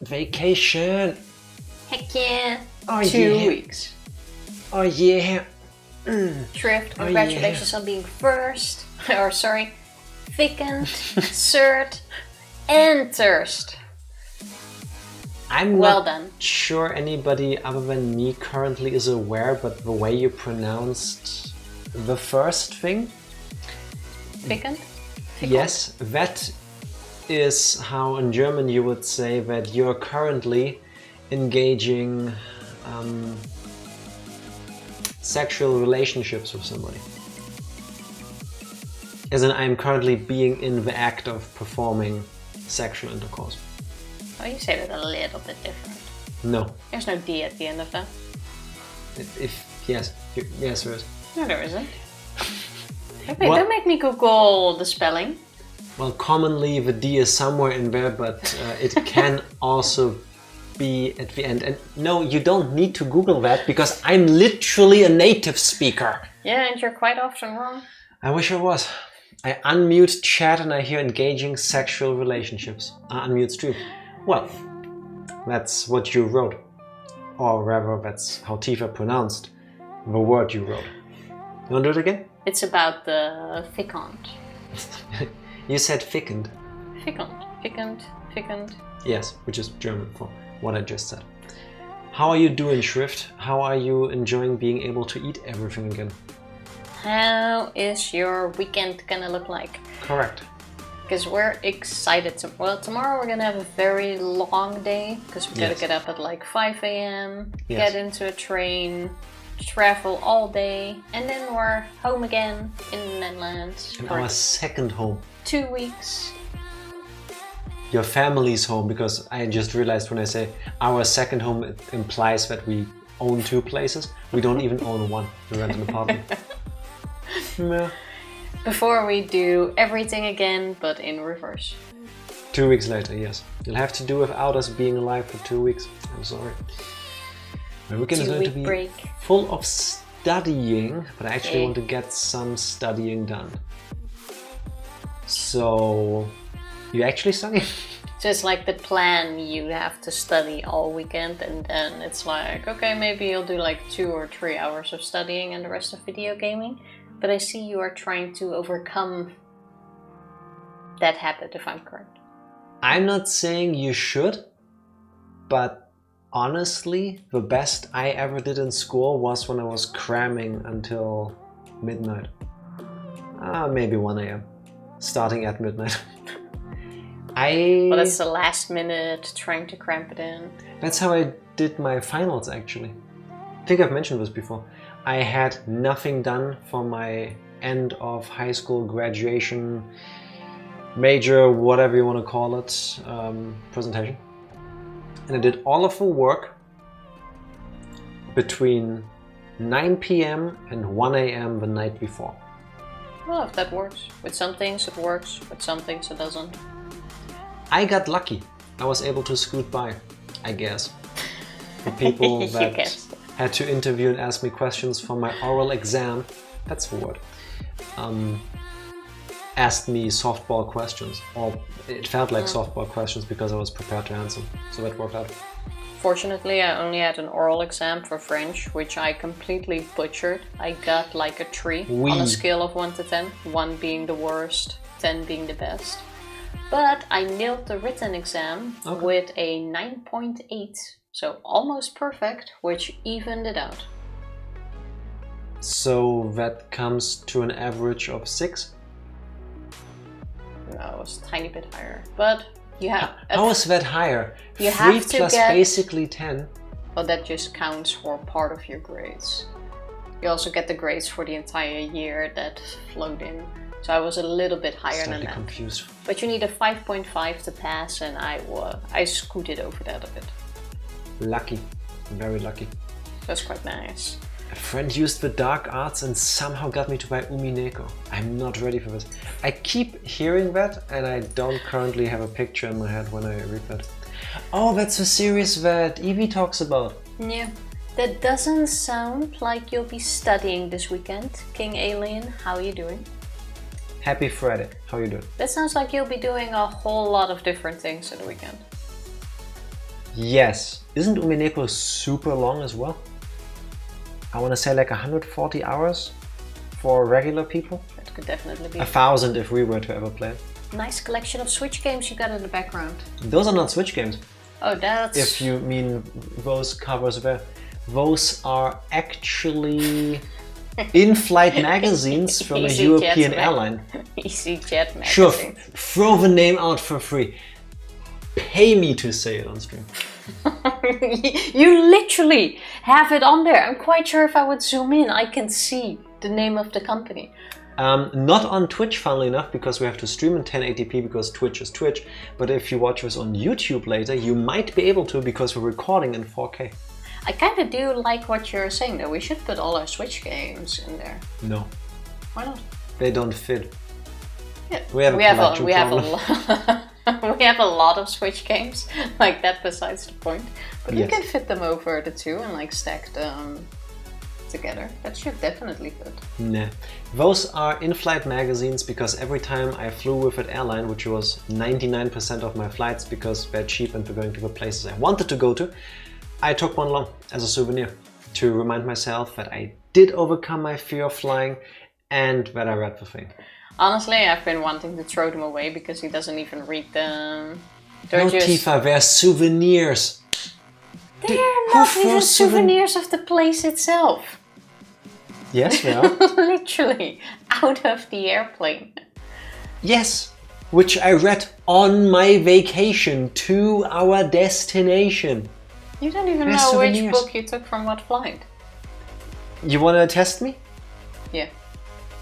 Vacation. Heck yeah. Oh, 2 weeks. Oh yeah. Shrift, congratulations on being first. Or sorry, second, third, and thirst. I'm well not done. sure anybody other than me currently is aware, but the way you pronounced the first thing. Second? Yes, that is how in German you would say that you're currently engaging sexual relationships with somebody. As in, I'm currently being in the act of performing sexual intercourse. Oh, you say that a little bit different. No. There's no D at the end of that. Yes, there is. No, there isn't. Okay, don't make me Google the spelling. Well, commonly the D is somewhere in there, but it can also be at the end. And no, you don't need to Google that because I'm literally a native speaker. Yeah, and you're quite often wrong. I wish I was. I unmute chat and I hear engaging sexual relationships. I unmute stream. Well, that's what you wrote. Or rather, that's how Tifa pronounced the word you wrote. You want to do it again? It's about the ficant. You said thickened. Ficant. Yes, which is German for what I just said. How are you doing, Shrift? How are you enjoying being able to eat everything again? How is your weekend gonna look like? Correct. Because we're excited. Well, tomorrow we're gonna have a very long day because we gotta get up at like 5 a.m. Get into a train, travel all day, and then we're home again in the Netherlands. In our second home. 2 weeks. Your family's home, because I just realized when I say our second home, it implies that we own 2 places. We don't even own one. We rent an apartment. Yeah. Before we do everything again, but in reverse. 2 weeks later, yes. You'll have to do without us being alive for 2 weeks. I'm sorry. My weekend is going to be full of studying, but I actually want to get some studying done. So, you actually study? So it's like the plan, you have to study all weekend and then it's like, okay, maybe you'll do like 2 or 3 hours of studying and the rest of video gaming. But I see you are trying to overcome that habit, if I'm correct. I'm not saying you should, but honestly, the best I ever did in school was when I was cramming until midnight. Maybe 1 a.m. Starting at midnight. Well, that's the last minute trying to cramp it in. That's how I did my finals, actually. I think I've mentioned this before. I had nothing done for my end of high school graduation, major, whatever you want to call it, presentation. And I did all of the work between 9 p.m. and 1 a.m. the night before. Well, if that works. With some things it works, with some things it doesn't. I got lucky. I was able to scoot by, I guess. The people that had to interview and ask me questions for my oral exam, that's the word, asked me softball questions. Or it felt like softball questions because I was prepared to answer. So that worked out. Fortunately, I only had an oral exam for French, which I completely butchered. I got like a 3 on a scale of 1 to 10. 1 being the worst, 10 being the best. But I nailed the written exam with a 9.8. So almost perfect, which evened it out. So that comes to an average of 6? No, it was a tiny bit higher. But you have... How is that higher? You 3 have to plus get, basically 10? Well, that just counts for part of your grades. You also get the grades for the entire year that flowed in. So I was a little bit higher than that. Confused. But you need a 5.5 to pass, and I scooted over that a bit. Lucky. Very lucky. That's quite nice. A friend used the dark arts and somehow got me to buy Umineko. I'm not ready for this. I keep hearing that, and I don't currently have a picture in my head when I read that. Oh, that's a series that Evie talks about. Yeah. That doesn't sound like you'll be studying this weekend. King Alien, how are you doing? Happy Friday. How you doing? That sounds like you'll be doing a whole lot of different things in the weekend. Yes. Isn't Umineko super long as well? I want to say like 140 hours for regular people. That could definitely be. 1,000 if we were to ever play it. Nice collection of Switch games you got in the background. Those are not Switch games. Oh, that's... If you mean those covers there. Those are actually in-flight magazines from a European airline. EasyJet magazine. Sure, throw the name out for free. Pay me to say it on stream. You literally have it on there. I'm quite sure if I would zoom in, I can see the name of the company. Not on Twitch, funnily enough, because we have to stream in 1080p because Twitch is Twitch. But if you watch this on YouTube later, you might be able to because we're recording in 4K. I kind of do like what you're saying though. We should put all our Switch games in there. No. Why not? They don't fit. Yeah. We have a lot of Switch games, like that besides the point. But Yes. we can fit them over the two and like stack them together. That should definitely fit. Nah. Those are in-flight magazines because every time I flew with an airline, which was 99% of my flights because they're cheap and we're going to the places I wanted to go to, I took one along as a souvenir to remind myself that I did overcome my fear of flying and that I read the thing. Honestly, I've been wanting to throw them away because he doesn't even read them. No, Tifa, they're souvenirs. They're not even souvenirs of the place itself. Yes, they are. Literally, out of the airplane. Yes, which I read on my vacation to our destination. You don't even They're know which souvenirs. book you took from what flight. You wanna test me? Yeah.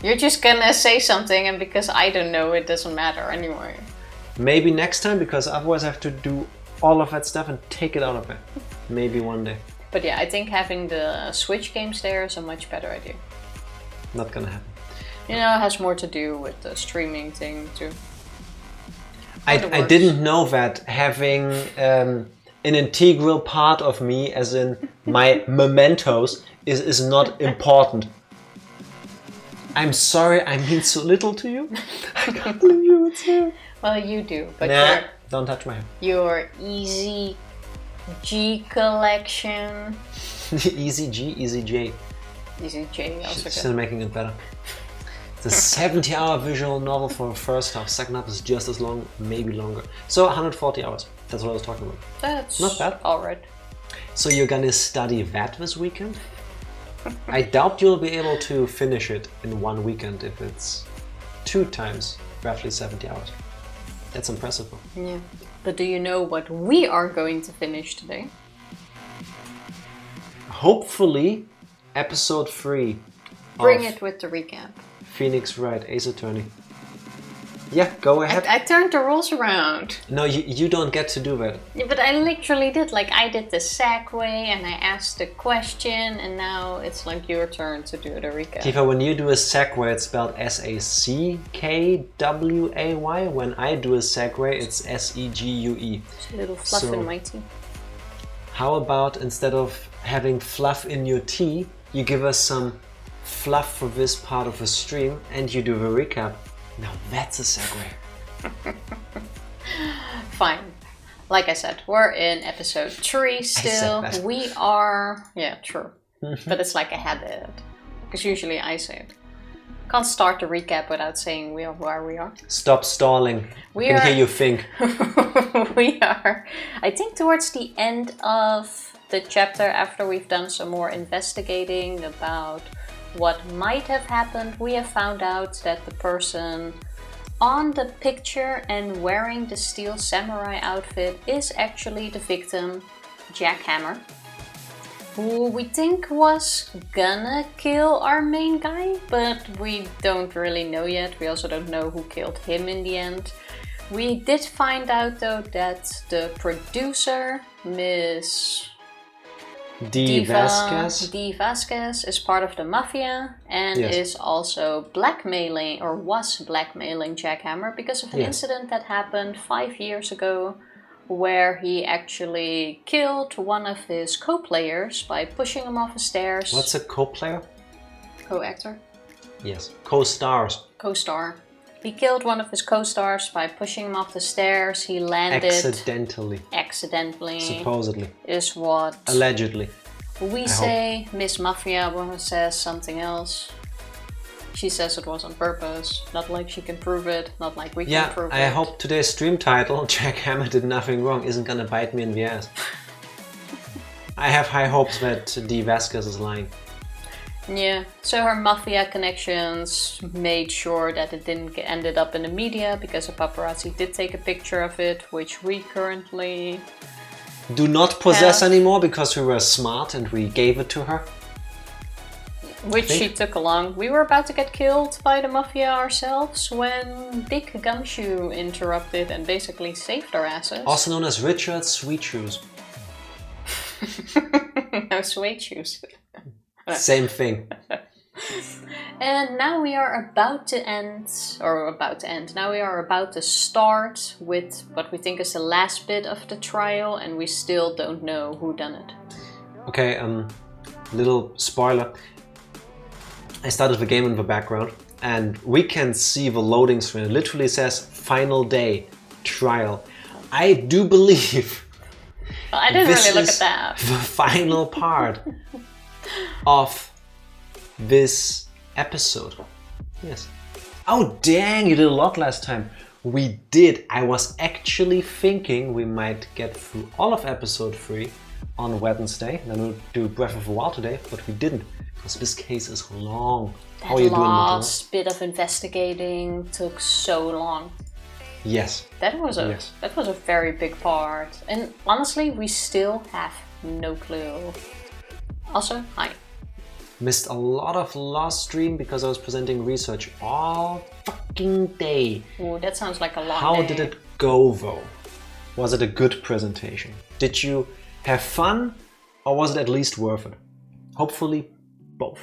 You're just gonna say something and because I don't know, it doesn't matter anyway. Maybe next time, because otherwise I have to do all of that stuff and take it out of there. Maybe one day. But yeah, I think having the Switch games there is a much better idea. Not gonna happen. You know, it has more to do with the streaming thing too. I didn't know that having an integral part of me, as in my mementos, is not important. I'm sorry, I mean so little to you. I can't believe you would say it. Well, you do, but Nah, don't touch my hair. your Easy G collection. Easy G, Easy J. Easy J also Still good. making it better. It's a 70-hour visual novel for the first half. Second half is just as long, maybe longer. So 140 hours. That's what I was talking about. That's Not bad. alright. So you're gonna study that this weekend? I doubt you'll be able to finish it in one weekend if it's 2 times roughly 70 hours. That's impressive. Yeah. But do you know what we are going to finish today? Hopefully, episode 3 Bring of it with the recap. Phoenix Wright, Ace Attorney. Yeah, go ahead. I turned the rules around. No, you don't get to do that. Yeah, but I literally did. Like, I did the segue and I asked the question, and now it's like your turn to do the recap. Tifa, when you do a segue, it's spelled S-A-C-K-W-A-Y. When I do a segue, it's S-E-G-U-E. It's a little fluff So- in my tea. How about instead of having fluff in your tea, you give us some fluff for this part of the stream and you do the recap. Now that's a segue. Fine. Like I said, we're in episode 3 still. that. We are... Yeah, true. But it's like a habit. Because usually I say it. Can't start the recap without saying where we are. Stop stalling. We I can are- hear you think. We are, I think, towards the end of the chapter after we've done some more investigating about what might have happened. We have found out that the person on the picture and wearing the steel samurai outfit is actually the victim, Jack Hammer, who we think was gonna kill our main guy, but we don't really know yet. We also don't know who killed him in the end. We did find out though that the producer, Miss Dee Vasquez. Dee Vasquez, is part of the mafia and Yes. is also blackmailing, or was blackmailing Jack Hammer because of an Yes. incident that happened 5 years ago where he actually killed one of his co-players by pushing him off the stairs. What's a co-player? Co-actor? Yes. Co-stars. Co-star. He killed one of his co-stars by pushing him off the stairs. He landed... Accidentally. Supposedly. Is what... Allegedly. We say. Miss Mafia says something else. She says it was on purpose. Not like she can prove it. Not like we can prove it. I hope today's stream title, Jack Hammer did nothing wrong, isn't gonna bite me in the ass. I have high hopes that Dee Vasquez is lying. Yeah, so her mafia connections made sure that it didn't ended up in the media because a paparazzi did take a picture of it, which we currently do not possess anymore because we were smart and we gave it to her. Which she took along. We were about to get killed by the mafia ourselves when Big Gumshoe interrupted and basically saved our asses. Also known as Richard Sweet Shoes. No, Sweet Shoes. Same thing. And now we are about to end, now we are about to start with what we think is the last bit of the trial, and we still don't know who done it. Okay, little spoiler. I started the game in the background, and we can see the loading screen. It literally says final day, trial. I do believe I didn't really look at that. The final part of this episode. Yes. Oh dang, you did a lot last time. We did. I was actually thinking we might get through all of episode 3 on Wednesday. Then we'll do Breath of the Wild today, but we didn't. Because this case is long. How are you doing, Martina? The last bit of investigating took so long. Yes. That was a very big part. And honestly, we still have no clue. Also, hi. Missed a lot of last stream because I was presenting research all fucking day. Ooh, that sounds like a long How day. did it go though? Was it a good presentation? Did you have fun or was it at least worth it? Hopefully both.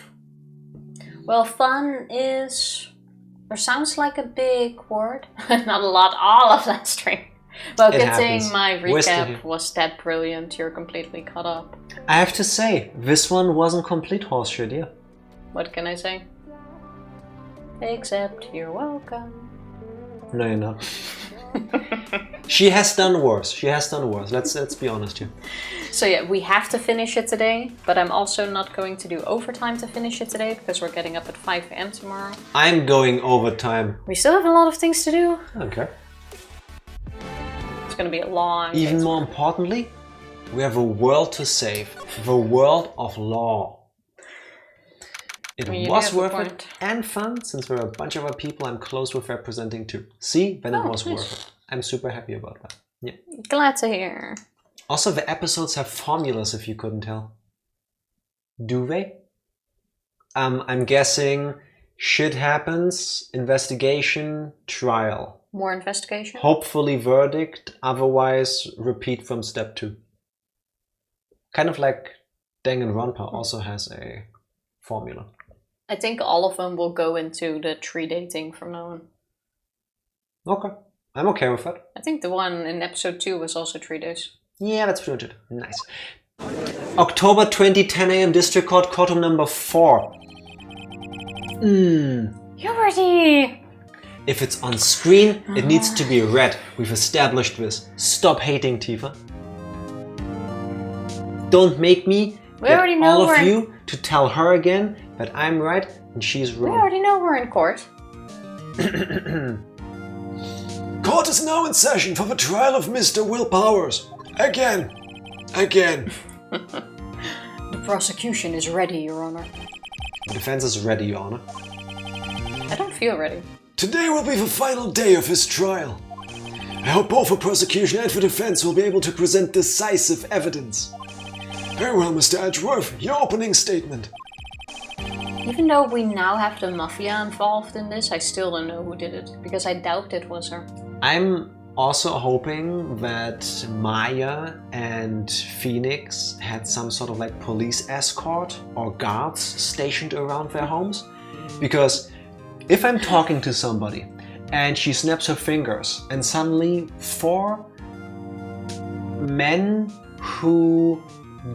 Well, fun is... or sounds like a big word. Not a lot all of that stream. Well, good thing my recap was that brilliant. You're completely caught up. I have to say, this one wasn't complete horseshit, yeah. What can I say? Except you're welcome. No, you're not. She has done worse. She has done worse. Let's be honest here. So yeah, we have to finish it today, but I'm also not going to do overtime to finish it today because we're getting up at 5 AM tomorrow. I'm going overtime. We still have a lot of things to do. Okay. It's gonna be a long day. Even more importantly, we have a world to save. The world of law. It was worth it and fun, since there are a bunch of other people I'm close with representing too. See, then it was worth it. I'm super happy about that. Yeah. Glad to hear. Also, the episodes have formulas, if you couldn't tell. Do they? I'm guessing shit happens, investigation, trial. More investigation? Hopefully verdict, otherwise repeat from step 2. Kind of like Danganronpa also has a formula. I think all of them will go into the 3-day thing from now on. Okay. I'm okay with that. I think the one in episode 2 was also 3 days. Yeah, that's pretty much it. Nice. October 20, 10 AM District Court, courtroom number 4. Puberty! If it's on screen, it needs to be red. We've established this. Stop hating Tifa. Don't make me get all of you to tell her again that I'm right and she's wrong. We already know we're in court. Court is now in session for the trial of Mr. Will Powers. Again. The prosecution is ready, Your Honor. The defense is ready, Your Honor. I don't feel ready. Today will be the final day of his trial. I hope both the prosecution and the defense will be able to present decisive evidence. Very well, Mr. Edgeworth, your opening statement. Even though we now have the mafia involved in this, I still don't know who did it, because I doubt it was her. I'm also hoping that Maya and Phoenix had some sort of like police escort or guards stationed around their homes. Because if I'm talking to somebody and she snaps her fingers and suddenly 4 men who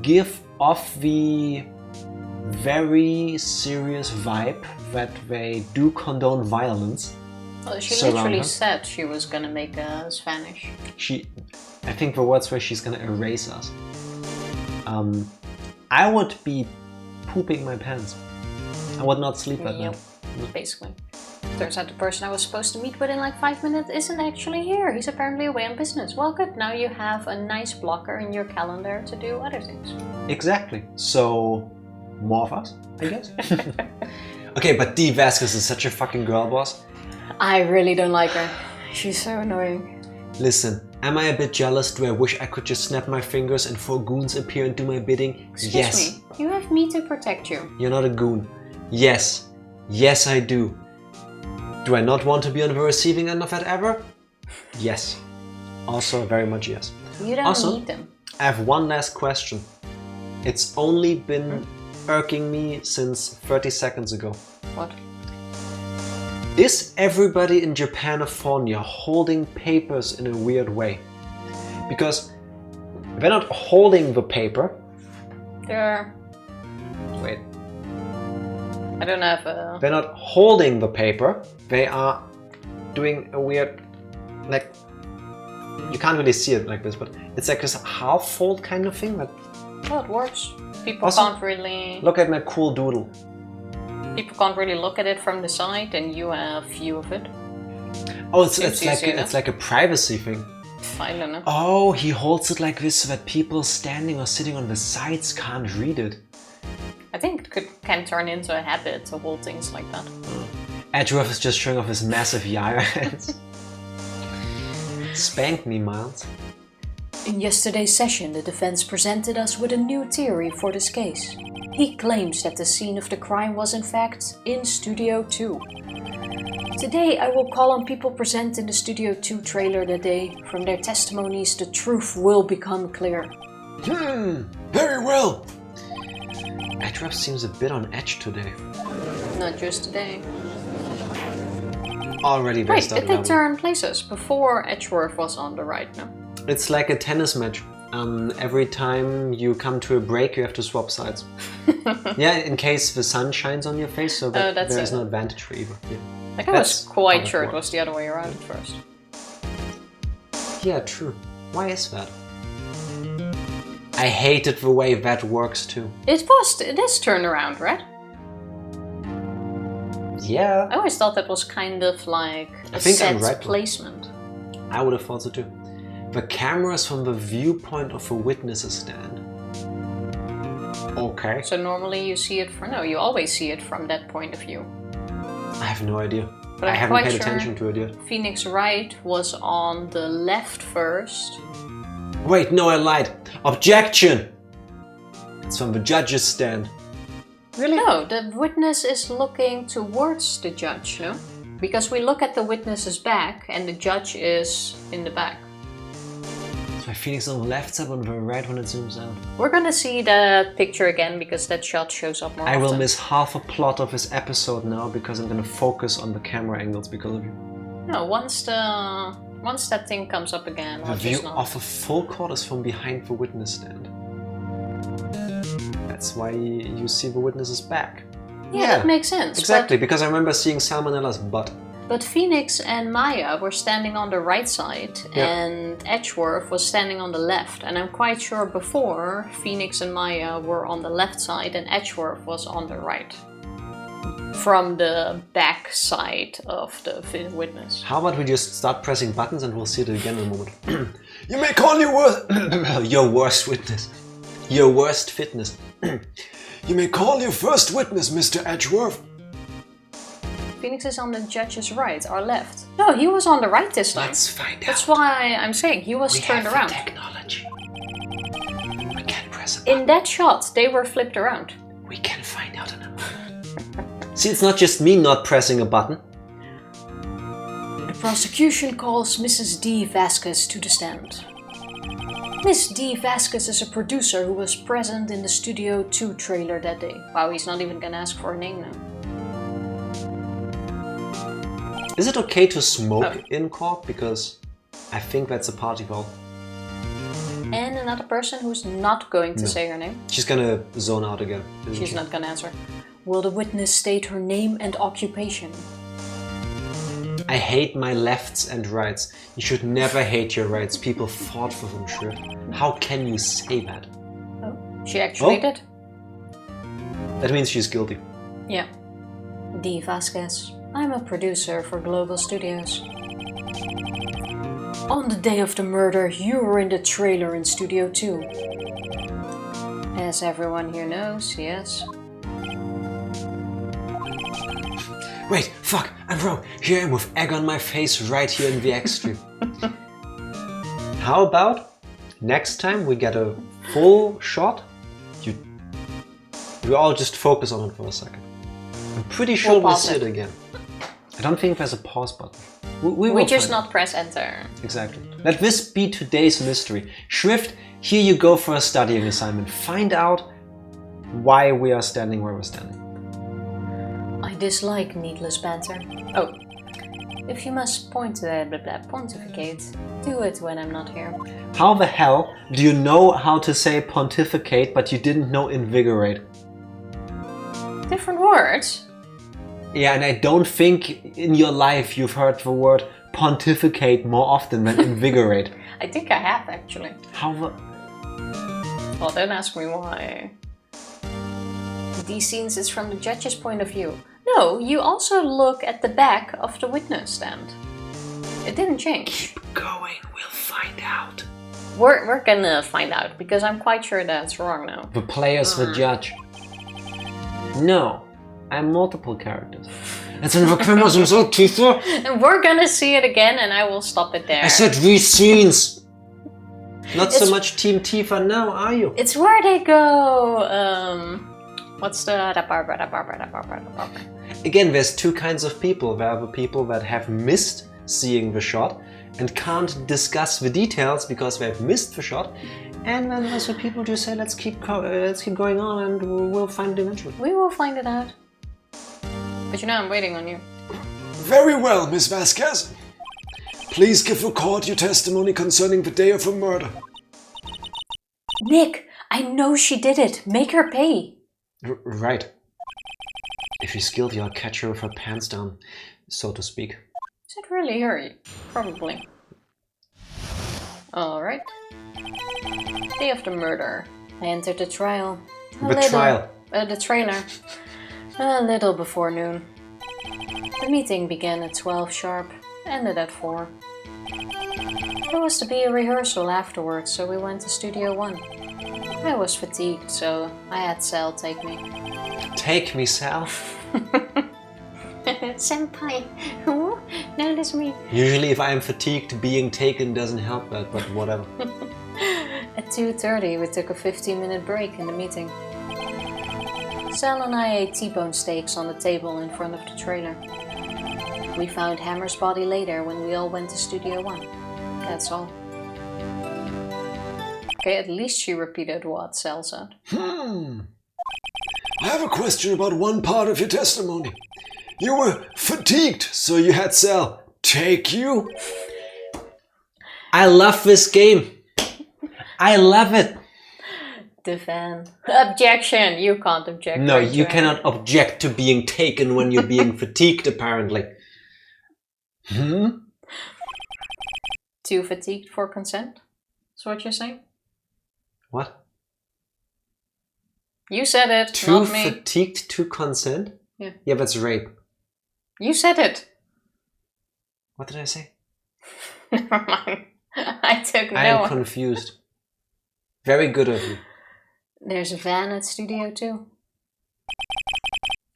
give off the very serious vibe that they do condone violence Well, she surround literally her. said she was gonna make us vanish. I think the words were she's gonna erase us. I would be pooping my pants. I would not sleep at night. Basically. Turns out the person I was supposed to meet with in like 5 minutes isn't actually here. He's apparently away on business. Well, good. Now you have a nice blocker in your calendar to do other things. Exactly. So, more of us, I guess. Okay, but Dee Vasquez is such a fucking girl boss. I really don't like her. She's so annoying. Listen, am I a bit jealous? Do I wish I could just snap my fingers and 4 goons appear and do my bidding? Excuse Yes. me. You have me to protect you. You're not a goon. Yes. Yes, I do. Do I not want to be on the receiving end of that ever? Yes. Also, very much yes. You don't need them. I have one last question. It's only been irking me since 30 seconds ago. What? Is everybody in Japanifornia holding papers in a weird way? Because they're not holding the paper. They're... Wait. I don't have a... They're not holding the paper. They are doing a weird... Like... You can't really see it like this, but it's like this half-fold kind of thing. Well, it works. People Also, can't really... Look at my cool doodle. People can't really look at it from the side, and you have view of it. Oh, it's like a privacy thing. I don't know. Oh, he holds it like this so that people standing or sitting on the sides can't read it. I think it can turn into a habit to hold things like that. Edgeworth is just showing off his massive yaya hands. Spank me, Miles. In yesterday's session, the defense presented us with a new theory for this case. He claims that the scene of the crime was in fact in Studio 2. Today I will call on people present in the Studio 2 trailer that day. From their testimonies, the truth will become clear. Very well. Edgeworth seems a bit on edge today. Not just today. Already they Wait, started did they turn places? Before Edgeworth was on the right, no? It's like a tennis match. Every time you come to a break, you have to swap sides. Yeah, in case the sun shines on your face, so that there is no advantage for either. Yeah. Like I was quite sure it was the other way around at first. Yeah, true. Why is that? I hated the way that works too. It is turned around, right? Yeah. I always thought that was kind of like a set placement. I would have thought so too. The camera is from the viewpoint of a witness's stand. Okay. So normally you see it from... No, you always see it from that point of view. I have no idea. But I haven't paid attention to it yet. Phoenix Wright was on the left first. Wait, no, I lied. Objection! It's from the judge's stand. Really? No, the witness is looking towards the judge, no? Because we look at the witness's back and the judge is in the back. So Phoenix on the left side, on the right when it zooms out. We're gonna see that picture again because that shot shows up more often. I will miss half a plot of this episode now because I'm gonna focus on the camera angles because of you. No, once that thing comes up again, the view of a full court is from behind the witness stand. That's why you see the witness's back. Yeah, that makes sense. Exactly, because I remember seeing Salmonella's butt. But Phoenix and Maya were standing on the right side, and Edgeworth was standing on the left. And I'm quite sure before, Phoenix and Maya were on the left side and Edgeworth was on the right. From the back side of the witness. How about we just start pressing buttons and we'll see it again in a moment. You may call your worst witness. Your worst fitness. You may call your first witness, Mr. Edgeworth. Phoenix is on the judge's right, our left. No, he was on the right this time. Let's find out. That's why I'm saying he was turned around. We have technology. We can press a button. In that shot, they were flipped around. We can find out in a moment. See, it's not just me not pressing a button. The prosecution calls Mrs. Dee Vasquez to the stand. Miss Dee Vasquez is a producer who was present in the Studio 2 trailer that day. Wow, he's not even gonna ask for a name now. Is it okay to smoke in court? Because I think that's a party foul. And another person who's not going to say her name. She's gonna zone out again. She's not gonna answer. Will the witness state her name and occupation? I hate my lefts and rights. You should never hate your rights. People fought for them, sure. How can you say that? Oh, she actually did. That means she's guilty. Yeah. Dee Vasquez. I'm a producer for Global Studios. On the day of the murder, you were in the trailer in Studio 2. As everyone here knows, yes. Wait, fuck, I'm wrong. Here I am with egg on my face right here in the X stream. How about next time we get a full shot? We all just focus on it for a second. I'm pretty sure we'll see it again. I don't think there's a pause button. We just not press enter. Exactly. Let this be today's mystery. Shrift, here you go for a studying assignment. Find out why we are standing where we're standing. I dislike needless banter. Oh, if you must pontificate, do it when I'm not here. How the hell do you know how to say pontificate, but you didn't know invigorate? Different words? Yeah, and I don't think in your life you've heard the word pontificate more often than invigorate. I think I have, actually. How the... Well, don't ask me why. These scenes is from the judge's point of view. No, you also look at the back of the witness stand. It didn't change. Keep going, we'll find out. We're gonna find out, because I'm quite sure that's wrong now. The player's the judge. No, I'm multiple characters. It's in the criminals himself, Tifa. And we're gonna see it again, and I will stop it there. I said these scenes. Not so much Team Tifa now, are you? It's where they go. What's the... Again, there's two kinds of people. There are the people that have missed seeing the shot and can't discuss the details because they've missed the shot. And then there's the people who say, let's keep going on and we'll find it eventually. We will find it out. But you know, I'm waiting on you. Very well, Miss Vasquez. Please give the court your testimony concerning the day of the murder. Nick, I know she did it. Make her pay. Right. If she's guilty, I'll catch her with her pants down, so to speak. Is it really her? Probably. Alright. Day of the murder. I entered the trial. The trailer. A little before noon. The meeting began at 12 sharp, ended at 4. There was to be a rehearsal afterwards, so we went to Studio 1. I was fatigued, so I had Sal take me. Take me, Sal? Senpai, who? Notice me. Usually if I am fatigued, being taken doesn't help that, but whatever. At 2:30 we took a 15-minute break in the meeting. Sal and I ate T-bone steaks on the table in front of the trailer. We found Hammer's body later when we all went to Studio 1. That's all. Okay, at least she repeated what Sal said. I have a question about one part of your testimony. You were fatigued, so you had Sal take you? I love this game. I love it. Defend. Objection! You can't object. No, you cannot object to being taken when you're being fatigued, apparently. Too fatigued for consent? That's what you're saying? What? You said it, Too not me. fatigued to consent? Yeah. Yeah, that's rape. You said it. What did I say? Never mind. I took no I am one. confused. Very good of you. There's a van at Studio 2.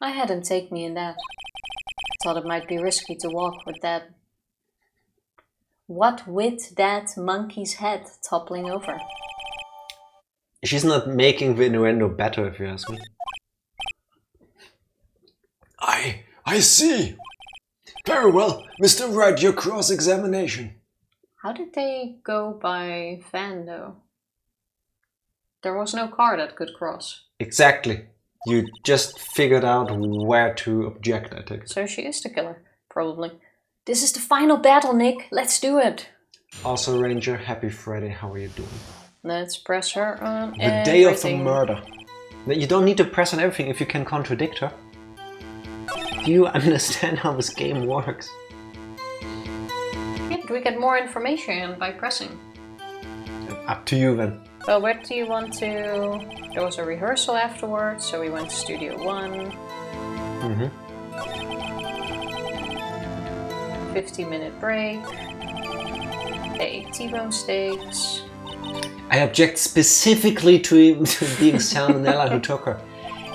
I had him take me in that. Thought it might be risky to walk with that. What with that monkey's head toppling over? She's not making the innuendo better, if you ask me. I see. Very well, Mr. Wright, your cross-examination. How did they go by van, though? There was no car that could cross. Exactly. You just figured out where to object, I think. So she is the killer, probably. This is the final battle, Nick. Let's do it. Also, Ranger, happy Friday. How are you doing? Let's press her on The day of the murder. You don't need to press on everything if you can contradict her. Do you understand how this game works? Could we get more information by pressing? Up to you then. Well, where do you want to... There was a rehearsal afterwards, so we went to Studio 1. 15-minute break. A T-bone steaks. I object specifically to being Salmonella who took her.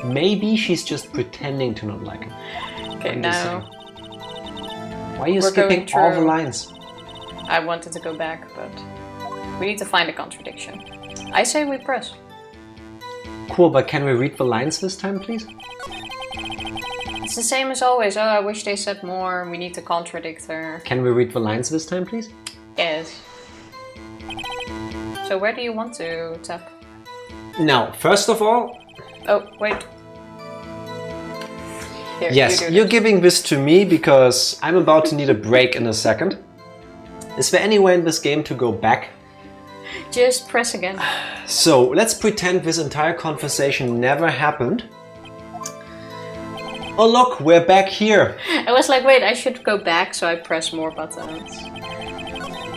Maybe she's just pretending to not like him. Okay, now... Why are you skipping all the lines? I wanted to go back, but we need to find a contradiction. I say we press. Cool, but can we read the lines this time, please? It's the same as always. Oh, I wish they said more. We need to contradict her. Can we read the lines this time, please? Yes. So where do you want to tap? Now, first of all... Oh, wait. Here, yes, you're giving this to me because I'm about to need a break in a second. Is there any way in this game to go back? Just press again. So, let's pretend this entire conversation never happened. Oh look, we're back here. I was like, wait, I should go back, so I press more buttons.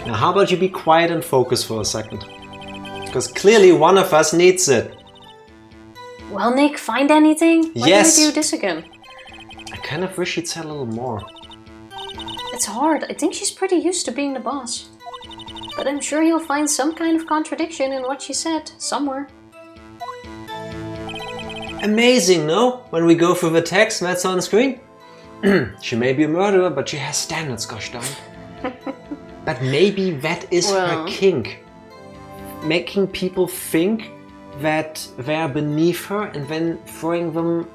Now how about you be quiet and focus for a second? Because clearly one of us needs it. Well, Nick, find anything? Why Yes. do we do this again? I kind of wish you'd said a little more. It's hard. I think she's pretty used to being the boss. But I'm sure you'll find some kind of contradiction in what she said, somewhere. Amazing, no? When we go through the text that's on screen. She may be a murderer, but she has standards, gosh darn. But maybe that is her kink. Making people think that they're beneath her and then throwing them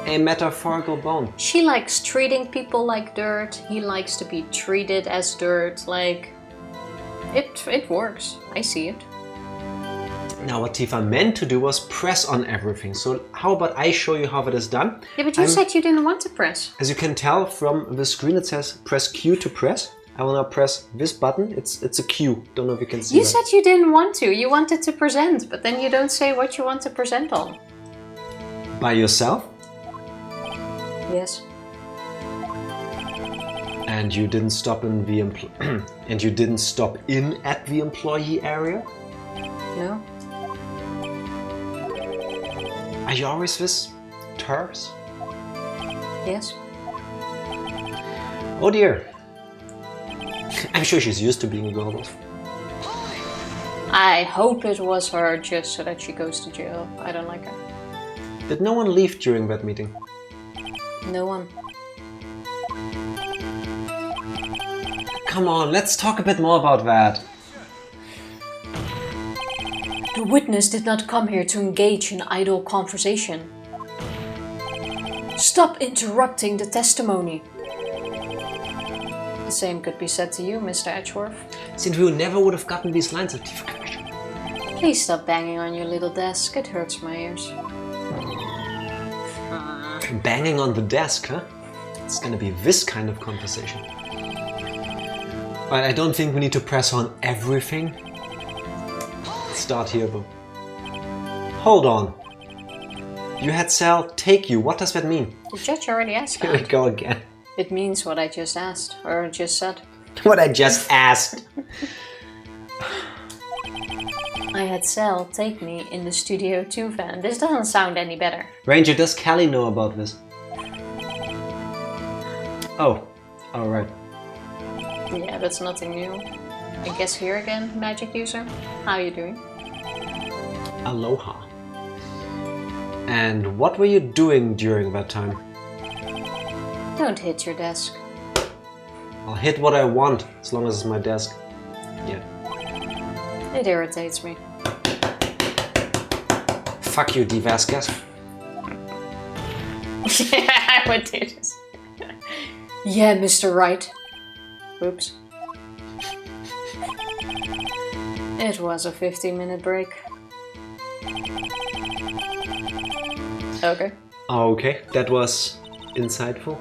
a metaphorical bone. She likes treating people like dirt. He likes to be treated as dirt. Like, it works. I see it. Now what Tifa meant to do was press on everything. So how about I show you how that is done? Yeah, but you said you didn't want to press. As you can tell from the screen, it says press Q to press. I will now press this button. It's a Q. Don't know if you can see You that. said you didn't want to. You wanted to present, but then you don't say what you want to present on. By yourself? Yes. And you didn't stop in the and you didn't stop in at the employee area? No. Are you always this terse? Yes. Oh dear. I'm sure she's used to being a girl. I hope it was her just so that she goes to jail. I don't like her. Did no one leave during that meeting? No one. Come on, let's talk a bit more about that. The witness did not come here to engage in idle conversation. Stop interrupting the testimony. The same could be said to you, Mr. Edgeworth. Since we never would have gotten these lines of Tifa. Please stop banging on your little desk. It hurts my ears. Banging on the desk, huh? It's gonna be this kind of conversation. But I don't think we need to press on everything. Let's start here though. Hold on. You had Sal take you. What does that mean? The judge already asked Here we that. go again. It means what I just asked, or just said. What I just asked. I had Sal take me in the Studio 2 van. This doesn't sound any better. Ranger, does Callie know about this? Oh, alright. Yeah, that's nothing new. I guess here again, magic user. How are you doing? Aloha. And what were you doing during that time? Don't hit your desk. I'll hit what I want, as long as it's my desk. Yeah. It irritates me. Fuck you, Dee Vasquez. I would do this. Yeah, Mr. Wright. Oops. It was a 15-minute break. Okay. Okay, that was insightful.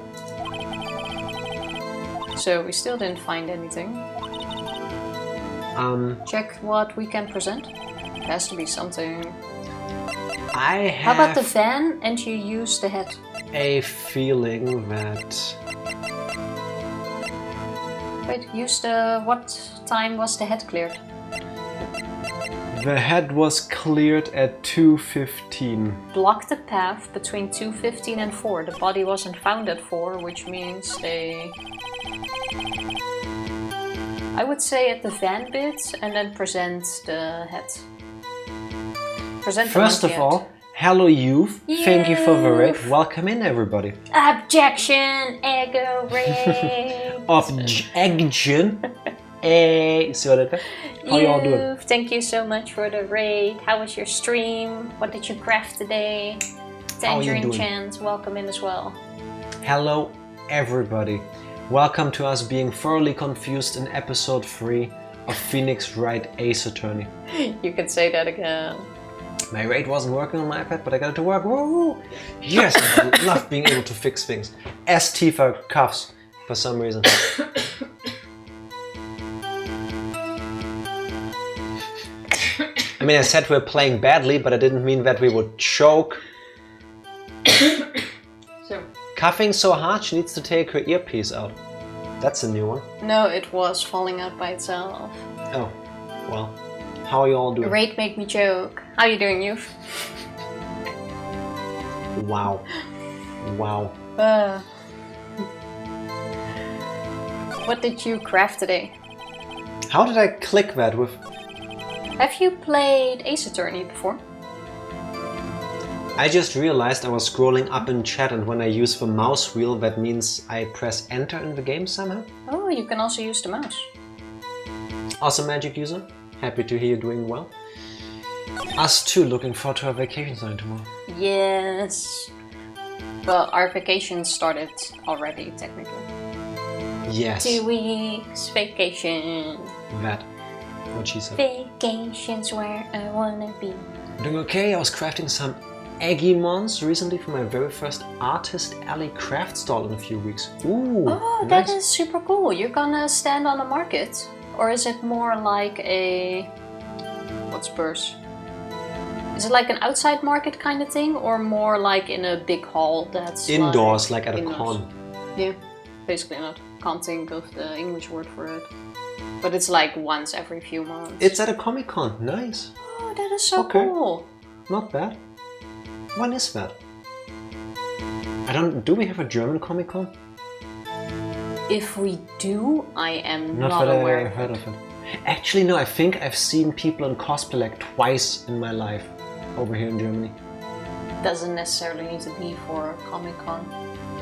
So we still didn't find anything. Check what we can present. It has to be something. How about the van and you use the head? A feeling that Wait, use the... What time was the head cleared? The head was cleared at 2:15. Block the path between 2:15 and 4. The body wasn't found at 4, which means they... I would say at the van bit and then present the head. Present First of all, hello youth. Thank you for the raid. Welcome in everybody. Objection! Ego raid! Objection! See what I did? How y'all doing? Thank you so much for the raid. How was your stream? What did you craft today? Tangerine Chance, welcome in as well. Hello everybody. Welcome to us being thoroughly confused in episode 3 of Phoenix Wright Ace Attorney. You can say that again. My raid wasn't working on my iPad, but I got it to work. Woo! Yes, I love being able to fix things. As Tifa coughs for some reason. I mean, I said we're playing badly, but I didn't mean that we would choke. So. Coughing so hard, she needs to take her earpiece out. That's a new one. No, it was falling out by itself. Oh, well. How are you all doing? Raid made me joke. How you doing, youth? Wow. Wow. What did you craft today? How did I click that with... Have you played Ace Attorney before? I just realized I was scrolling up in chat, and when I use the mouse wheel, that means I press enter in the game somehow. Oh, you can also use the mouse. Awesome Magic user. Happy to hear you doing well. Us too, looking forward to our vacation time tomorrow. Yes. Well, our vacation started already, technically. Yes. 2 weeks vacation. That. What she said. Vacation's where I wanna be. Doing okay. I was crafting some Aggymons recently for my very first Artist Alley craft stall in a few weeks. Ooh, oh, nice. That is super cool. You're gonna stand on a market? Or is it more like a... What's Spurs? Is it like an outside market kind of thing? Or more like in a big hall that's indoors, like at a con? Yeah, basically not. Can't think of the English word for it. But it's like once every few months. It's at a Comic-Con. Nice. Oh, that is so cool. Not bad. When is that? Do we have a German Comic-Con? If we do, I am not that aware. I heard of it. Actually, no, I think I've seen people in cosplay like twice in my life over here in Germany. Doesn't necessarily need to be for Comic-Con.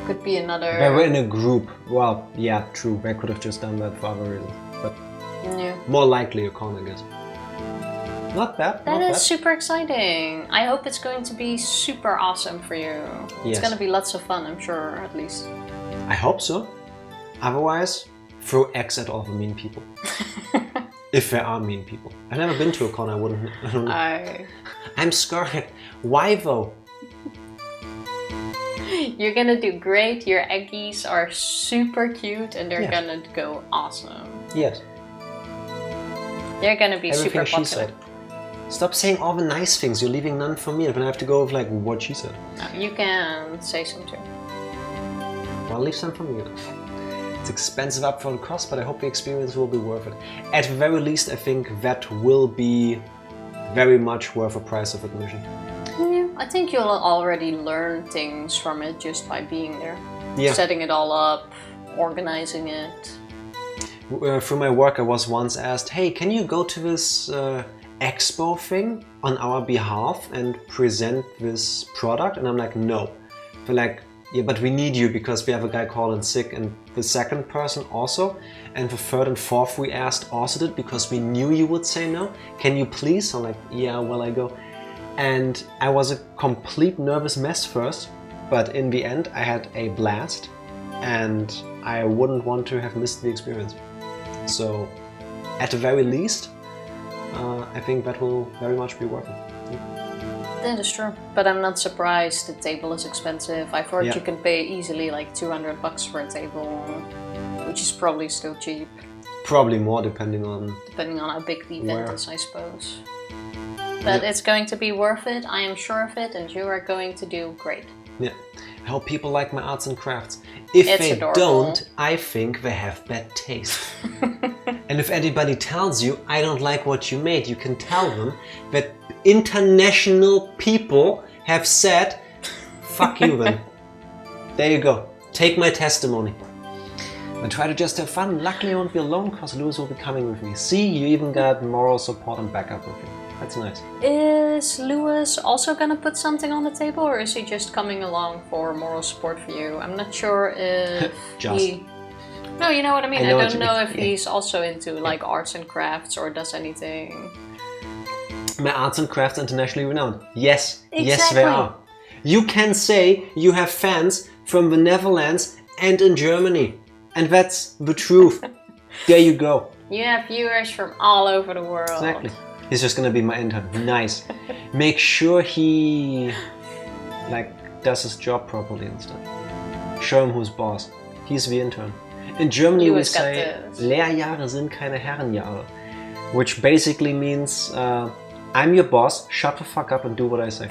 Could be another... They were in a group. Well, yeah, true. They could have just done that for other reasons. But yeah. More likely a con, I guess. Not bad. That is super exciting. I hope it's going to be super awesome for you. Yes. It's going to be lots of fun, I'm sure, at least. I hope so. Otherwise, throw X at all the mean people. If there are mean people. I've never been to a con, I wouldn't. I'm scared. Why though? You're gonna do great. Your Eggies are super cute and they're gonna go awesome. Yes. They're gonna be Everything super she popular. said. Stop saying all the nice things. You're leaving none for me. And then I have to go with like what she said. No, you can say some too. Well, leave some for me. It's expensive up for the cost, but I hope the experience will be worth it. At the very least, I think that will be very much worth a price of admission. Yeah, I think you'll already learn things from it just by being there. Yeah. Setting it all up, organizing it. Through my work, I was once asked, hey, can you go to this expo thing on our behalf and present this product? And I'm like, no. They're like, yeah, but we need you because we have a guy calling sick, and the second person also, and the third and fourth we asked also did because we knew you would say no. Can you please? I'm like, yeah, well, I go. And I was a complete nervous mess first, but in the end I had a blast and I wouldn't want to have missed the experience. So at the very least, I think that will very much be worth it. That is true, but I'm not surprised the table is expensive. I've heard you can pay easily like $200 for a table, which is probably still cheap. Probably more depending on how big the event is, I suppose. But it's going to be worth it, I am sure of it, and you are going to do great. Yeah. hope people like my arts and crafts. If It's they adorable. don't, I think they have bad taste. And if anybody tells you, I don't like what you made, you can tell them that international people have said, fuck you then. There you go. Take my testimony. And try to just have fun. Luckily I won't be alone because Lewis will be coming with me. See, you even got moral support and backup with you. That's nice. Is Lewis also gonna put something on the table, or is he just coming along for moral support for you? I'm not sure if Just. he... No, you know what I mean? I I, know what don't you know mean. if he's also into like arts and crafts or does anything. My arts and crafts internationally renowned. Yes, yes Exactly. they are. You can say you have fans from the Netherlands and in Germany. And that's the truth. There you go. You have viewers from all over the world. Exactly. He's just gonna be my intern. Nice. Make sure he does his job properly and stuff. Show him who's boss. He's the intern. In Germany Lewis we got say this. Lehrjahre sind keine Herrenjahre. Which basically means I'm your boss, shut the fuck up and do what I say.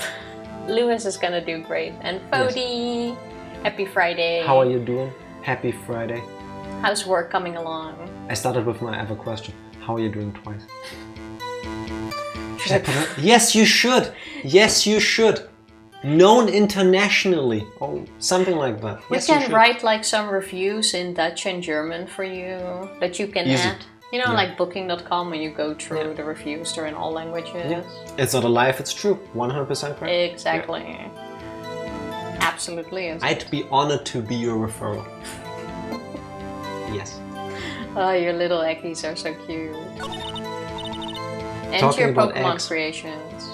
Lewis is gonna do great. And Fody, happy Friday. How are you doing? Happy Friday. How's work coming along? I started with my other question. How are you doing twice? Should I put it? Yes, you should. Yes, you should. Known internationally. Oh, something like that. We Yes, you can should. write like some reviews in Dutch and German for you that you can Easy. add. You know, Yeah. like booking.com, when you go through the reviews, they're in all languages. Yeah. It's not a lie if it's true. 100% correct. Exactly. Absolutely is. I'd be honored to be your referral. Yes. Oh, your little eggies are so cute. And Talking your about Pokemon eggs. creations.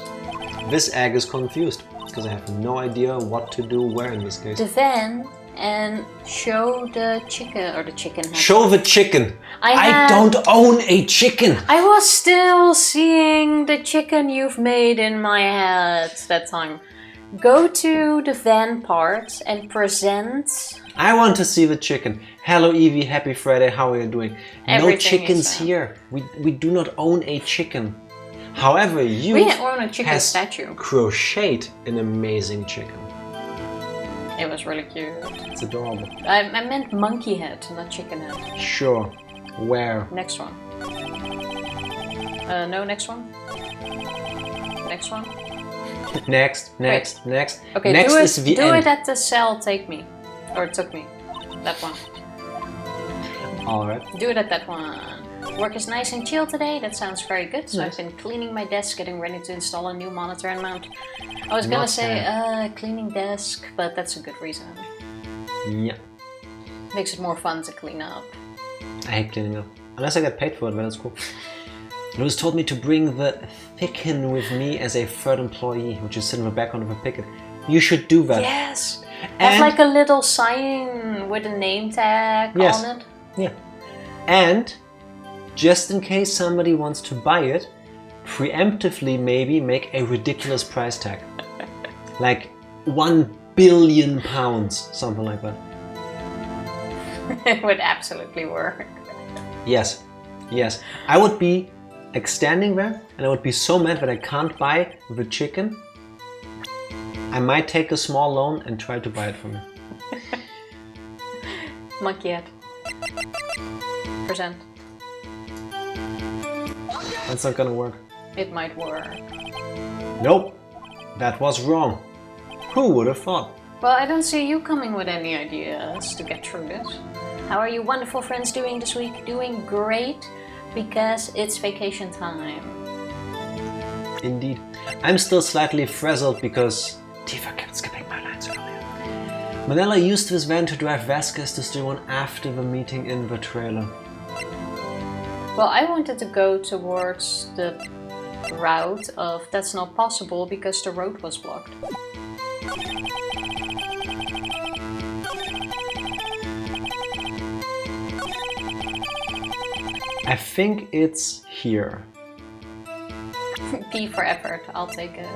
This egg is confused because I have no idea what to do where in this case. Defend and show the chicken, or the chicken head. Show the chicken. I had- don't own a chicken. I was still seeing the chicken you've made in my head that time. Go to the van part and present. I want to see the chicken. Hello Evie, happy Friday, how are you doing? No Everything chickens is, here. We do not own a chicken. However, you We own a chicken has statue. crocheted an amazing chicken. It was really cute. It's adorable. I meant monkey head, not chicken head. Sure. Where? Next one. No, next one. Next one. Next, next, next. Okay, next do it, is the do end. it at the cell, take me. Or took me. That one. Alright. Do it at that one. Work is nice and chill today. That sounds very good. So Nice. I've been cleaning my desk, getting ready to install a new monitor and mount. I was gonna Not say cleaning desk, but that's a good reason. Yeah. Makes it more fun to clean up. I hate cleaning up. Unless I get paid for it, then it's cool. Lewis told me to bring the thicken with me as a third employee, which is sitting in the background of a picket. You should do that. Yes! And- Have like a little sign with a name tag Yes. on it. Yeah. And just in case somebody wants to buy it, preemptively maybe make a ridiculous price tag. Like £1 billion, something like that. It would absolutely work. Yes. Yes. I would be standing there and I would be so mad that I can't buy the chicken. I might take a small loan and try to buy it from you. Monkey head. Present. That's not gonna work. It might work. Nope. That was wrong. Who would have thought? Well, I don't see you coming with any ideas to get through this. How are you wonderful friends doing this week? Doing great, because it's vacation time. Indeed. I'm still slightly frazzled because Tifa kept skipping my lines earlier. Manella used this van to drive Vasquez to Still One after the meeting in the trailer. Well, I wanted to go towards the route of that's not possible because the road was blocked. I think it's here. P for effort, I'll take it.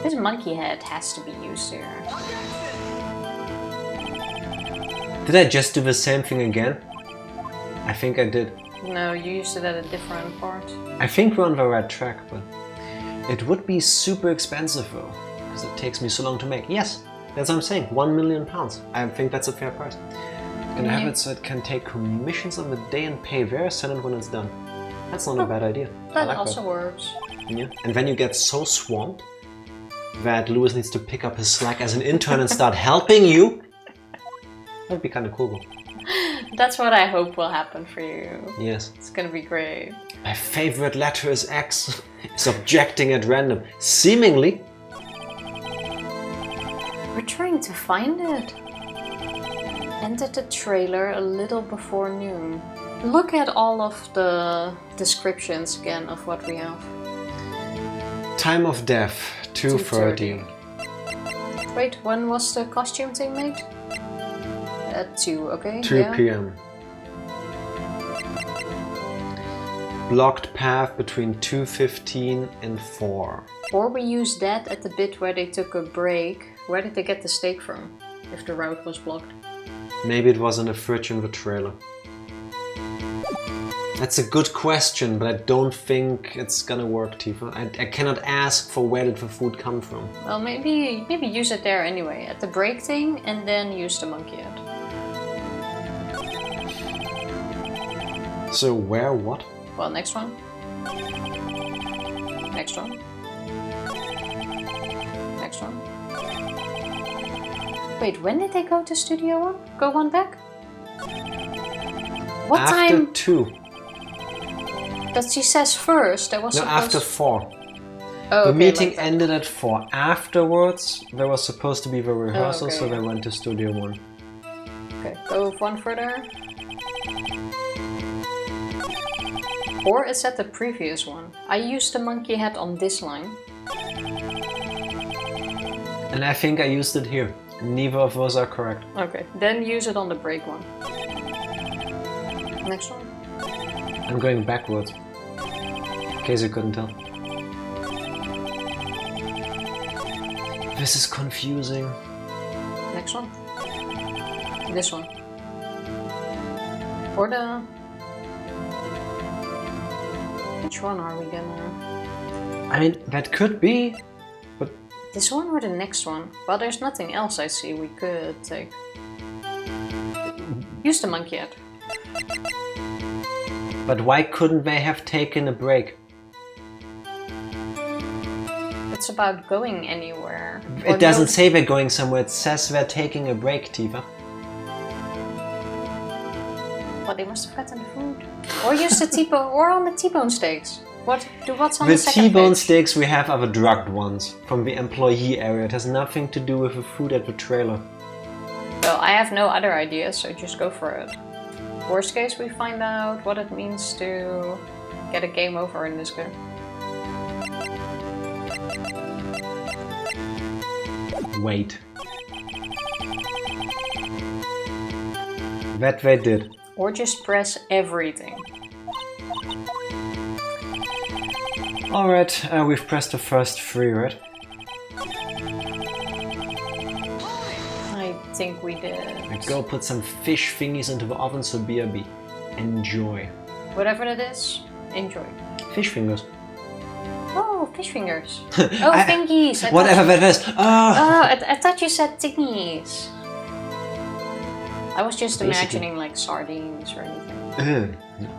This monkey head has to be used here. Did I just do the same thing again? I think I did. No, you used it at a different part. I think we're on the right track, but it would be super expensive though, because it takes me so long to make. Yes, That's what I'm saying. £1 million. I think that's a fair price. Gonna have it so it can take commissions on the day and pay their tenant when it's done. That's not a bad idea. That like also works. Yeah. And then you get so swamped that Lewis needs to pick up his slack as an intern and start helping you. That'd be kind of cool. That's what I hope will happen for you. Yes. It's gonna be great. My favorite letter is X. Is objecting at random. Seemingly. We're trying to find it. Entered the trailer a little before noon. Look at all of the descriptions again of what we have. Time of death, 2:30. Wait, when was the costume thing made? At 2, okay? 2 p.m. Blocked path between 2:15 and 4. Or we used that at the bit where they took a break. Where did they get the steak from? If the route was blocked. Maybe it was in a fridge in the trailer. That's a good question, but I don't think it's gonna work, Tifa. I cannot ask for where did the food come from. Well, maybe use it there anyway, at the break thing, and then use the monkey head. So where, what? Well, next one. Next one. Next one. Wait, when did they go to Studio 1? Go one back? What After time? 2. That she says first. That was No, supposed... after 4. Oh, The okay, meeting like that. ended at 4. Afterwards, there was supposed to be the rehearsal, okay, so yeah. they went to Studio 1. Okay, go one further. Or it's at the previous one. I used the monkey head on this line. And I think I used it here. Neither of those are correct. Okay, then use it on the break one. Next one. I'm going backwards. In case you couldn't tell. This is confusing. Next one. This one. Or the... Which one are we gonna... I mean, that could be, but... This one or the next one? Well, there's nothing else I see we could take. Use the monkey head. But why couldn't they have taken a break? It's about going anywhere. It doesn't say they're going somewhere, it says they're taking a break, Tifa. Well, they must have gotten the food. Or use the T-bone, or on the T-bone steaks. What's on the second T-bone page? steaks we have are the drugged ones from the employee area. It has nothing to do with the food at the trailer. Well, I have no other ideas, so just go for it. Worst case, we find out what it means to get a game over in this game. Wait. That they did. Or just press everything. Alright, we've pressed the first 3, right? I think we did. Go put some fish thingies into the oven, so BRB. Enjoy. Whatever that is, enjoy. Fish fingers. Oh, fish fingers. Oh, thingies. Whatever that is. Oh, I thought you said thingies. I was just Basically. imagining like sardines or anything. No.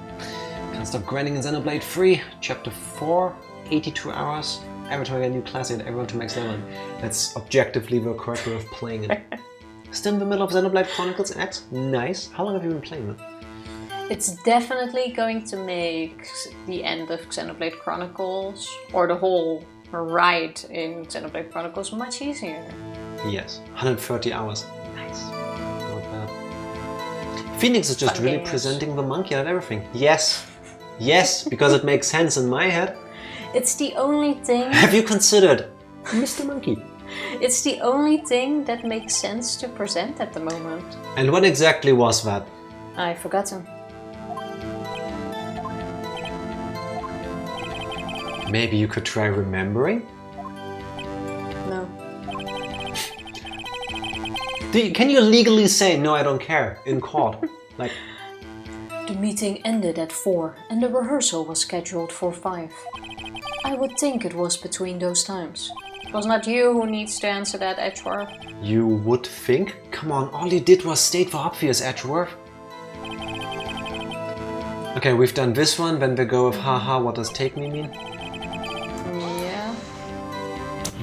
Can't stop grinding in Xenoblade 3, Chapter 4, 82 hours. Every time I get a new class, I get everyone to max level. That's objectively the correct way of playing it. Still in the middle of Xenoblade Chronicles X? Nice. How long have you been playing it? It's definitely going to make the end of Xenoblade Chronicles, or the whole ride in Xenoblade Chronicles, much easier. Yes. 130 hours. Nice. Not bad. Phoenix is just Fun really games. presenting the monkey and everything. Yes. Yes, because it makes sense in my head. It's the only thing... Have you considered Mr. Monkey? It's the only thing that makes sense to present at the moment. And what exactly was that? I've forgotten. Maybe you could try remembering? No. Can you legally say, no, I don't care, in court? Like, The meeting ended at 4 and the rehearsal was scheduled for 5. I would think it was between those times. It was not you who needs to answer that, Edgeworth. You would think? Come on, all you did was state for obvious, Edgeworth. Okay, we've done this one, then we go with haha, what does take me mean? Yeah.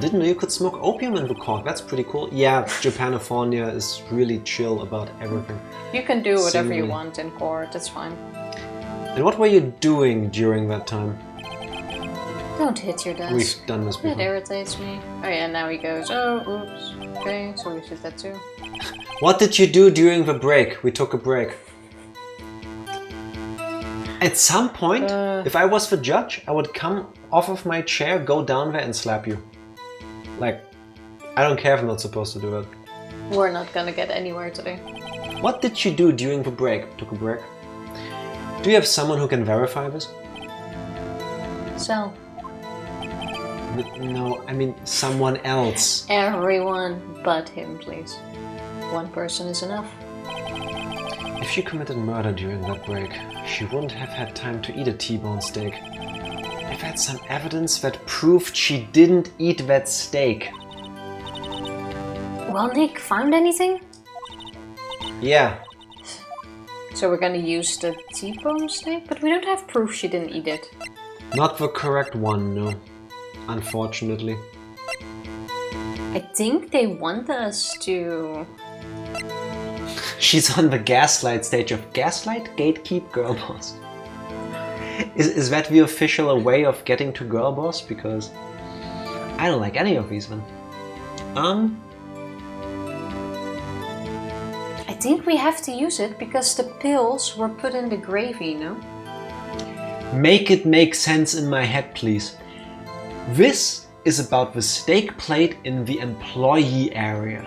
Didn't know you could smoke opium in the court, that's pretty cool. Yeah, Japanifornia is really chill about everything. You can do whatever you want in court, it's fine. And what were you doing during that time? Don't hit your desk. We've done this before. It irritates me. Oh yeah, now he goes, oh, oops. Okay, so we did that too. What did you do during the break? We took a break. At some point, if I was the judge, I would come off of my chair, go down there and slap you. Like, I don't care if I'm not supposed to do that. We're not gonna get anywhere today. What did you do during the break? Took a break? Do you have someone who can verify this? So. No, I mean someone else. Everyone but him, please. One person is enough. If she committed murder during that break, she wouldn't have had time to eat a T-bone steak. I've had some evidence that proved she didn't eat that steak. Well, Nick, found anything? Yeah. So we're gonna use the T-bone steak? But we don't have proof she didn't eat it. Not the correct one, no. Unfortunately. I think they want us to... She's on the gaslight stage of gaslight, gatekeep, girl boss. Is that the official way of getting to girl boss? Because I don't like any of these, man. I think we have to use it because the pills were put in the gravy, no? Make it make sense in my head, please. This is about the steak plate in the employee area.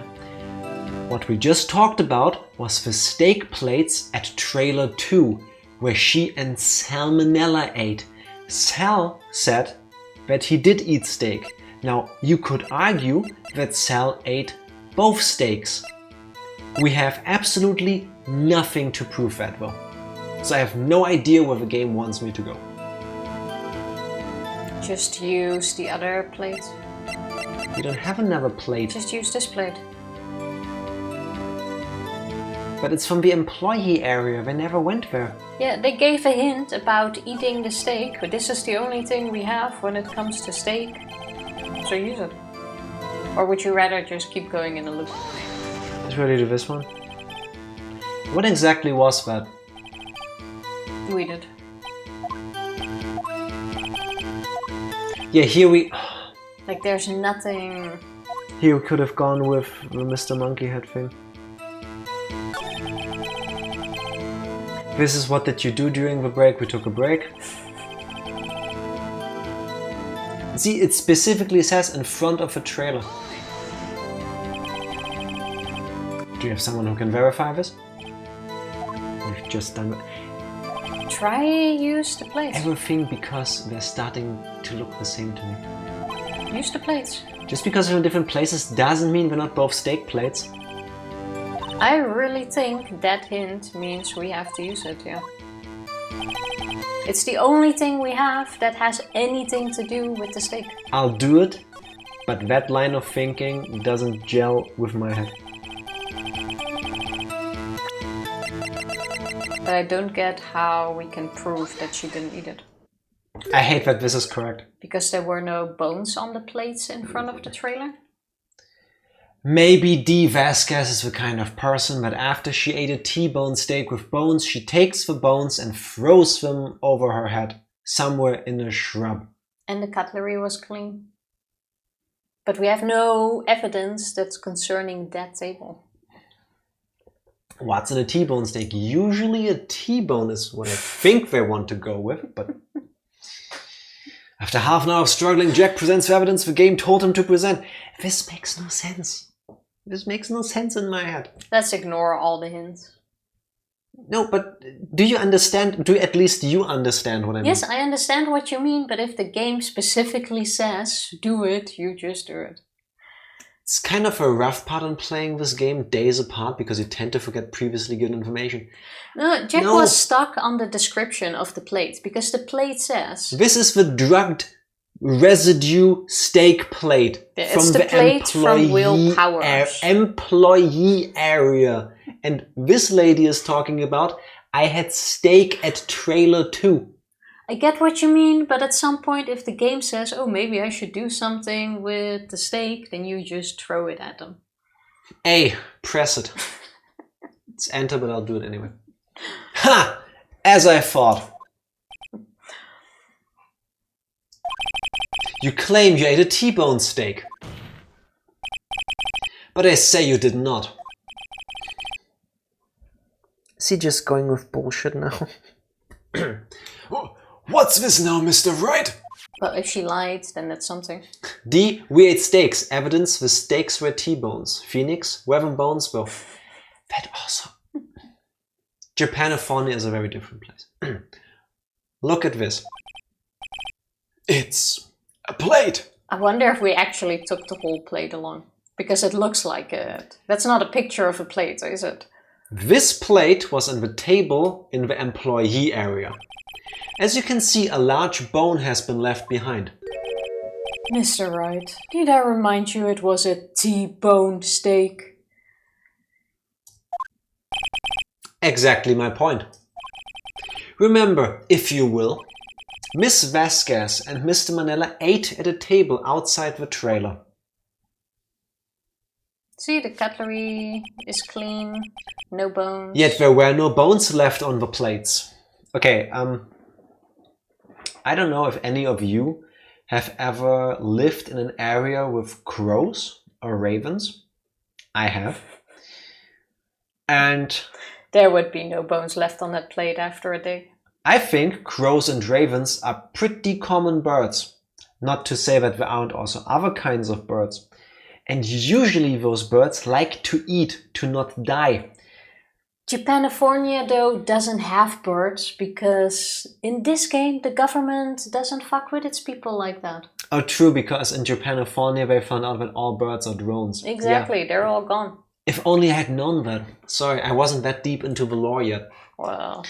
What we just talked about was the steak plates at trailer 2, where she and Salmonella ate. Sal said that he did eat steak. Now, you could argue that Sal ate both steaks. We have absolutely nothing to prove that though. So I have no idea where the game wants me to go. Just use the other plate. You don't have another plate. Just use this plate. But it's from the employee area, they never went there. Yeah, they gave a hint about eating the steak, but this is the only thing we have when it comes to steak. So use it. Or would you rather just keep going in a loop? Let's really do this one. What exactly was that? We did. Yeah, here we... Like there's nothing... Here we could have gone with the Mr. Monkey Head thing. This is what did you do during the break? We took a break. See, it specifically says in front of the trailer. Do you have someone who can verify this? We've just done it. Try use the plates. Everything because they're starting to look the same to me. Use the plates. Just because they're in different places doesn't mean they're not both steak plates. I really think that hint means we have to use it, yeah. It's the only thing we have that has anything to do with the steak. I'll do it, but that line of thinking doesn't gel with my head. But I don't get how we can prove that she didn't eat it. I hate that this is correct. Because there were no bones on the plates in front of the trailer? Maybe Dee Vasquez is the kind of person that after she ate a T-bone steak with bones, she takes the bones and throws them over her head, somewhere in a shrub. And the cutlery was clean. But we have no evidence that's concerning that table. What's in a T-bone steak? Usually a T-bone is what I think they want to go with, but... After half an hour of struggling, Jack presents the evidence the game told him to present. This makes no sense. This makes no sense in my head. Let's ignore all the hints. No, but do you understand? Do at least you understand what I mean? Yes, I understand what you mean, but if the game specifically says do it, you just do it. It's kind of a rough part on playing this game days apart because you tend to forget previously given information. No, Jack was stuck on the description of the plate because the plate says... This is the drugged residue steak plate It's the plate from Will Powers. Employee area. And this lady is talking about, I had steak at trailer 2. I get what you mean, but at some point if the game says, oh, maybe I should do something with the steak, then you just throw it at them. A, press it. It's enter, but I'll do it anyway. Ha! As I thought. You claim you ate a T-bone steak. But I say you did not. Is he just going with bullshit now? What's this now, Mr. Wright? Well, if she lied, then that's something. D, we ate steaks. Evidence the steaks were T-bones. Phoenix, weapon bones were... That also... Japanifornia is a very different place. Look at this. It's a plate. I wonder if we actually took the whole plate along. Because it looks like it. That's not a picture of a plate, is it? This plate was on the table in the employee area. As you can see, a large bone has been left behind. Mr. Wright, need I remind you it was a T-bone steak? Exactly my point. Remember, if you will, Miss Vasquez and Mr. Manila ate at a table outside the trailer. See, the cutlery is clean, no bones. Yet there were no bones left on the plates. Okay, I don't know if any of you have ever lived in an area with crows or ravens. I have. And there would be no bones left on that plate after a day. I think crows and ravens are pretty common birds. Not to say that there aren't also other kinds of birds. And usually those birds like to eat, to not die. Japanifornia, though, doesn't have birds because in this game the government doesn't fuck with its people like that. Oh, true, because in Japanifornia they found out that all birds are drones. Exactly, yeah. They're all gone. If only I had known that. Sorry, I wasn't that deep into the lore yet. Well...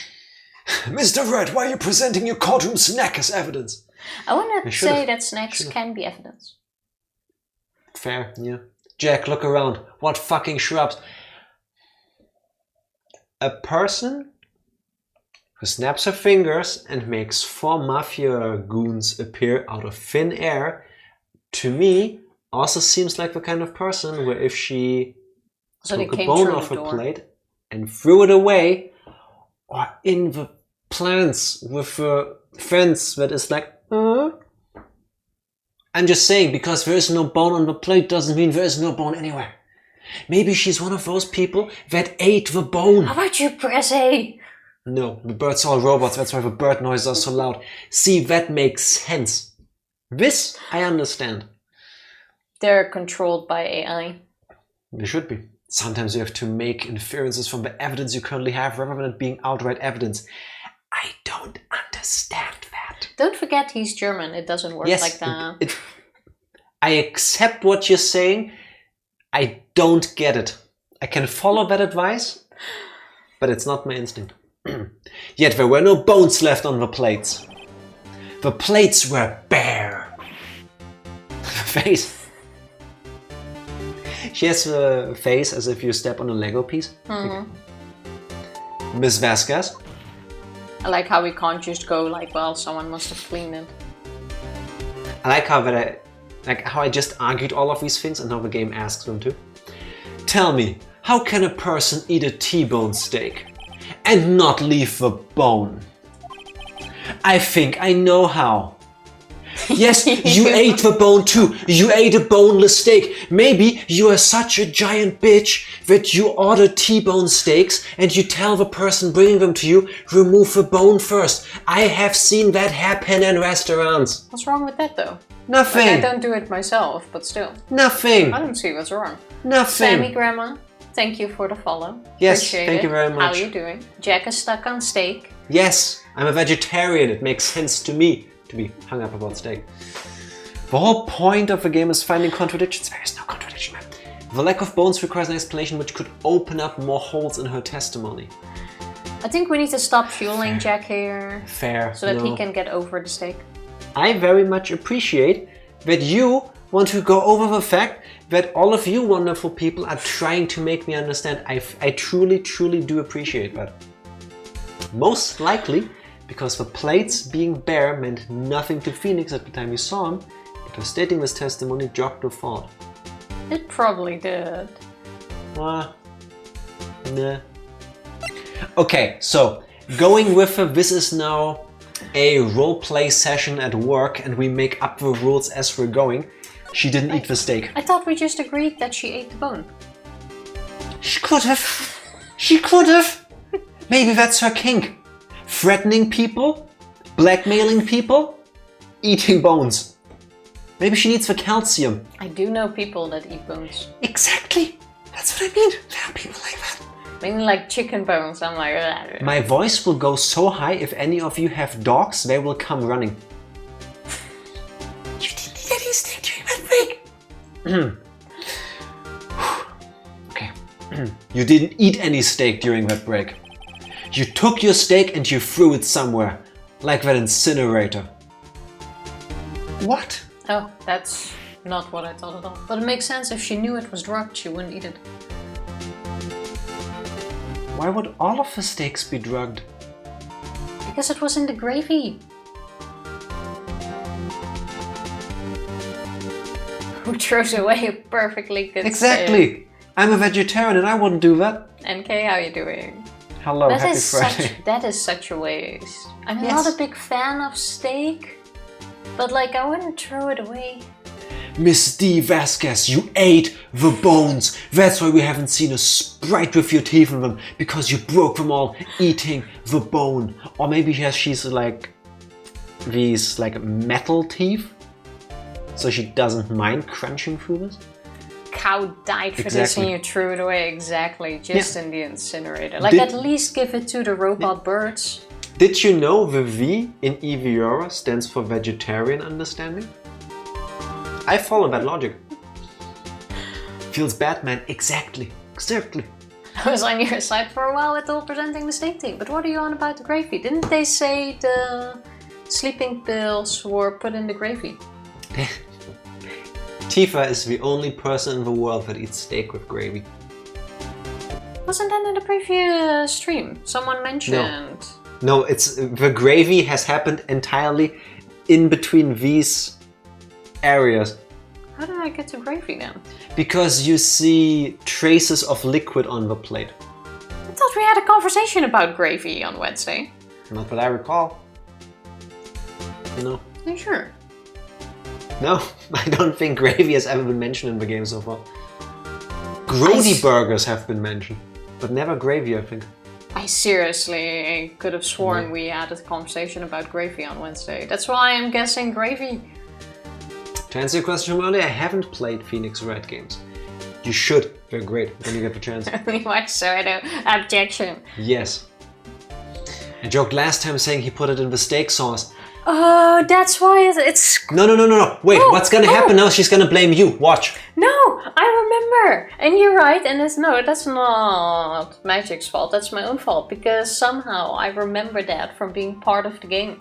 Mr. Wright, why are you presenting your courtroom snack as evidence? I want to say that snacks can be evidence. Fair, yeah. Jack, look around. What fucking shrubs? A person who snaps her fingers and makes 4 mafia goons appear out of thin air, to me, also seems like the kind of person where if she took a bone off her plate and threw it away, or in the plants with a fence that is like, I'm just saying, because there is no bone on the plate doesn't mean there is no bone anywhere. Maybe she's one of those people that ate the bone. How about you press A? No, the birds are all robots, that's why the bird noises are so loud. See, that makes sense. This, I understand. They're controlled by AI. They should be. Sometimes you have to make inferences from the evidence you currently have rather than it being outright evidence. I don't understand that. Don't forget he's German, it doesn't work like that. I accept what you're saying. I don't get it. I can follow that advice, but it's not my instinct. Yet there were no bones left on the plates. The plates were bare. Face. She has a face as if you step on a Lego piece. Miss Vasquez. I like how we can't just go like, well, someone must have cleaned it. I like how I just argued all of these things and now the game asks them to. Tell me, how can a person eat a T-bone steak and not leave the bone? I think I know how. Yes, you ate the bone too. You ate a boneless steak. Maybe you are such a giant bitch that you order T-bone steaks and you tell the person bringing them to you, remove the bone first. I have seen that happen in restaurants. What's wrong with that though? Nothing. Like, I don't do it myself, but still. Nothing. I don't see what's wrong. Nothing. Sammy Grandma, thank you for the follow. Yes, appreciate thank it. you very much. How are you doing? Jack is stuck on steak. Yes, I'm a vegetarian. It makes sense to me to be hung up about steak. The whole point of the game is finding contradictions. There is no contradiction, man. The lack of bones requires an explanation which could open up more holes in her testimony. I think we need to stop fueling Jack here. Fair. So that he can get over the steak. I very much appreciate that you want to go over the fact that all of you wonderful people are trying to make me understand. I truly, truly do appreciate that. Most likely because the plates being bare meant nothing to Phoenix at the time you saw him, but her stating this testimony jogged the thought. It probably did. Nah. Okay, so going with her, this is now a roleplay session at work and we make up the rules as we're going. She didn't eat the steak. I thought we just agreed that she ate the bone. She could have. She could have. Maybe that's her kink. Threatening people, blackmailing people, eating bones. Maybe she needs the calcium. I do know people that eat bones. Exactly. That's what I mean. There are people like that. Mainly like chicken bones. I'm like... Ugh. My voice will go so high if any of you have dogs, they will come running. You didn't eat any steak during that break. Okay. You didn't eat any steak during that break. You took your steak and you threw it somewhere. Like that incinerator. What? Oh, that's not what I thought at all. But it makes sense. If she knew it was drugged, she wouldn't eat it. Why would all of the steaks be drugged? Because it was in the gravy. Who throws away a perfectly good Exactly! steak? I'm a vegetarian and I wouldn't do that. NK, how you doing? Hello, happy Friday. That is such a waste. I'm Yes. not a big fan of steak, but like I wouldn't throw it away. Miss Dee Vasquez, you ate the bones. That's why we haven't seen a sprite with your teeth in them, because you broke them all eating the bone. Or maybe she's like these like metal teeth, so she doesn't mind crunching through this. Cow died for this and you threw it away just in the incinerator. Like at least give it to the robot birds. Did you know the V in Eviora stands for vegetarian understanding? I follow that logic. Feels Batman, exactly. I was on your side for a while with all presenting the steak thing, but what are you on about the gravy? Didn't they say the sleeping pills were put in the gravy? Tifa is the only person in the world that eats steak with gravy. Wasn't that in the previous stream? Someone mentioned. No, it's the gravy has happened entirely in between these areas. How did I get to gravy then? Because you see traces of liquid on the plate. I thought we had a conversation about gravy on Wednesday. Not that I recall. No. Are you sure? No, I don't think gravy has ever been mentioned in the game so far. Grody burgers have been mentioned, but never gravy, I think. I seriously could have sworn we had a conversation about gravy on Wednesday. That's why I'm guessing gravy. To answer your question from earlier, I haven't played Phoenix Wright games. You should. They're great when you get the chance. Only watch, so I know. Objection. Yes. I joked last time saying he put it in the steak sauce. Oh, that's why it's... No. Wait, what's gonna happen now? She's gonna blame you. Watch. No, I remember. And you're right. And that's not Magic's fault. That's my own fault. Because somehow I remember that from being part of the game.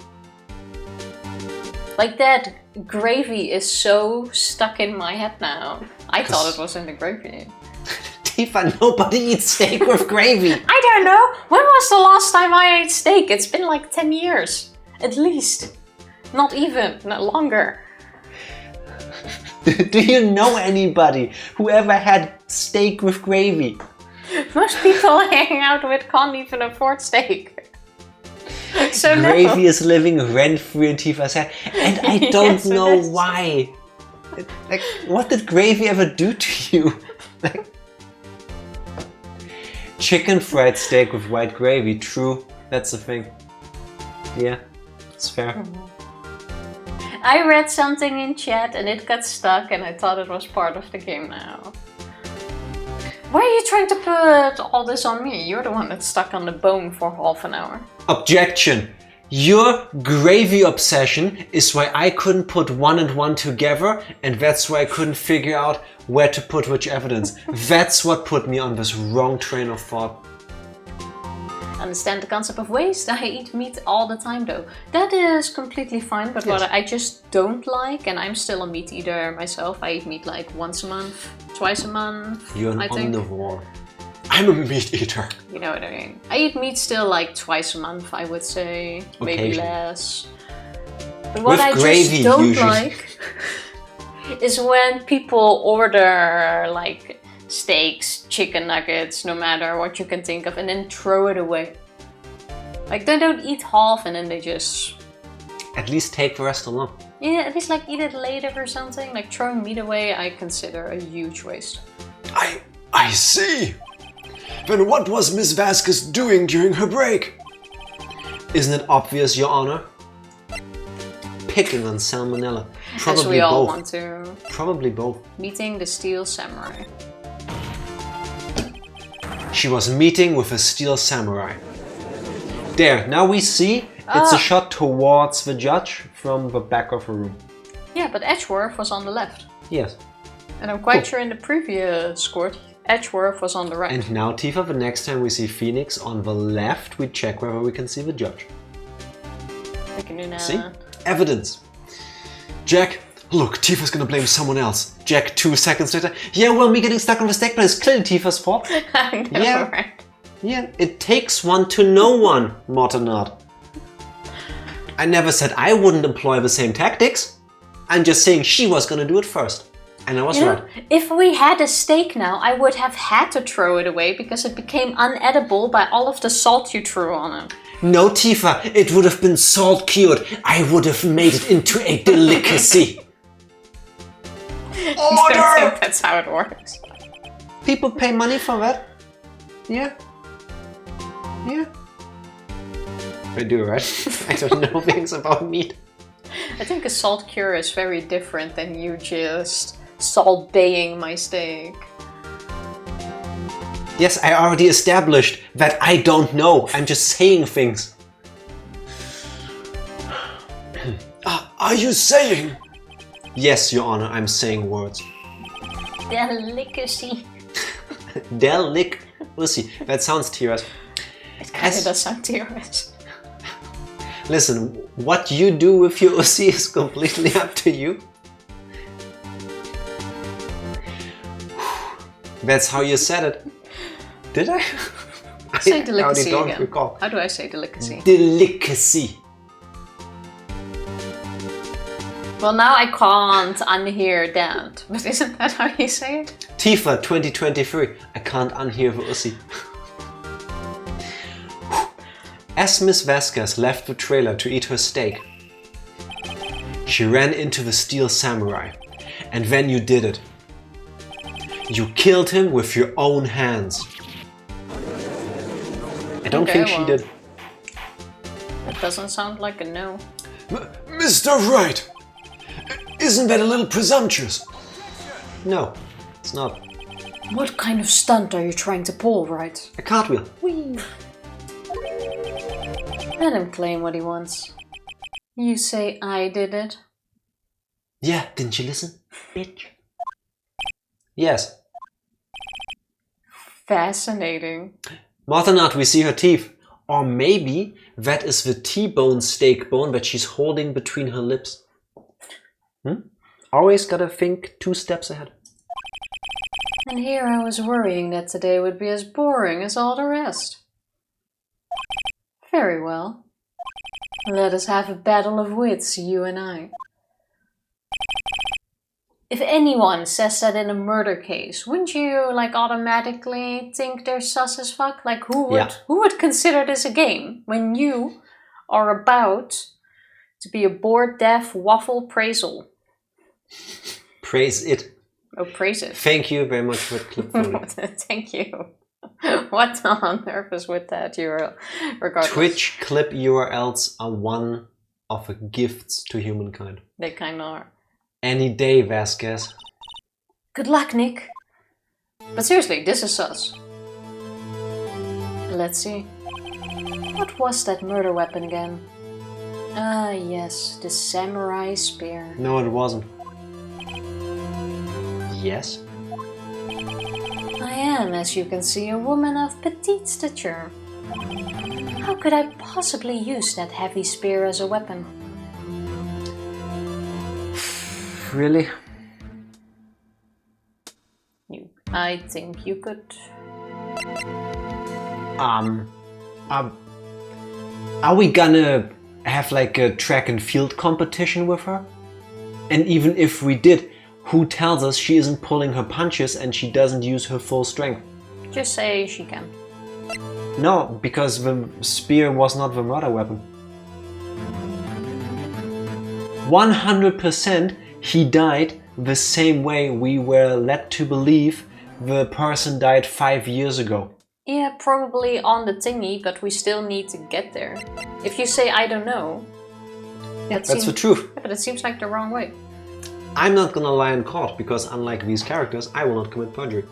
Like that gravy is so stuck in my head now. I thought it was in the gravy. Tifa, nobody eats steak with gravy. I don't know. When was the last time I ate steak? It's been like 10 years. At least. Not even. Not longer. Do you know anybody who ever had steak with gravy? Most people I hang out with can't even afford steak. So gravy is living rent-free in Tifa's head. And I don't know why. Like, what did gravy ever do to you? Like, chicken fried steak with white gravy. True. That's the thing. Yeah. It's fair. I read something in chat and it got stuck and I thought it was part of the game now. Why are you trying to put all this on me? You're the one that's stuck on the bone for half an hour. Objection! Your gravy obsession is why I couldn't put 1 and 1 together, and that's why I couldn't figure out where to put which evidence. That's what put me on this wrong train of thought. understand the concept of waste. I eat meat all the time though. That is completely fine, but what I just don't like, and I'm still a meat eater myself, I eat meat like once a month, twice a month. You're an omnivore. I'm a meat eater. You know what I mean? I eat meat still like twice a month, I would say, maybe less. But what I just don't like is when people order like steaks, chicken nuggets, no matter what you can think of, and then throw it away. Like they don't eat half and then they just... At least take the rest alone. Yeah, at least like eat it later or something. Like throwing meat away, I consider a huge waste. I see. Then what was Miss Vasquez doing during her break? Isn't it obvious, Your Honor? Picking on salmonella. Probably As we all both. want to. Probably both. Meeting the Steel Samurai. She was meeting with a Steel Samurai. There, now we see it's a shot towards the judge from the back of the room. Yeah, but Edgeworth was on the left. Yes. And I'm quite sure in the previous court, Edgeworth was on the right. And now, Tifa, the next time we see Phoenix on the left, we check whether we can see the judge. We can do that. See? Evidence. Jack, look, Tifa's gonna blame someone else. Jack, 2 seconds later. Yeah, well, me getting stuck on the stake, but it's clearly Tifa's fault. I know, Yeah. right? Yeah, it takes one to know one, Mortonard. I never said I wouldn't employ the same tactics. I'm just saying she was gonna do it first. And I was You know, right. if we had a steak now, I would have had to throw it away because it became unedible by all of the salt you threw on it. No, Tifa, it would have been salt cured. I would have made it into a delicacy. I don't think that's how it works. People pay money for that. Yeah. Yeah. They do, right? I don't know things about meat. I think a salt cure is very different than you just salt baying my steak. Yes, I already established that I don't know. I'm just saying things. Are you saying? Yes, Your Honor, I'm saying words. Delicacy. Delicacy. That sounds Tira's. It kind of does sound TRS. Listen, what you do with your OC is completely up to you. That's how you said it. Did I? Say delicacy don't again. recall. How do I say delicacy? Delicacy. Well, now I can't unhear that. But isn't that how you say it? Tifa 2023. I can't unhear the OC. As Miss Vasquez left the trailer to eat her steak, she ran into the Steel Samurai. And then you did it. You killed him with your own hands. I don't think she did. That doesn't sound like a no. Mr. Wright, isn't that a little presumptuous? No, it's not. What kind of stunt are you trying to pull, right? A cartwheel. Whee! Let him claim what he wants. You say I did it? Yeah, didn't you listen? Bitch. Yes. Fascinating. Mortonard, we see her teeth. Or maybe that is the T-bone steak bone that she's holding between her lips. Always gotta think 2 steps ahead. And here I was worrying that today would be as boring as all the rest. Very well. Let us have a battle of wits, you and I. If anyone says that in a murder case, wouldn't you like automatically think they're sus as fuck? Like who would consider this a game when you are about to be a bored deaf waffle praisal? Praise it. Oh, praise it. Thank you very much for the clip for me. Thank you. What on earth is with that URL? Regardless. Twitch clip URLs are one of the gifts to humankind. They kind of are. Any day, Vasquez. Good luck, Nick. But seriously, this is sus. Let's see. What was that murder weapon again? Ah, yes, the samurai spear. No, it wasn't. Yes? I am, as you can see, a woman of petite stature. How could I possibly use that heavy spear as a weapon? Really? I think you could. Are we gonna have like a track and field competition with her? And even if we did, who tells us she isn't pulling her punches and she doesn't use her full strength? Just say she can. No, because the spear was not the murder weapon. 100% he died the same way we were led to believe the person died 5 years ago. Yeah, probably on the thingy, but we still need to get there. If you say I don't know, That's the truth. Yeah, but it seems like the wrong way. I'm not gonna lie in court, because unlike these characters, I will not commit perjury.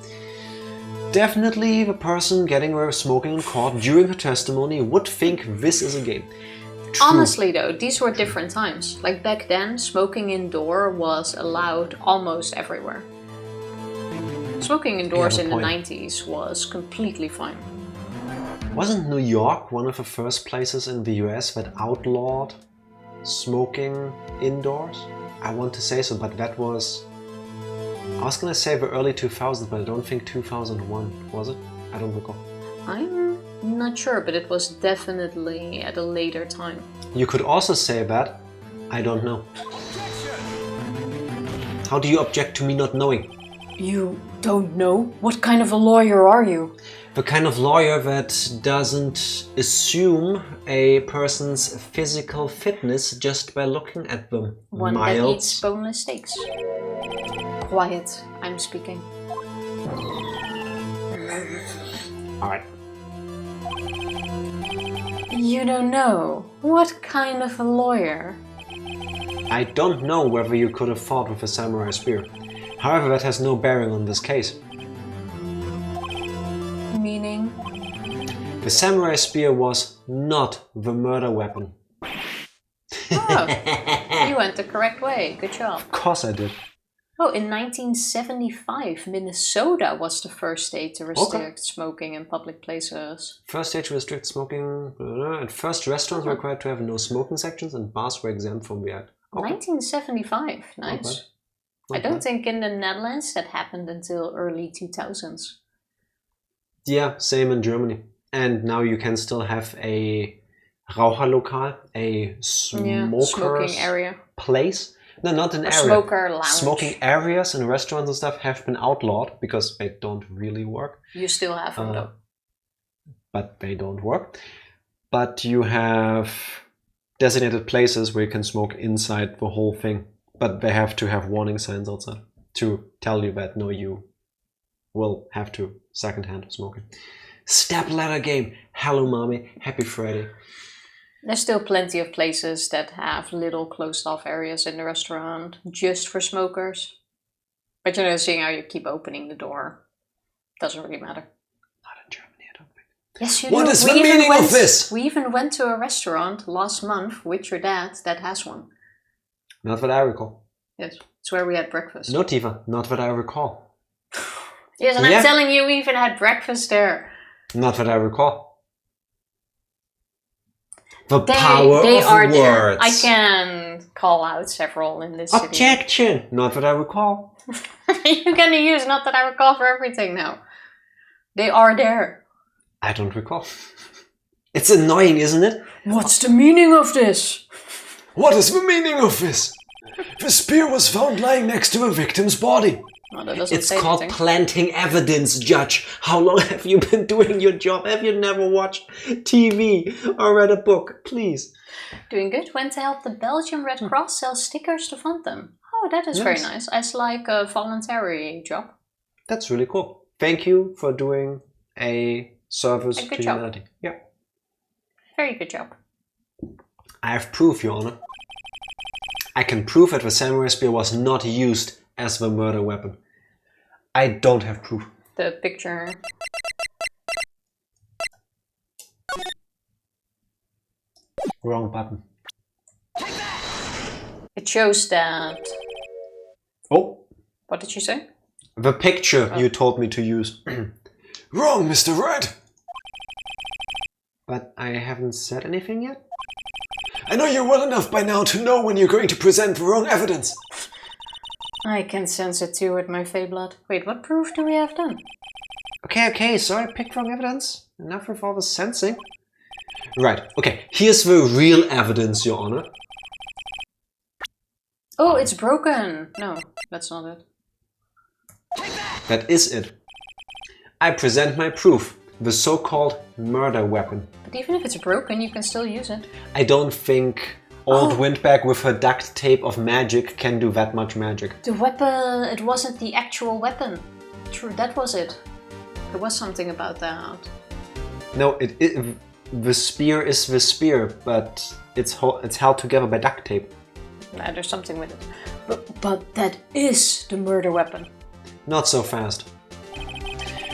Definitely the person getting away with smoking in court during her testimony would think this is a game. True. Honestly though, these were different times. Like back then, smoking indoor was allowed almost everywhere. Smoking indoors in the 90s was completely fine. Wasn't New York one of the first places in the US that outlawed smoking indoors? I want to say so, but that was... I was gonna say the early 2000s, but I don't think 2001, was it? I don't recall. I'm not sure, but it was definitely at a later time. You could also say that, I don't know. How do you object to me not knowing? You don't know? What kind of a lawyer are you? The kind of lawyer that doesn't assume a person's physical fitness just by looking at them. One that eats boneless steaks. Quiet, I'm speaking. Alright. You don't know? What kind of a lawyer? I don't know whether you could have fought with a samurai spear. However, that has no bearing on this case. Meaning? The samurai spear was not the murder weapon. Oh, you went the correct way. Good job. Of course I did. Oh, in 1975, Minnesota was the first state to restrict smoking in public places. First state to restrict smoking. At first, restaurants were required to have no smoking sections, and bars were exempt from the act. 1975, nice. I don't think in the Netherlands that happened until early 2000s. Yeah, same in Germany. And now you can still have a Raucherlokal, a smoking area place. No, not an area. Smoker lounge. Smoking areas in restaurants and stuff have been outlawed because they don't really work. You still have them though. But they don't work. But you have designated places where you can smoke inside the whole thing. But they have to have warning signs outside to tell you that no, you will have to secondhand smoking. Step ladder game. Hello, mommy. Happy Friday. There's still plenty of places that have little closed-off areas in the restaurant just for smokers. But you know, seeing how you keep opening the door doesn't really matter. Not in Germany, I don't think. Yes, you do. What is the meaning of this? We even went to a restaurant last month with your dad that has one. Not that I recall. Yes, it's where we had breakfast. No, Tifa, not that I recall. Yes, and I'm telling you, we even had breakfast there. Not that I recall. The power they of are words. There. I can call out several in this Objection! City. Not that I recall. You're gonna use not that I recall for everything now. They are there. I don't recall. It's annoying, isn't it? What's the meaning of this? What is the meaning of this? The spear was found lying next to a victim's body. Well, it's called planting evidence, Judge. How long have you been doing your job? Have you never watched TV or read a book? Please. Doing good. Went to help the Belgian Red Cross sell stickers to fund them. Oh, that is very nice. It's like a voluntary job. That's really cool. Thank you for doing a service to humanity. Yeah. Very good job. I have proof, Your Honor. I can prove that the samurai spear was not used as the murder weapon. I don't have proof. The picture. Wrong button. It shows that... Oh. What did you say? The picture you told me to use. Wrong, Mr. Wright. But I haven't said anything yet? I know you well enough by now to know when you're going to present the wrong evidence. I can sense it too with my fey blood. Wait, what proof do we have then? Okay, so I picked wrong evidence. Enough with all the sensing. Right, okay, here's the real evidence, Your Honor. Oh, it's broken! No, that's not it. That is it. I present my proof, the so-called murder weapon. But even if it's broken, you can still use it. I don't think old Windbag with her duct tape of magic can do that much magic. The weapon, it wasn't the actual weapon. True, that was it. There was something about that. No, the spear is the spear, but it's held together by duct tape. Nah, there's something with it. But that is the murder weapon. Not so fast.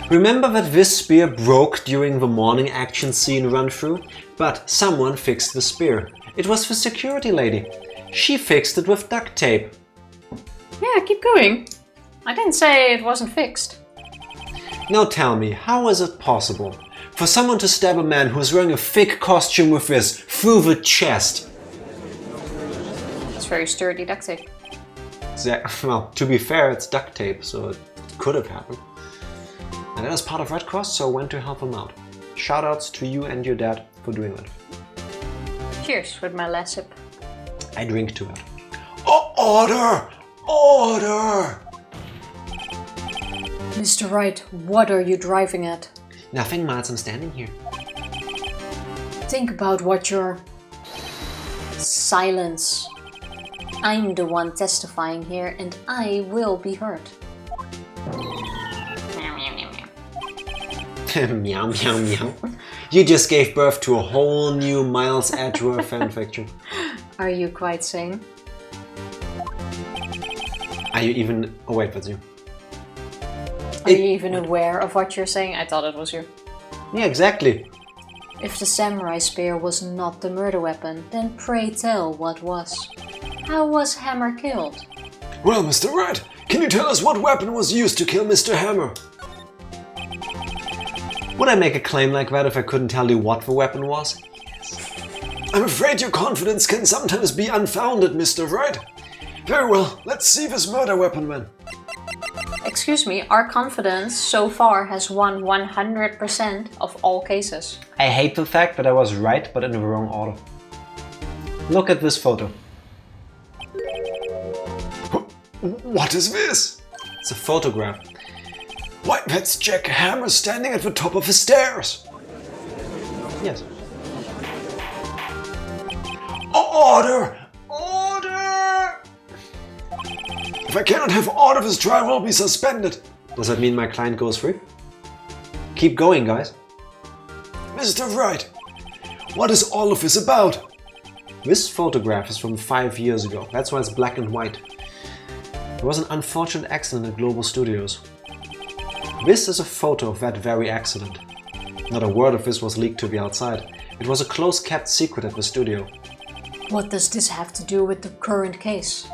Remember that this spear broke during the morning action scene run-through? But someone fixed the spear. It was the security lady. She fixed it with duct tape. Yeah, keep going. I didn't say it wasn't fixed. Now tell me, how is it possible for someone to stab a man who's wearing a thick costume with this through the chest? It's very sturdy duct tape. Well, to be fair, it's duct tape, so it could have happened. And that is part of Red Cross, so I went to help him out. Shoutouts to you and your dad for doing that. Cheers with my last sip. I drink to it. Order! Order! Mr. Wright, what are you driving at? Nothing, Miles, I'm standing here. Think about what you're... Silence. I'm the one testifying here and I will be heard. Meow, meow, meow. You just gave birth to a whole new Miles Edgeworth fanfiction. Are you quite sane? Are you even... Oh wait, that's you. Are you even aware of what you're saying? I thought it was you. Yeah, exactly. If the samurai spear was not the murder weapon, then pray tell what was. How was Hammer killed? Well, Mr. Wright, can you tell us what weapon was used to kill Mr. Hammer? Would I make a claim like that if I couldn't tell you what the weapon was? Yes. I'm afraid your confidence can sometimes be unfounded, Mr. Wright. Very well, let's see this murder weapon then. Excuse me, our confidence so far has won 100% of all cases. I hate the fact that I was right, but in the wrong order. Look at this photo. What is this? It's a photograph. Why, that's Jack Hammer standing at the top of the stairs. Yes. Order! Order! If I cannot have order, this trial will be suspended. Does that mean my client goes free? Keep going, guys. Mr. Wright, what is all of this about? This photograph is from 5 years ago. That's why it's black and white. There was an unfortunate accident at Global Studios. This is a photo of that very accident. Not a word of this was leaked to the outside. It was a close-kept secret at the studio. What does this have to do with the current case?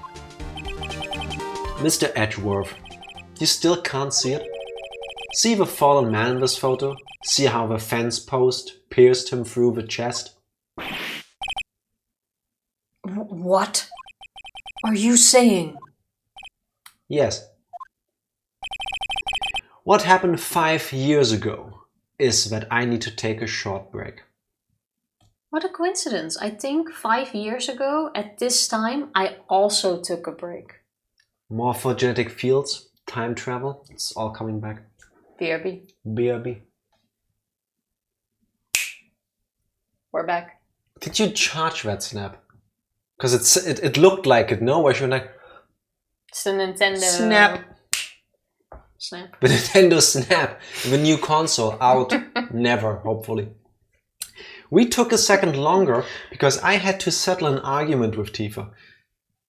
Mr. Edgeworth, you still can't see it? See the fallen man in this photo? See how the fence post pierced him through the chest? What are you saying? Yes. What happened 5 years ago is that I need to take a short break. What a coincidence. I think 5 years ago, at this time, I also took a break. Morphogenetic fields, time travel, it's all coming back. BRB. BRB. We're back. Did you charge that snap? Because it looked like it, no? Why should I? It's the Nintendo... Snap. Snap. The Nintendo Snap, the new console, out. Never, hopefully. We took a second longer because I had to settle an argument with Tifa.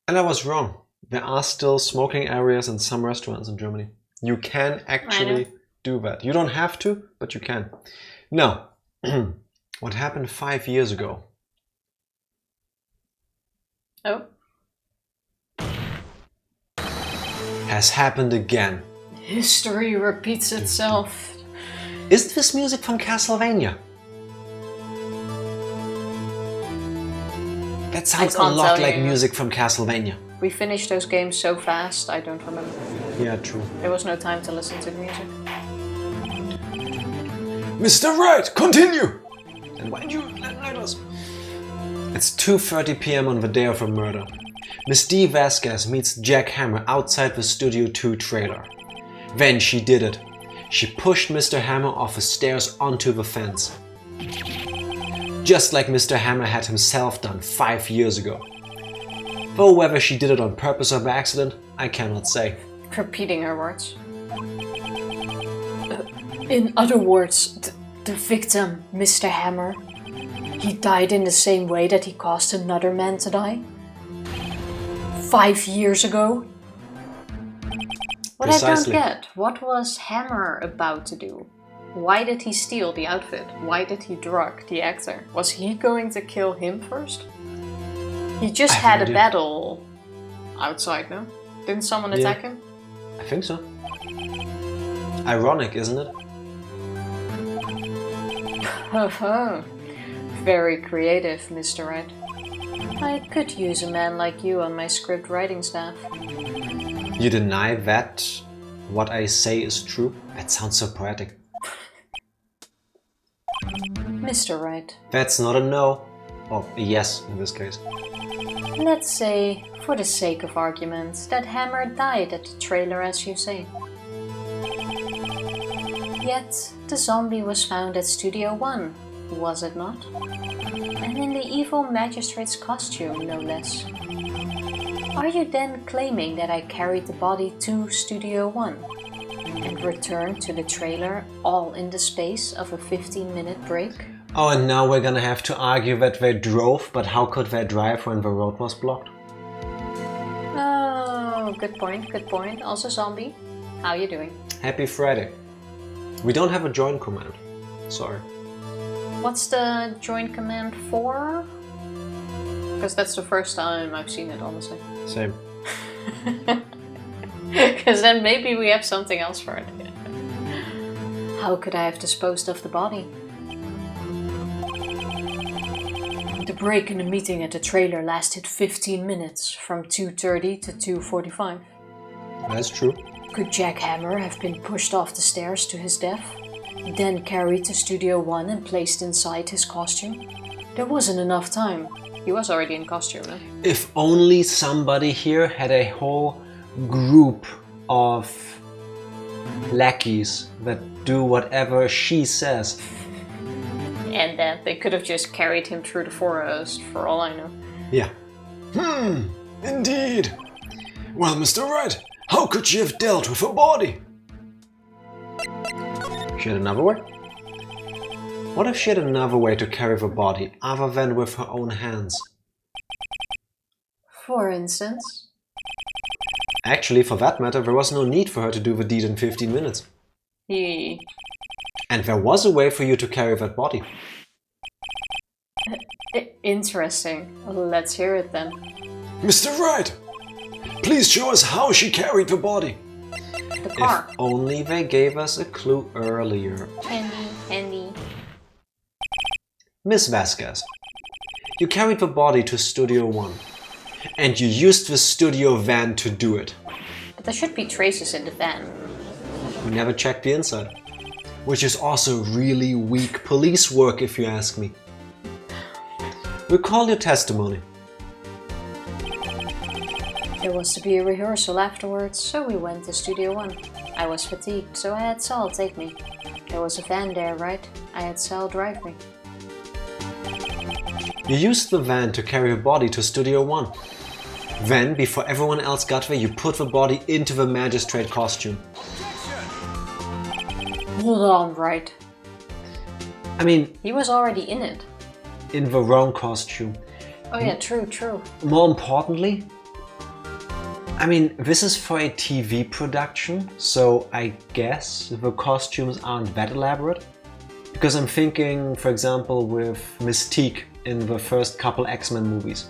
And I was wrong. There are still smoking areas in some restaurants in Germany. You can actually do that. You don't have to, but you can. Now, what happened 5 years ago? Oh. Has happened again. History repeats itself. Is this music from Castlevania? That sounds a can't lot tell like you. music from Castlevania. We finished those games so fast, I don't remember. Yeah, true. There was no time to listen to the music. Mr. Wright, continue! And why did you let us? It's 2:30 p.m. on the day of a murder. Miss Dee Vasquez meets Jack Hammer outside the Studio 2 trailer. Then she did it. She pushed Mr. Hammer off the stairs onto the fence. Just like Mr. Hammer had himself done 5 years ago. Though whether she did it on purpose or by accident, I cannot say. Repeating her words. In other words, the victim, Mr. Hammer, he died in the same way that he caused another man to die? 5 years ago? What Precisely. I don't get, what was Hammer about to do? Why did he steal the outfit? Why did he drug the actor? Was he going to kill him first? He just I have had no a idea. battle outside, no? Didn't someone attack him? I think so. Ironic, isn't it? Very creative, Mr. Wright. I could use a man like you on my script writing staff. You deny that what I say is true? That sounds so poetic. Mr. Wright, That's not a no. Or a yes in this case. let's say, for the sake of argument, that Hammer died at the trailer as you say. Yet, the zombie was found at Studio 1, was it not? And in the evil magistrate's costume, no less. Are you then claiming that I carried the body to Studio 1 and returned to the trailer all in the space of a 15-minute break? Oh, and now we're gonna have to argue that they drove, but how could they drive when the road was blocked? Oh, good point, good point. Also zombie, how you doing? Happy Friday. We don't have a join command. Sorry. What's the joint command for? Because that's the first time I've seen it, honestly. Same. Because then maybe we have something else for it. How could I have disposed of the body? The break in the meeting at the trailer lasted 15 minutes, from 2:30 to 2:45. That's true. Could Jack Hammer have been pushed off the stairs to his death, then carried to Studio 1 and placed inside his costume? There wasn't enough time. He was already in costume, no? If only somebody here had a whole group of lackeys that do whatever she says. And that they could have just carried him through the forest, for all I know. Yeah. Indeed. Well, Mr. Wright, how could she have dealt with her body? She had another way? What if she had another way to carry the body other than with her own hands? For instance? Actually, for that matter, there was no need for her to do the deed in 15 minutes. And there was a way for you to carry that body. Interesting. Let's hear it then. Mr. Wright, please show us how she carried the body. The car. If only they gave us a clue earlier. Handy. Miss Vasquez, you carried the body to Studio 1. And you used the studio van to do it. But there should be traces in the van. We never checked the inside. Which is also really weak police work, if you ask me. Recall your testimony. There was to be a rehearsal afterwards, so we went to Studio 1. I was fatigued, so I had Sal take me. There was a van there, right? I had Sal drive me. You used the van to carry her body to Studio 1. Then, before everyone else got there, you put the body into the magistrate costume. Hold on, right? I mean, He was already in it. in the wrong costume. Oh yeah, true. More importantly, I mean, this is for a TV production, so I guess the costumes aren't that elaborate. Because I'm thinking, for example, with Mystique in the first couple X-Men movies.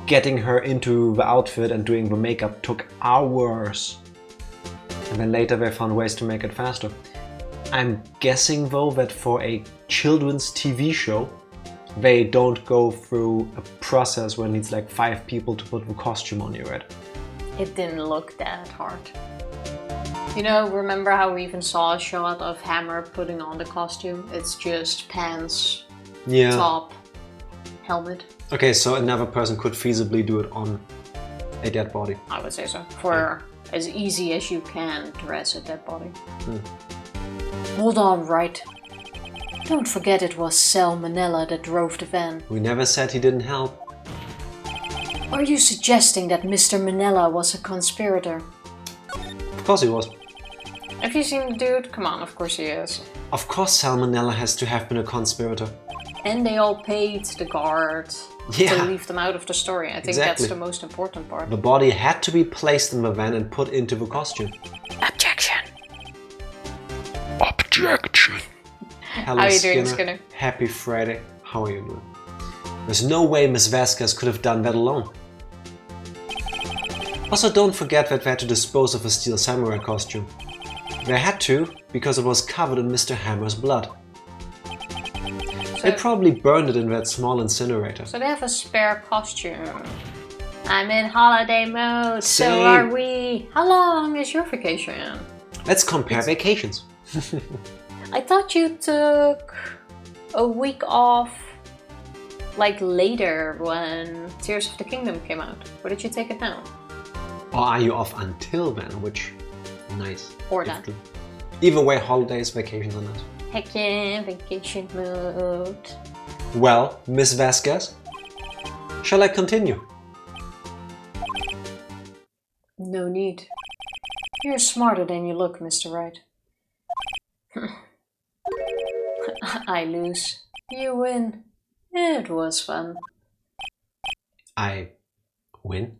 Getting her into the outfit and doing the makeup took hours. And then later they found ways to make it faster. I'm guessing though that for a children's TV show, they don't go through a process where it needs like 5 people to put the costume on you, right? It didn't look that hard. You know, remember how we even saw a shot of Hammer putting on the costume? It's just pants, top, helmet. Okay, so another person could feasibly do it on a dead body. I would say so. For as easy as you can dress a dead body. Hold on, Wright. Don't forget it was Salmonella that drove the van. We never said he didn't help. Are you suggesting that Mr. Manella was a conspirator? Of course he was. Have you seen the dude? Come on, of course he is. Of course Salmonella has to have been a conspirator. And they all paid the guard to leave them out of the story. I think that's the most important part. The body had to be placed in the van and put into the costume. Objection! Objection! Hello, how are you doing, Skinner? Happy Friday. How are you doing? There's no way Miss Vasquez could have done that alone. Also, don't forget that they had to dispose of a steel samurai costume. They had to, because it was covered in Mr. Hammer's blood. They probably burned it in that small incinerator. So they have a spare costume. I'm in holiday mode, Same. So are we. How long is your vacation? Let's compare vacations. I thought you took a week off, like later when Tears of the Kingdom came out. Or did you take it now? Or are you off until then? Which, nice. Or that. Either way, holidays, vacations are nice. Heck yeah, vacation mode. Well, Miss Vasquez, shall I continue? No need. You're smarter than you look, Mr. Wright. I lose. You win. It was fun. I win?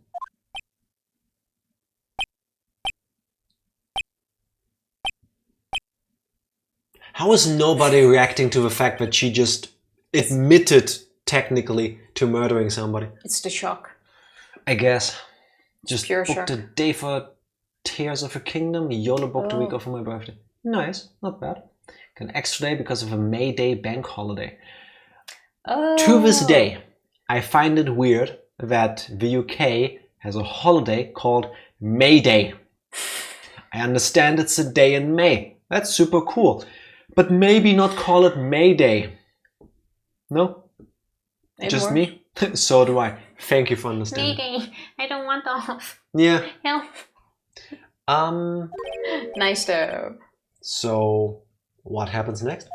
How is nobody reacting to the fact that she just admitted technically to murdering somebody? It's the shock. I guess. Just pure booked shock. a day for Tears of a Kingdom. YOLO booked a week off for my birthday. Nice, not bad. Got an extra day because of a May Day bank holiday. To this day, I find it weird that the UK has a holiday called May Day. I understand it's a day in May. That's super cool. But maybe not call it May Day. No? It Just works. me? So do I. Thank you for understanding. May Day. I don't want off. Yeah. Help. Nice though. So, what happens next?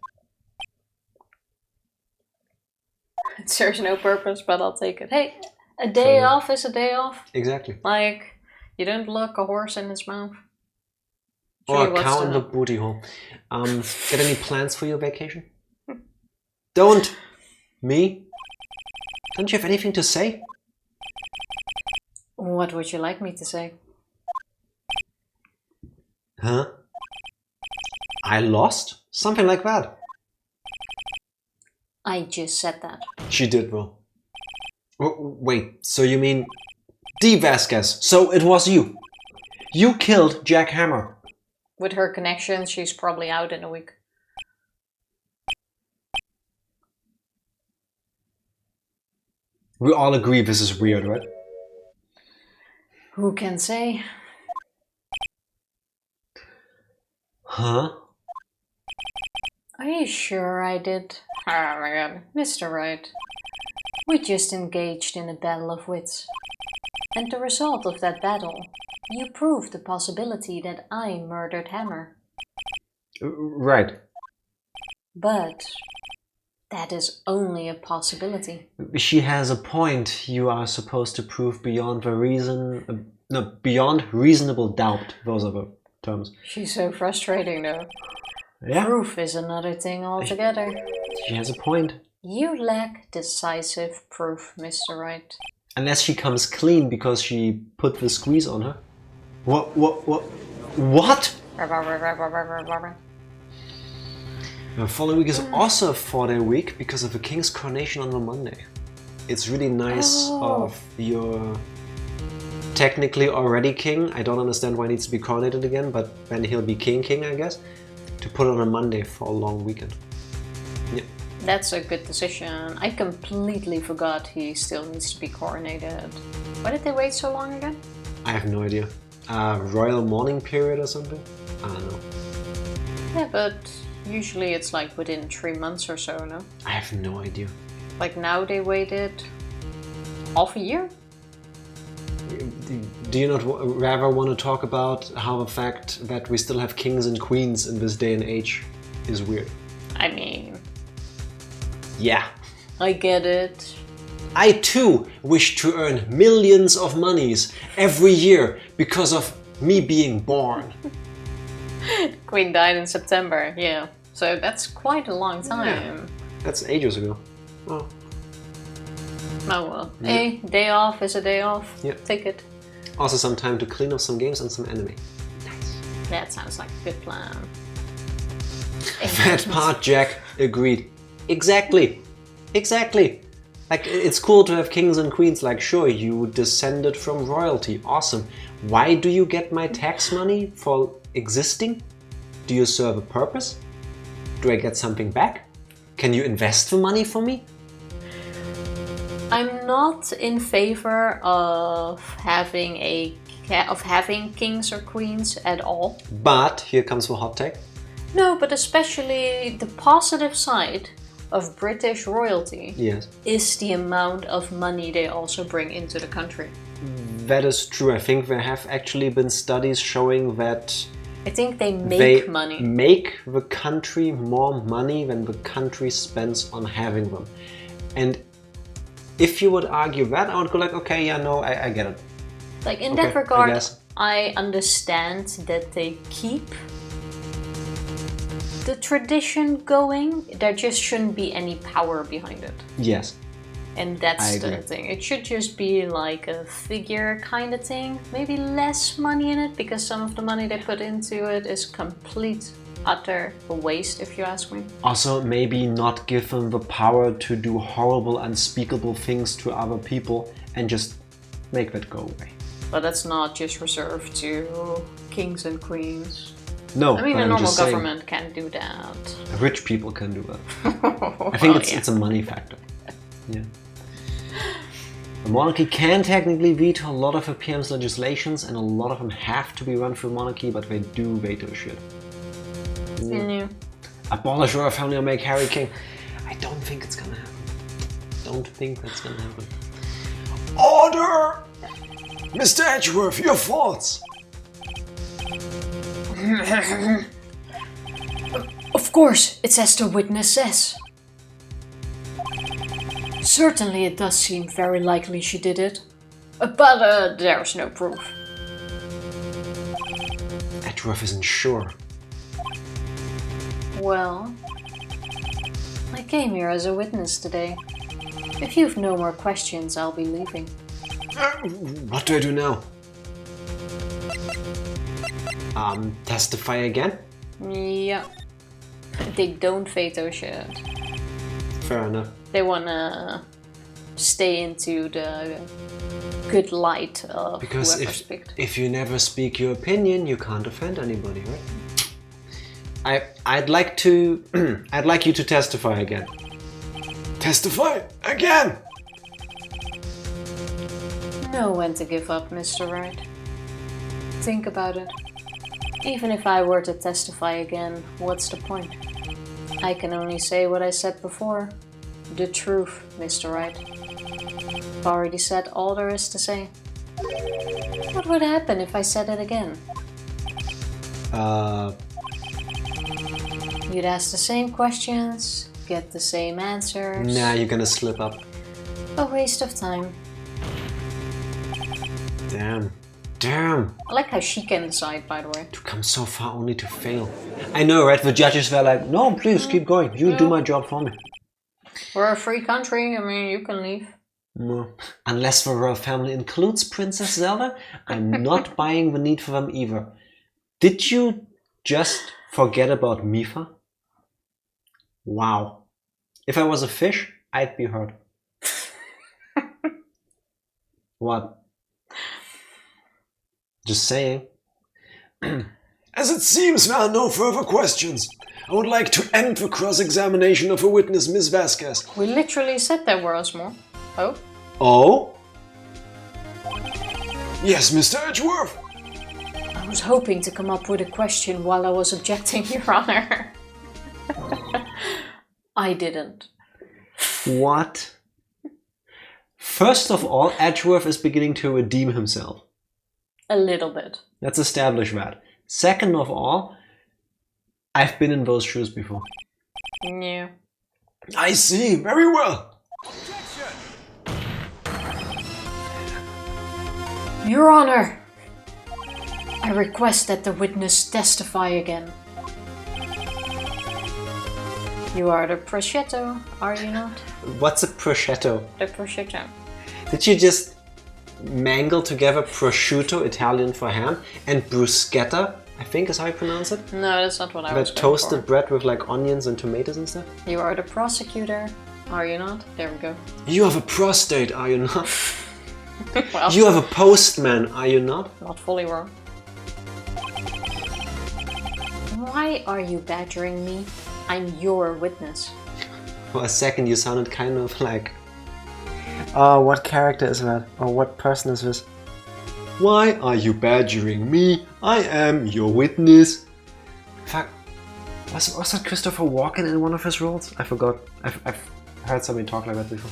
It serves no purpose, but I'll take it. Hey, a day off is a day off. Exactly. Like, you don't look a horse in his mouth. Or Really, a cow in the booty hole. Got any plans for your vacation? Don't! Me? Don't you have anything to say? What would you like me to say? Huh? I lost? Something like that. I just said that. She did though. Wait, so you mean Dee Vasquez? So it was you. You killed Jack Hammer. With her connections, she's probably out in a week. We all agree this is weird, right? Who can say? Huh? Are you sure I did? Oh my god, Mr. Wright. We just engaged in a battle of wits. And the result of that battle, you proved the possibility that I murdered Hammer. Right. But that is only a possibility. She has a point. You are supposed to prove beyond the reason... no, beyond reasonable doubt. Those are the terms. She's so frustrating though. Yeah. Proof is another thing altogether. She has a point. You lack decisive proof, Mr. Wright. Unless she comes clean because she put the squeeze on her. What? The following week is also a 4-day week because of the king's coronation on the Monday. It's really nice of your technically already king. I don't understand why he needs to be coronated again, but then he'll be king, I guess. To put on a Monday for a long weekend. Yeah. That's a good decision. I completely forgot he still needs to be coronated. Why did they wait so long again? I have no idea. Royal mourning period or something? I don't know. Yeah, but usually it's like within 3 months or so, no? I have no idea. Like now they waited half a year? Do you not rather want to talk about how the fact that we still have kings and queens in this day and age is weird? I mean... Yeah. I get it. I too wish to earn millions of monies every year because of me being born. Queen died in September, yeah. So that's quite a long time. Yeah. That's ages ago. Oh. Oh well. Yeah. Hey, day off is a day off. Yeah. Take it. Also some time to clean up some games and some anime. Nice. That sounds like a good plan. That part, Jack, agreed. Exactly. Exactly. Like, it's cool to have kings and queens. Like, sure, you descended from royalty. Awesome. Why do you get my tax money for existing? Do you serve a purpose? Do I get something back? Can you invest the money for me? I'm not in favor of having kings or queens at all. But here comes the hot take. No, but especially the positive side of British royalty Yes. is the amount of money they also bring into the country. That is true. I think there have actually been studies showing that I think they make they money. make the country more money than the country spends on having them. And if you would argue that, I would go like, okay, yeah, no, I get it. Like in Okay, that regard, I guess. I understand that they keep the tradition going. There just shouldn't be any power behind it. Yes. And that's I the agree. thing. It should just be like a figure kind of thing. Maybe less money in it, because some of the money they put into it is complete, utter waste, if you ask me. Also, maybe not give them the power to do horrible, unspeakable things to other people and just make that go away. But that's not just reserved to kings and queens. No, I mean, but a I'm normal just saying, government can't do that. rich people can do that. I think it's a money factor. Yeah. The monarchy can technically veto a lot of appearance legislations, and a lot of them have to be run through monarchy, but they do veto shit. Yeah. Abolish royal family or make Harry king. I don't think it's gonna happen. Don't think that's gonna happen. Order! Mr. Edgeworth, your thoughts? Of course, it's as the witness says. Certainly it does seem very likely she did it. But there's no proof. Edgeworth isn't sure. Well, I came here as a witness today. If you've no more questions, I'll be leaving. What do I do now? Testify again? Yeah. They don't veto shit. Fair enough. They wanna stay into the good light of Because whoever speaks. if you never speak your opinion, you can't offend anybody, right? I'd like to I'd like you to testify again. Testify again! Know when to give up, Mr. Wright. Think about it. Even if I were to testify again, what's the point? I can only say what I said before. The truth, Mr. Wright. I've already said all there is to say. What would happen if I said it again? You'd ask the same questions, get the same answers. Nah, you're gonna slip up. A waste of time. Damn. Damn. I like how she can decide, by the way. To come so far only to fail. I know, right? The judges were like, no, please keep going. You do my job for me. We're a free country, I mean, you can leave. No. Unless the royal family includes Princess Zelda, I'm not buying the need for them either. Did you just forget about Mifa? Wow. If I was a fish, I'd be hurt. What? Just saying. As it seems there are no further questions, I would like to end the cross-examination of a witness, Miss Vasquez. We literally said there was more. Oh? Oh? Yes, Mr. Edgeworth. I was hoping to come up with a question while I was objecting, Your Honor. I didn't. What? First of all, Edgeworth is beginning to redeem himself. A little bit. Let's establish that. Second of all, I've been in those shoes before. Yeah. I see. Very well. Your Honor, I request that the witness testify again. You are the prosciutto, are you not? What's a prosciutto? The prosciutto. Did you just mangle together prosciutto, Italian for ham, and bruschetta, I think is how you pronounce it? No, that's not what I was That going toasted for. bread with like onions and tomatoes and stuff? You are the prosecutor, are you not? There we go. You have a prostate, are you not? Well, You have a postman, are you not? not fully wrong. Why are you badgering me? I'm your witness. For a second you sounded kind of like... Oh, what character is that? Or what person is this? Why are you badgering me? I am your witness. Fuck. Was that Christopher Walken in one of his roles? I forgot. I've heard somebody talk like that before.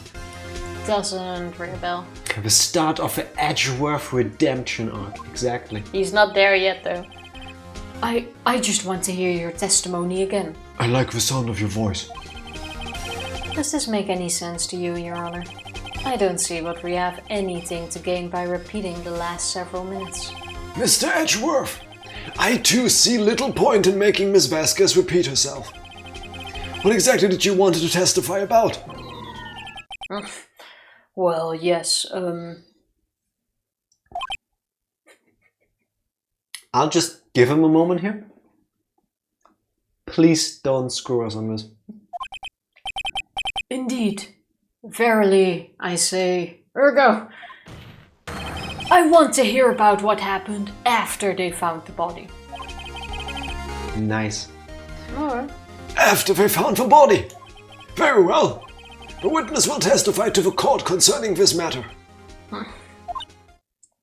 Doesn't ring a bell. The start of the Edgeworth redemption arc. Exactly. He's not there yet though. I just want to hear your testimony again. I like the sound of your voice. Does this make any sense to you, Your Honor? I don't see what we have anything to gain by repeating the last several minutes. Mr. Edgeworth, I too see little point in making Miss Vasquez repeat herself. What exactly did you want her to testify about? Well, yes, I'll just give him a moment here. Please don't screw us on this. Indeed. Verily, I say, ergo. I want to hear about what happened after they found the body. Nice. Alright. After they found the body. Very well. The witness will testify to the court concerning this matter.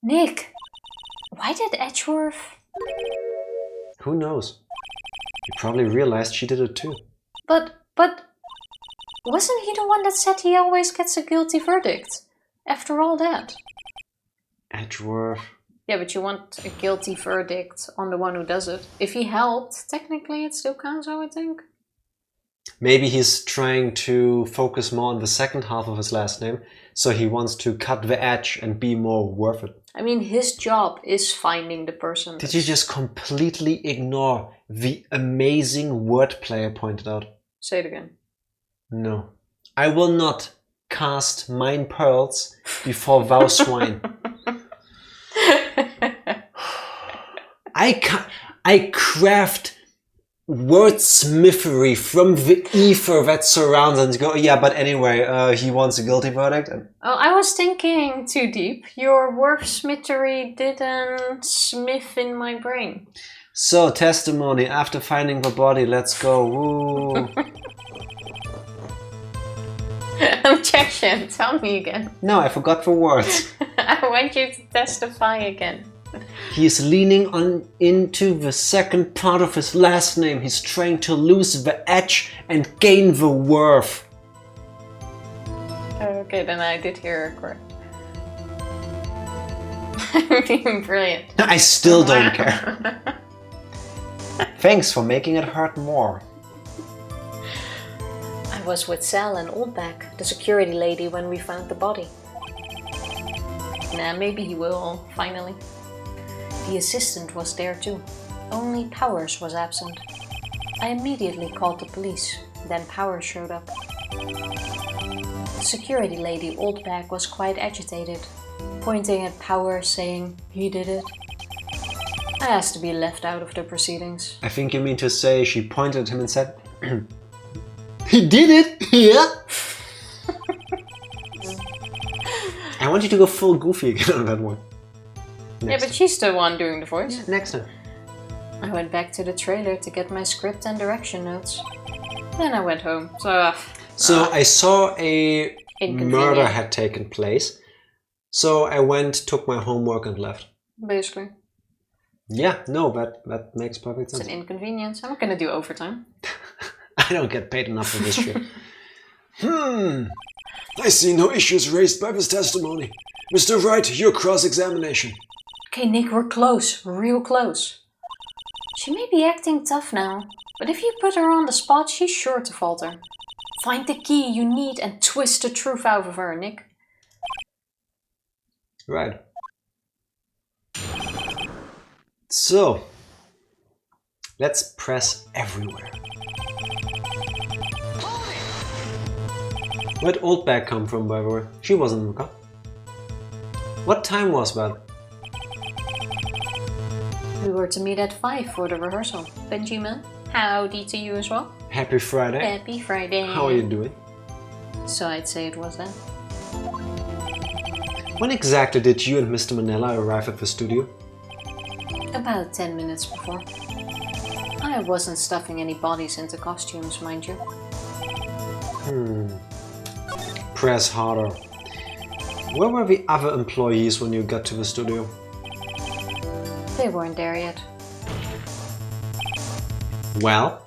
Nick, why did Edgeworth... Who knows? He probably realized she did it too. But... Wasn't he the one that said he always gets a guilty verdict? After all that. Edgeworth. Yeah, but you want a guilty verdict on the one who does it. If he helped, technically it still counts, I would think. Maybe he's trying to focus more on the second half of his last name, so he wants to cut the edge and be more worth it. I mean, his job is finding the person. Did you just completely ignore the amazing wordplay I pointed out? Say it again. No. I will not cast mine pearls before thou swine. I craft wordsmithery from the ether that surrounds and go, yeah, but anyway, he wants a guilty verdict. Oh, I was thinking too deep. Your wordsmithery didn't smith in my brain. So, testimony after finding the body, let's go. Woo. Objection, tell me again. No, I forgot the words. I want you to testify again. He is leaning on into the second part of his last name. He's trying to lose the edge and gain the worth. Okay, then I did hear it correct. I'm being brilliant. I still don't care. Thanks for making it hurt more. I was with Sal and Oldback, the security lady, when we found the body. Nah, maybe he will, finally. The assistant was there too. Only Powers was absent. I immediately called the police, then Powers showed up. The security lady, Oldback, was quite agitated, pointing at Powers saying he did it. I asked to be left out of the proceedings. I think you mean to say she pointed at him and said, he did it, yeah? I want you to go full Goofy again on that one. Yeah, but she's the one doing the voice. Next time. I went back to the trailer to get my script and direction notes. Then I went home. So I saw a Inconvenient. murder had taken place. So I went, took my homework and left. Basically. Yeah, no, that makes perfect sense. It's an inconvenience. I'm not gonna do overtime. I don't get paid enough for this shit. I see no issues raised by this testimony. Mr. Wright, your cross-examination. Okay, Nick, we're close. Real close. She may be acting tough now, but if you put her on the spot, she's sure to falter. Find the key you need and twist the truth out of her, Nick. Right. So, let's press everywhere. Where'd Oldback come from, by the way? She wasn't in the car. What time was that? We were to meet at 5 for the rehearsal. Benjamin, howdy to you as well. Happy Friday. Happy Friday. How are you doing? So I'd say it was then. When exactly did you and Mr. Manella arrive at the studio? About 10 minutes before. I wasn't stuffing any bodies into costumes, mind you. Press harder. Where were the other employees when you got to the studio? They weren't there yet. Well,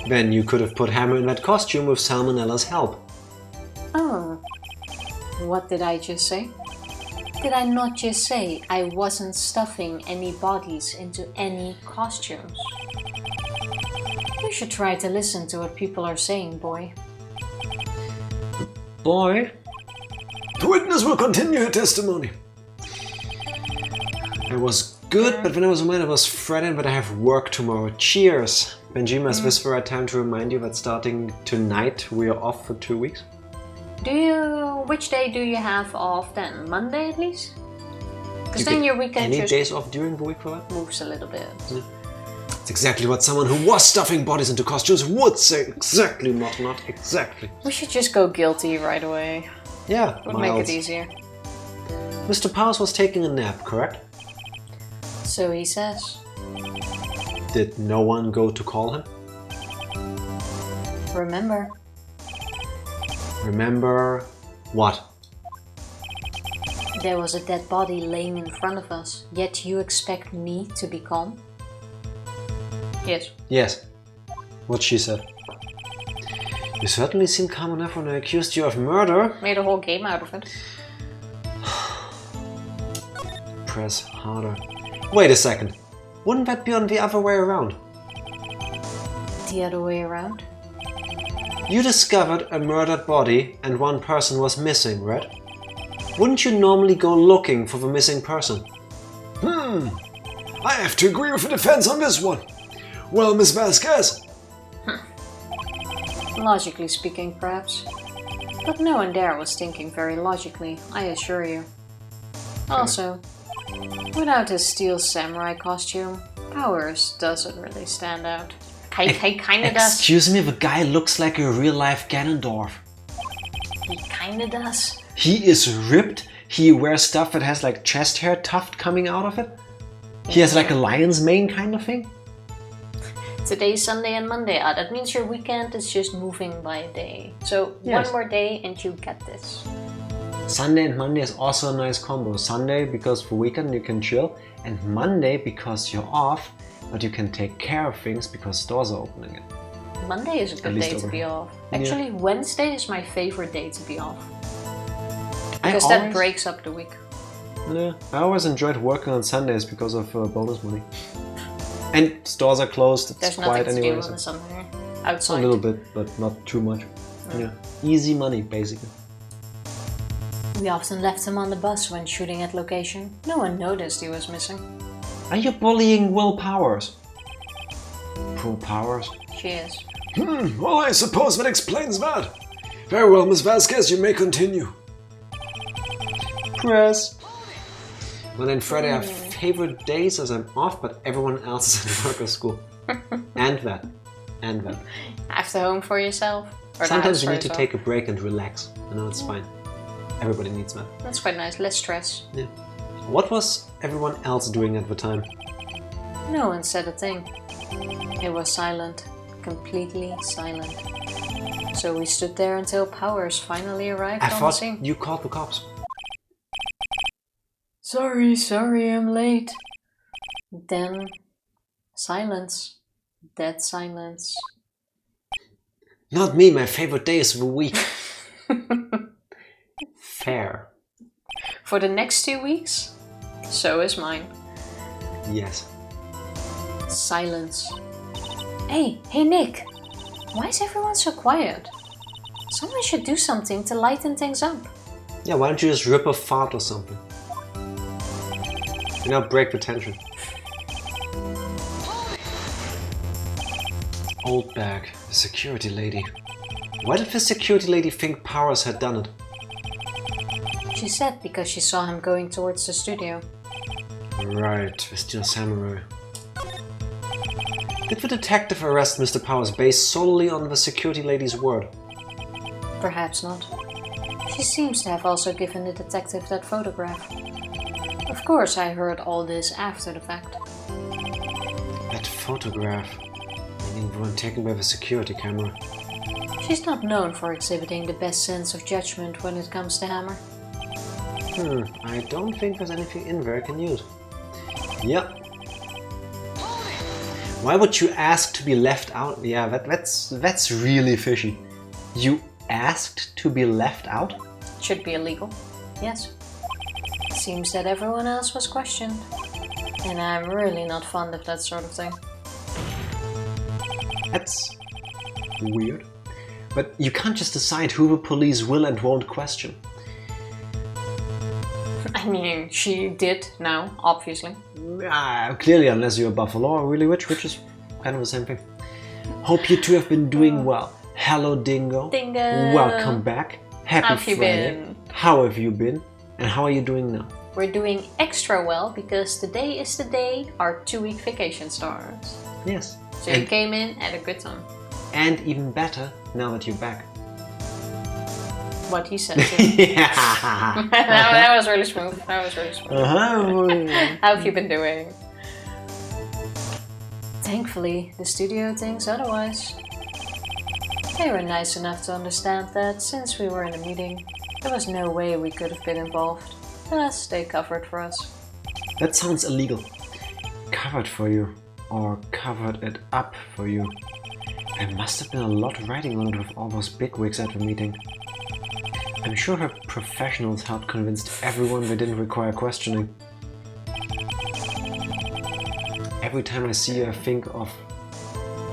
then you could have put Hammer in that costume with Salmonella's help. Oh. What did I just say? Did I not just say I wasn't stuffing any bodies into any costumes? You should try to listen to what people are saying, boy. Boy? The witness will continue her testimony. I was good, but when I was mad I was threatened that I have work tomorrow. Cheers! Benjima, is this the right time to remind you that starting tonight we are off for 2 weeks? Which day do you have off then? Monday at least? Because then your weekend any just days off during the week for that? moves a little bit. It's exactly what someone who was stuffing bodies into costumes would say. Exactly, not exactly. We should just go guilty right away. Yeah, Would make it easier. Mr. Powers was taking a nap, correct? So he says. Did no one go to call him? Remember. Remember what? There was a dead body laying in front of us, yet you expect me to be calm? Yes. Yes. What she said. You certainly seemed calm enough when I accused you of murder. Made a whole game out of it. Press harder. Wait a second. Wouldn't that be on the other way around? The other way around? You discovered a murdered body and one person was missing, right? Wouldn't you normally go looking for the missing person? I have to agree with the defense on this one. Well, Miss Vasquez. Logically speaking, perhaps. But no one there was thinking very logically, I assure you. Also, without his steel samurai costume, Powers doesn't really stand out. He kinda does. Excuse me, the guy looks like a real-life Ganondorf. He kinda does. He is ripped. He wears stuff that has like chest hair tuft coming out of it. He has like a lion's mane kind of thing. Today's Sunday and Monday. That means your weekend is just moving by a day. So Yes. one more day and you get this. Sunday and Monday is also a nice combo. Sunday because for weekend you can chill, and Monday because you're off, but you can take care of things because stores are opening again. Monday is a good least day to over be here. off. Actually, Wednesday is my favorite day to be off. I Because that breaks up the week. Yeah, I always enjoyed working on Sundays because of bonus money. And stores are closed, it's There's quiet nothing to anyway. do on a Sunday. A Outside. little bit, but not too much. Yeah, easy money basically. We often left him on the bus when shooting at location. No one noticed he was missing. Are you bullying Will Powers? Poor Powers. She is. Well, I suppose that explains that. Very well, Miss Vasquez, you may continue. Press. Well then Friday are favorite days as I'm off, but everyone else is at work or school. And that. Have the home for yourself. Or the Sometimes house you for need to yourself. take a break and relax. I know it's fine. Everybody needs that. That's quite nice. Less stress. Yeah. What was everyone else doing at the time? No one said a thing. It was silent. Completely silent. So we stood there until Powers finally arrived on the scene. I thought you called the cops. Sorry, I'm late. Then, silence. Dead silence. Not me, my favorite days of the week. Fair. For the next 2 weeks, so is mine. Yes. Silence. Hey Nick! Why is everyone so quiet? Someone should do something to lighten things up. Yeah, why don't you just rip a fart or something? You know, break the tension. Old bag, the security lady. Why did the security lady think Powers had done it? She said because she saw him going towards the studio. Right, Defendant Samurai. Did the detective arrest Mr. Powers based solely on the security lady's word? Perhaps not. She seems to have also given the detective that photograph. Of course, I heard all this after the fact. That photograph? Meaning the one taken by the security camera. She's not known for exhibiting the best sense of judgment when it comes to Hammer. I don't think there's anything in there I can use. Yep. Why would you ask to be left out? Yeah, that's really fishy. You asked to be left out? Should be illegal. Yes. Seems that everyone else was questioned. And I'm really not fond of that sort of thing. That's weird. But you can't just decide who the police will and won't question. I mean, she did now, obviously. Clearly, unless you're a Buffalo or really rich, which is kind of the same thing. Hope you two have been doing well. Hello, Dingo. Dingo. Welcome back. Happy How have you Friday. been? How have you been? And how are you doing now? We're doing extra well because today is the day our 2-week vacation starts. Yes. So you came in at a good time. And even better, now that you're back. What he said too. Yeah. that was really smooth. That was really smooth. How have you been doing? Thankfully, the studio thinks otherwise. They were nice enough to understand that since we were in a meeting, there was no way we could have been involved. Thus, they covered for us. That sounds illegal. Covered for you. Or covered it up for you. There must have been a lot of writing on it with all those bigwigs at the meeting. I'm sure her professionals helped convince everyone they didn't require questioning. Every time I see her, I think of...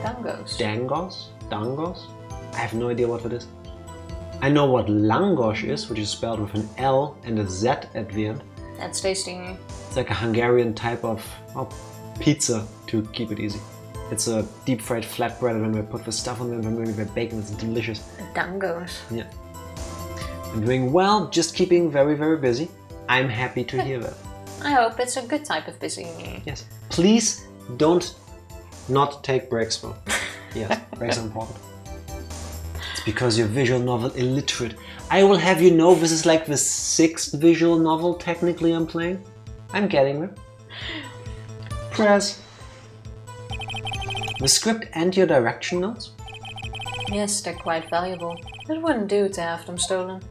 Dangos. Dangos? I have no idea what that is. I know what langos is, which is spelled with an L and a Z at the end. That's tasty. It's like a Hungarian type of pizza, to keep it easy. It's a deep fried flatbread and when we put the stuff on them and maybe the bacon, it's delicious. Dangos. Yeah. I'm doing well, just keeping very, very busy. I'm happy to hear that. I hope it's a good type of busy. Yes. Please don't not take breaks though. Yes, breaks are important. It's because you're visual novel illiterate. I will have you know this is like the 6th visual novel technically I'm playing. I'm getting there. Press. The script and your direction notes? Yes, they're quite valuable. It wouldn't do to have them stolen.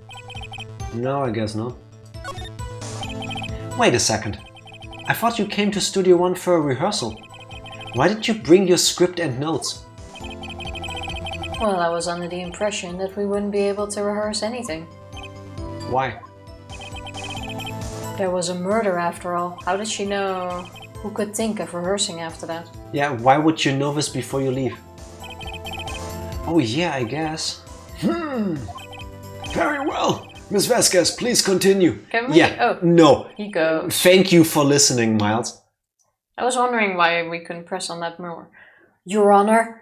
No, I guess not. Wait a second. I thought you came to Studio One for a rehearsal. Why did you bring your script and notes? Well, I was under the impression that we wouldn't be able to rehearse anything. Why? There was a murder after all. How did she know? Who could think of rehearsing after that? Yeah, why would you know this before you leave? Oh yeah, I guess. Very well. Miss Vasquez, please continue. Can we? Yeah, Oh, no. he goes. Thank you for listening, Miles. I was wondering why we couldn't press on that more. Your Honor,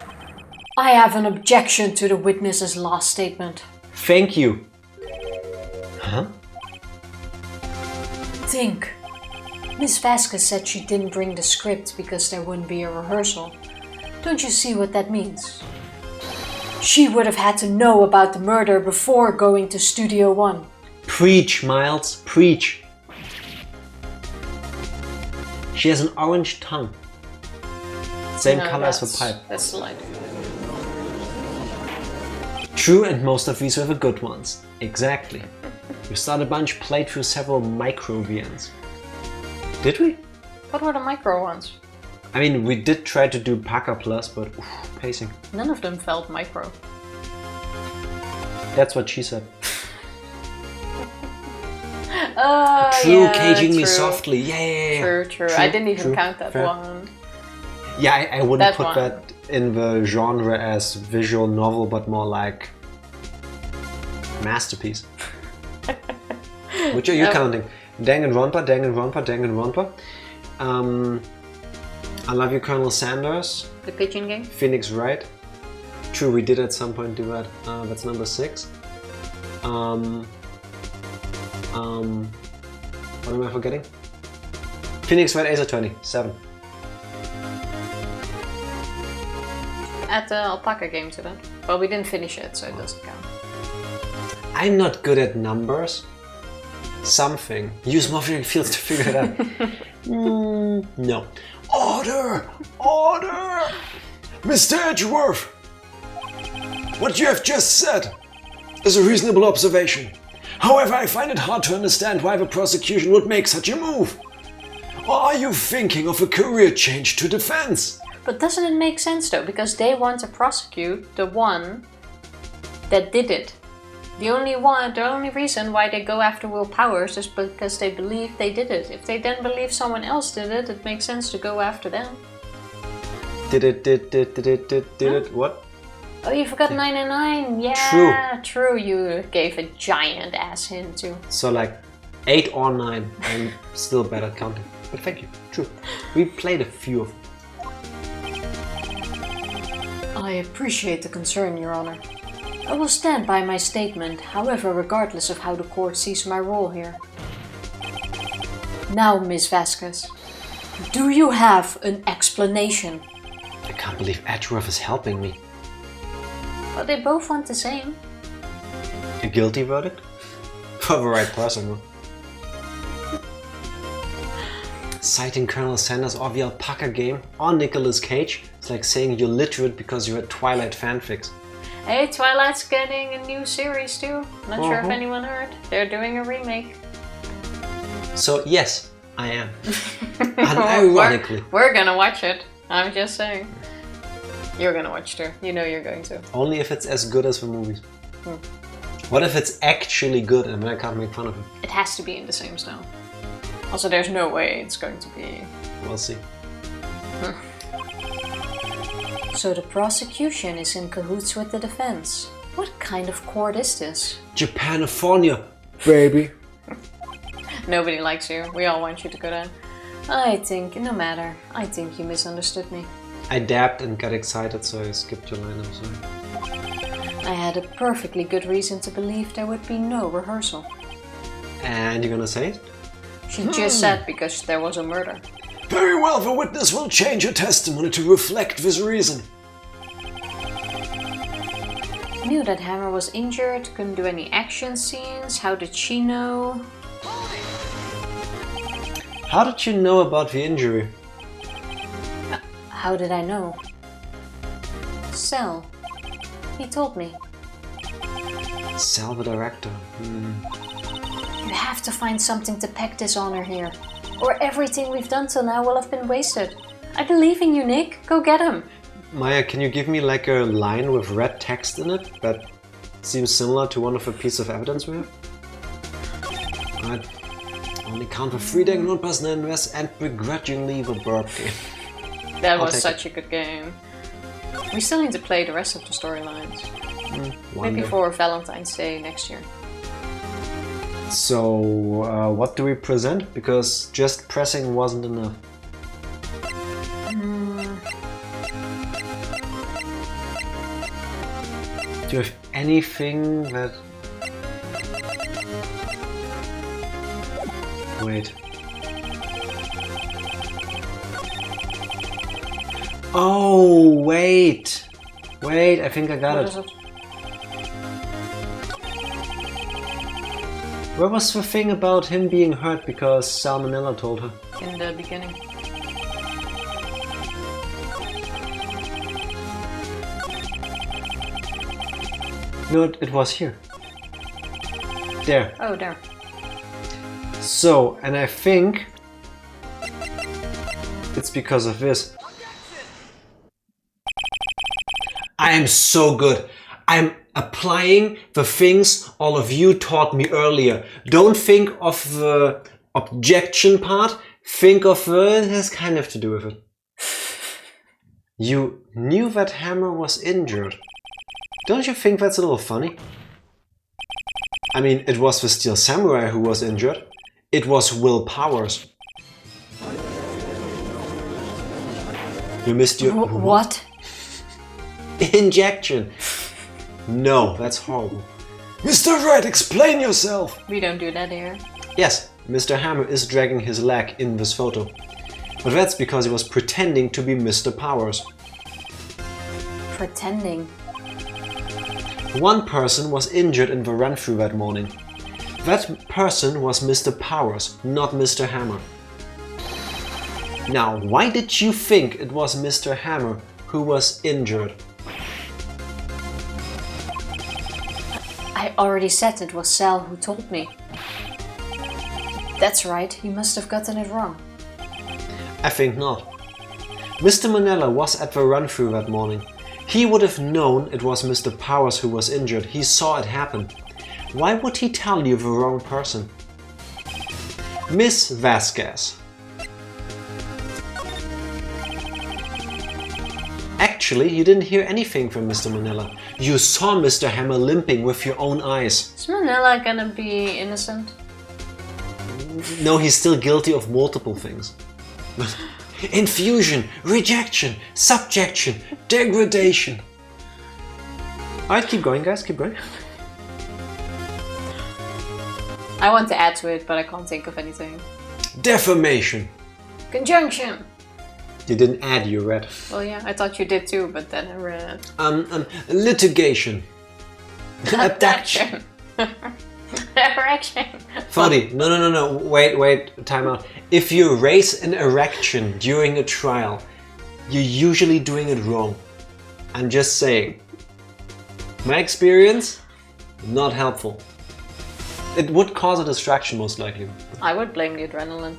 I have an objection to the witness's last statement. Thank you. Huh? Think. Miss Vasquez said she didn't bring the script because there wouldn't be a rehearsal. Don't you see what that means? She would have had to know about the murder before going to Studio One. Preach, Miles, preach. She has an orange tongue. Same No, color as the that's- pipe. That's the light. True, and most of these were the good ones. Exactly. We started a bunch, played through several micro VNs. Did we? What were the micro ones? I mean, we did try to do Paka Plus, but pacing. None of them felt micro. That's what she said. True, True, caging me softly. Yeah. True. I didn't even count that fair. one. Yeah, I wouldn't That put one. that in the genre as visual novel, but more like masterpiece. Which are you counting? Danganronpa, Danganronpa, Danganronpa. I Love You, Colonel Sanders. The pigeon game? Phoenix Wright. True, we did at some point do that. That's number 6. What am I forgetting? Phoenix Wright Ace Attorney, 7. At the alpaca game to that. Well, we didn't finish it, so it doesn't count. I'm not good at numbers. Something. Use morphing fields to figure it out. No. Order! Order! Mr. Edgeworth! What you have just said is a reasonable observation. However, I find it hard to understand why the prosecution would make such a move. Or are you thinking of a career change to defense? But doesn't it make sense though? Because they want to prosecute the one that did it. The only reason why they go after Will Powers is because they believe they did it. If they then believe someone else did it, it makes sense to go after them. Did it, what? Oh, you forgot 99. Yeah, true. You gave a giant ass hint too. So like 8 or 9. I'm still bad at counting. But thank you. True. We played a few of them. I appreciate the concern, Your Honor. I will stand by my statement, however, regardless of how the court sees my role here. Now, Miss Vasquez, do you have an explanation? I can't believe Edgeworth is helping me. Well, they both want the same. A guilty verdict? For the right person, though. Citing Colonel Sanders or the Alpaca game or Nicolas Cage is like saying you're literate because you read Twilight fanfics. Hey, Twilight's getting a new series too. Not sure if anyone heard. They're doing a remake. So yes, I am. Unironically. We're gonna watch it. I'm just saying. You're gonna watch too. You know you're going to. Only if it's as good as the movies. What if it's actually good and then I can't make fun of it? It has to be in the same style. Also, there's no way it's going to be... We'll see. So the prosecution is in cahoots with the defense. What kind of court is this? Japanifornia, baby. Nobody likes you. We all want you to go down. I think, no matter. I think you misunderstood me. I dabbed and got excited, so I skipped your line, I'm sorry. I had a perfectly good reason to believe there would be no rehearsal. And you're gonna say it? She just said because there was a murder. Very well, the witness will change her testimony to reflect this reason. Knew that Hammer was injured, couldn't do any action scenes. How did she know? How did you know about the injury? How did I know? Cell. He told me. Sal, the director. You have to find something to peg this honor here, or everything we've done till now will have been wasted. I believe in you, Nick. Go get him. Maya, can you give me like a line with red text in it that seems similar to one of the pieces of evidence we have? I only count for 3 Danganronpas and invest and begrudgingly the burp game. That was such a good game. We still need to play the rest of the storylines. Maybe for Valentine's Day next year. So, what do we present? Because just pressing wasn't enough. Do you have anything that... Wait. Oh, wait! Wait, I think I got it. Where was the thing about him being hurt because Salmonella told her? In the beginning. No, it was here. There. Oh, there. So, and I think it's because of this. I am so good. I'm applying the things all of you taught me earlier. Don't think of the objection part. Think of the... It has kind of to do with it. You knew that Hammer was injured. Don't you think that's a little funny? I mean, it was the Steel Samurai who was injured. It was Will Powers. You missed your... What? Injection. No, that's horrible. Mr. Wright, explain yourself! We don't do that here. Yes, Mr. Hammer is dragging his leg in this photo. But that's because he was pretending to be Mr. Powers. Pretending? One person was injured in the run-through that morning. That person was Mr. Powers, not Mr. Hammer. Now, why did you think it was Mr. Hammer who was injured? I already said it was Sal who told me. That's right, he must have gotten it wrong. I think not. Mr. Manella was at the run-through that morning. He would have known it was Mr. Powers who was injured. He saw it happen. Why would he tell you the wrong person? Miss Vasquez. Actually, you didn't hear anything from Mr. Manila. You saw Mr. Hammer limping with your own eyes. Is Manila gonna be innocent? No, he's still guilty of multiple things. Infusion, rejection, subjection, degradation. Alright, keep going, guys, keep going. I want to add to it, but I can't think of anything. Defamation. Conjunction. You didn't add, you read. Well, yeah, I thought you did too, but then I read. Litigation. Abduction. Erection. Fody, no, wait, time out. If you raise an erection during a trial, you're usually doing it wrong. I'm just saying. My experience, not helpful. It would cause a distraction most likely. I would blame the adrenaline.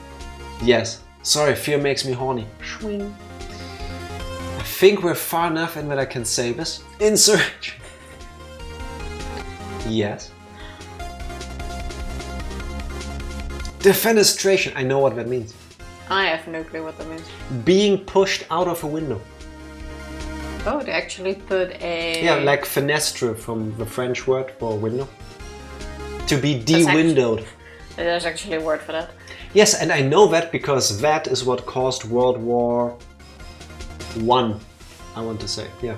Yes. Sorry, fear makes me horny. Swing. I think we're far enough in that I can say this. Insurrection. Yes. Defenestration. I know what that means. I have no clue what that means. Being pushed out of a window. Oh, they actually put a... Yeah, like fenestre from the French word for window. To be de-windowed. There's actually a word for that. Yes, and I know that because that is what caused World War I, I want to say, yeah.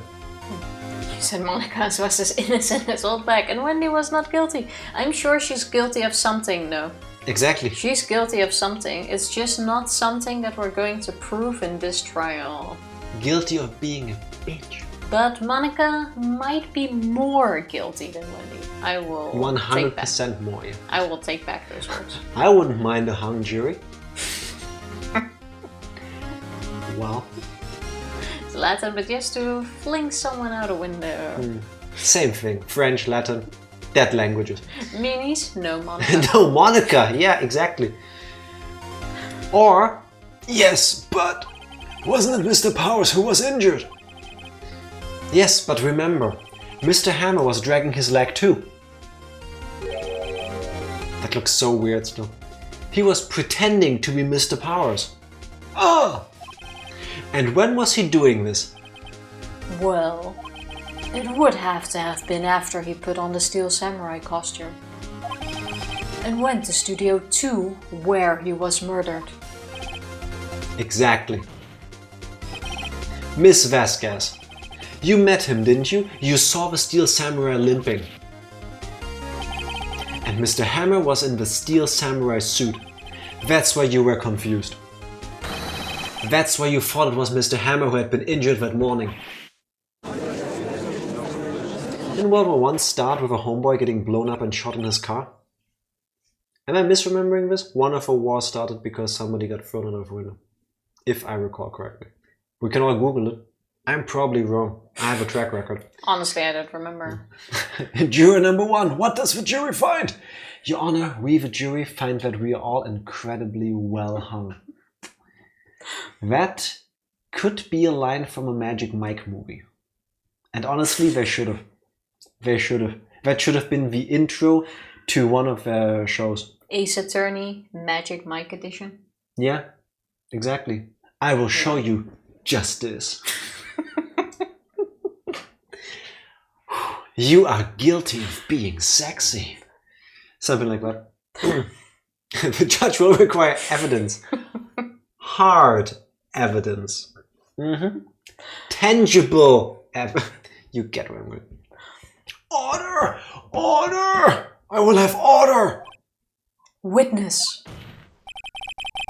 You said Monica was as innocent as old back, and Wendy was not guilty. I'm sure she's guilty of something, though. Exactly. She's guilty of something. It's just not something that we're going to prove in this trial. Guilty of being a bitch. But Monica might be more guilty than Wendy. I will 100% more, yeah. I will take back those words. I wouldn't mind a hung jury. Well. It's Latin, but just to fling someone out a window. Same thing. French, Latin, dead languages. Minis? No, Monica. No, Monica. Yeah, exactly. Or, yes, but wasn't it Mr. Powers who was injured? Yes, but remember, Mr. Hammer was dragging his leg too. That looks so weird still. He was pretending to be Mr. Powers. Ah! And when was he doing this? Well, it would have to have been after he put on the Steel Samurai costume. And went to Studio 2, where he was murdered. Exactly. Miss Vasquez. You met him, didn't you? You saw the Steel Samurai limping. And Mr. Hammer was in the Steel Samurai suit. That's why you were confused. That's why you thought it was Mr. Hammer who had been injured that morning. Didn't World War I start with a homeboy getting blown up and shot in his car? Am I misremembering this? One of the wars started because somebody got thrown out of a window. If I recall correctly. We can all Google it. I'm probably wrong. have a track record. Honestly, I don't remember. Juror number 1, what does the jury find? Your Honor, we the jury find that we are all incredibly well hung. That could be a line from a Magic Mike movie. And honestly, they should have. That should have been the intro to one of their shows. Ace Attorney, Magic Mike edition. Yeah, exactly. I will show you justice. You are guilty of being sexy. Something like that. The judge will require evidence. Hard evidence. Tangible evidence. You get what I'm going. Order! Order! I will have order! Witness.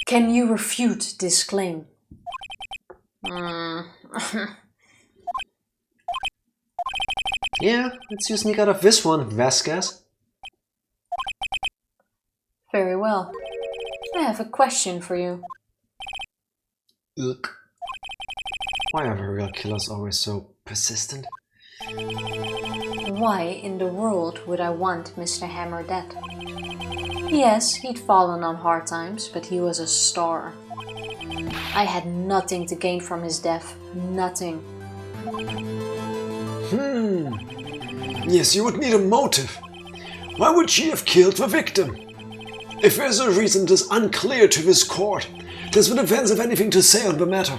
Can you refute this claim? Yeah, let's you sneak out of this one, Vasquez. Very well. I have a question for you. Ugh. Why are the real killers always so persistent? Why in the world would I want Mr. Hammer dead? Yes, he'd fallen on hard times, but he was a star. I had nothing to gain from his death. Nothing. Yes, you would need a motive. Why would she have killed the victim? If there's a reason that is unclear to this court, does the defense have anything to say on the matter?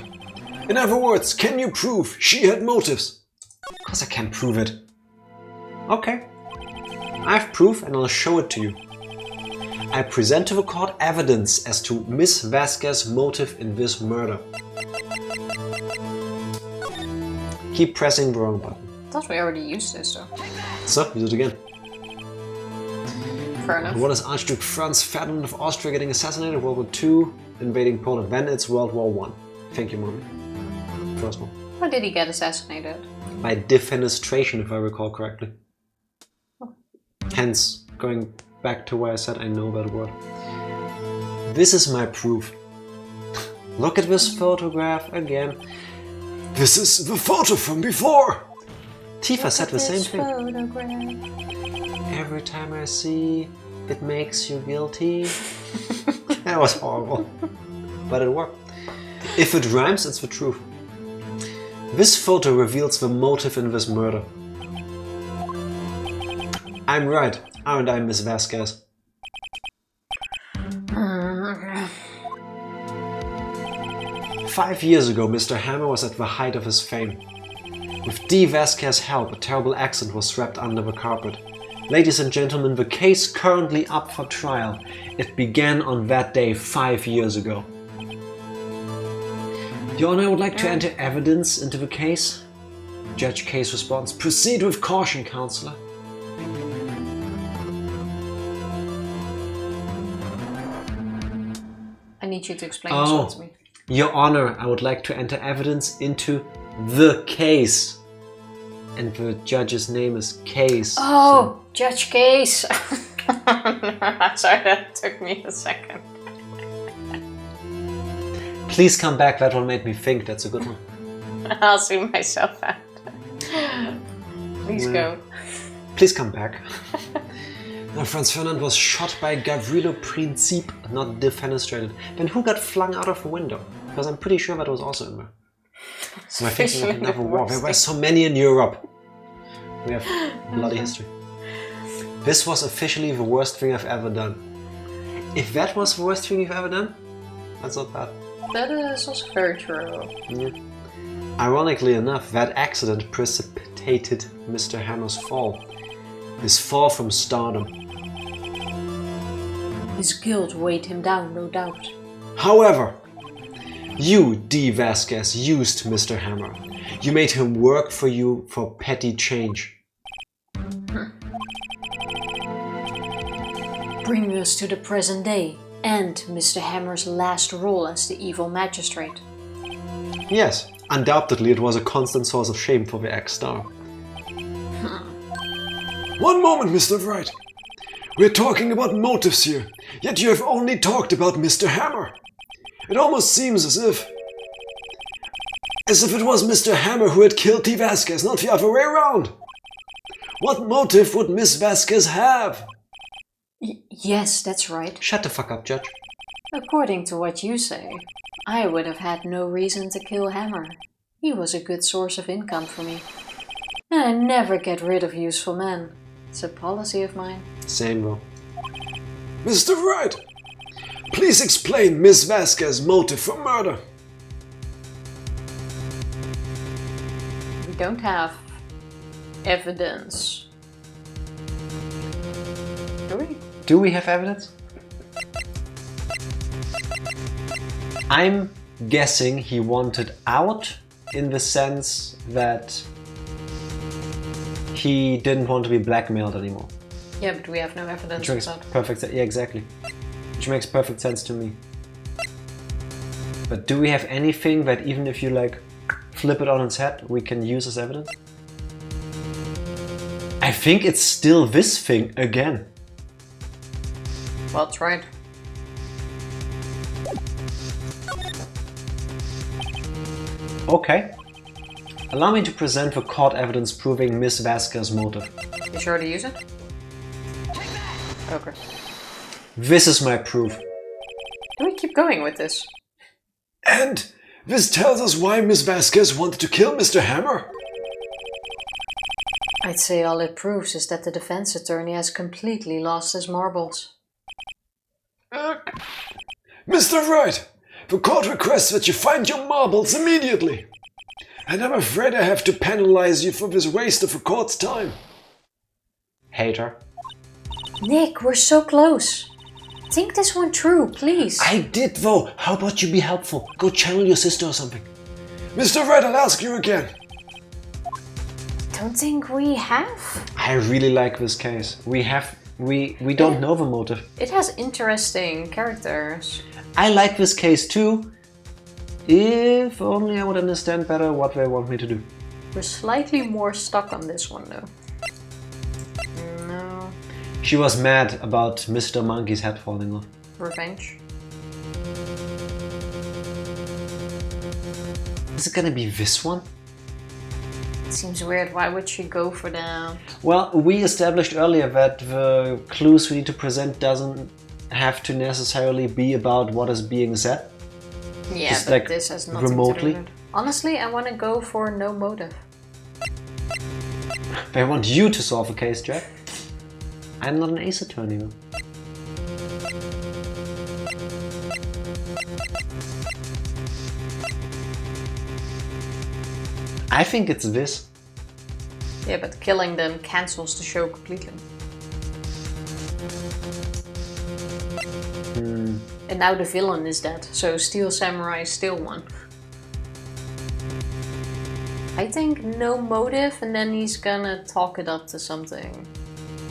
In other words, can you prove she had motives? Of course I can't prove it. Okay. I have proof and I'll show it to you. I present to the court evidence as to Miss Vasquez's motive in this murder. Keep pressing the wrong button. I thought we already used this though. So, use it again. Fair enough. What is Archduke Franz Ferdinand of Austria getting assassinated? World War II, invading Poland. Then it's World War I. Thank you, Mommy. First one. How did he get assassinated? By defenestration, if I recall correctly. Hence, going back to where I said I know that word. This is my proof. Look at this photograph again. This is the photo from before! Tifa said the same thing. Photograph. Every time I see, it makes you guilty. That was horrible. But it worked. If it rhymes, it's the truth. This photo reveals the motive in this murder. I'm right, aren't I, Miss Vasquez? 5 years ago, Mr. Hammer was at the height of his fame. With Dee Vasquez's help, a terrible accident was swept under the carpet. Ladies and gentlemen, the case currently up for trial. It began on that day 5 years ago. Your Honor, I would like to enter evidence into the case. Judge Case response. Proceed with caution, Counselor. I need you to explain this one to me. Your Honor, I would like to enter evidence into the case. And the judge's name is Case. Oh, so. Judge Case. Sorry, that took me a second. Please come back, that one made me think. That's a good one. I'll see myself out. Please go. Please come back. Now, Franz Ferdinand was shot by Gavrilo Princip, not defenestrated. Then who got flung out of the window? Because I'm pretty sure that was also in there. So I think of another war. There were so many in Europe. We have bloody history. This was officially the worst thing I've ever done. If that was the worst thing you've ever done, that's not bad. That is also very true. Yeah. Ironically enough, that accident precipitated Mr. Hammer's fall. His fall from stardom. His guilt weighed him down, no doubt. However, you, Dee Vasquez, used Mr. Hammer. You made him work for you for petty change. Bring us to the present day and Mr. Hammer's last role as the evil magistrate. Yes, undoubtedly it was a constant source of shame for the ex-star. One moment, Mr. Wright. We're talking about motives here, yet you have only talked about Mr. Hammer. It almost seems as if As if it was Mr. Hammer who had killed Dee Vasquez, not the other way around. What motive would Miss Vasquez have? Yes, that's right. Shut the fuck up, Judge. According to what you say, I would have had no reason to kill Hammer. He was a good source of income for me. And I never get rid of useful men. It's a policy of mine. Same, bro. Mr. Wright, please explain Miss Vasquez's motive for murder. We don't have evidence. Do we? Do we have evidence? I'm guessing he wanted out in the sense that he didn't want to be blackmailed anymore. Yeah, but we have no evidence Which makes of that. perfect sense. Yeah, exactly. Which makes perfect sense to me. But do we have anything that even if you like flip it on its head, we can use as evidence? I think it's still this thing again. Well, that's right. Okay. Allow me to present the court evidence proving Miss Vasquez's motive. You sure to use it? Okay. This is my proof. Do we keep going with this? And this tells us why Miss Vasquez wanted to kill Mr. Hammer? I'd say all it proves is that the defense attorney has completely lost his marbles. Mr. Wright, the court requests that you find your marbles immediately. And I'm afraid I have to penalize you for this waste of the court's time. Hater. Nick, we're so close. Think this one through, please. I did though. How about you be helpful? Go channel your sister or something. Mr. Wright, I'll ask you again. Don't think we have. I really like this case. We don't know the motive. It has interesting characters. I like this case too. If only I would understand better what they want me to do. We're slightly more stuck on this one though. No. She was mad about Mr. Monkey's head falling off. Revenge. Is it gonna be this one? It seems weird. Why would she go for that? Well, we established earlier that the clues we need to present doesn't have to necessarily be about what is being said. Yeah, Just but like this has nothing remotely. to do with it. Honestly, I want to go for no motive. They want you to solve a case, Jack. I'm not an ace attorney though. I think it's this. Yeah, but killing them cancels the show completely. And now the villain is dead, so Steel Samurai still won. I think no motive, and then he's gonna talk it up to something.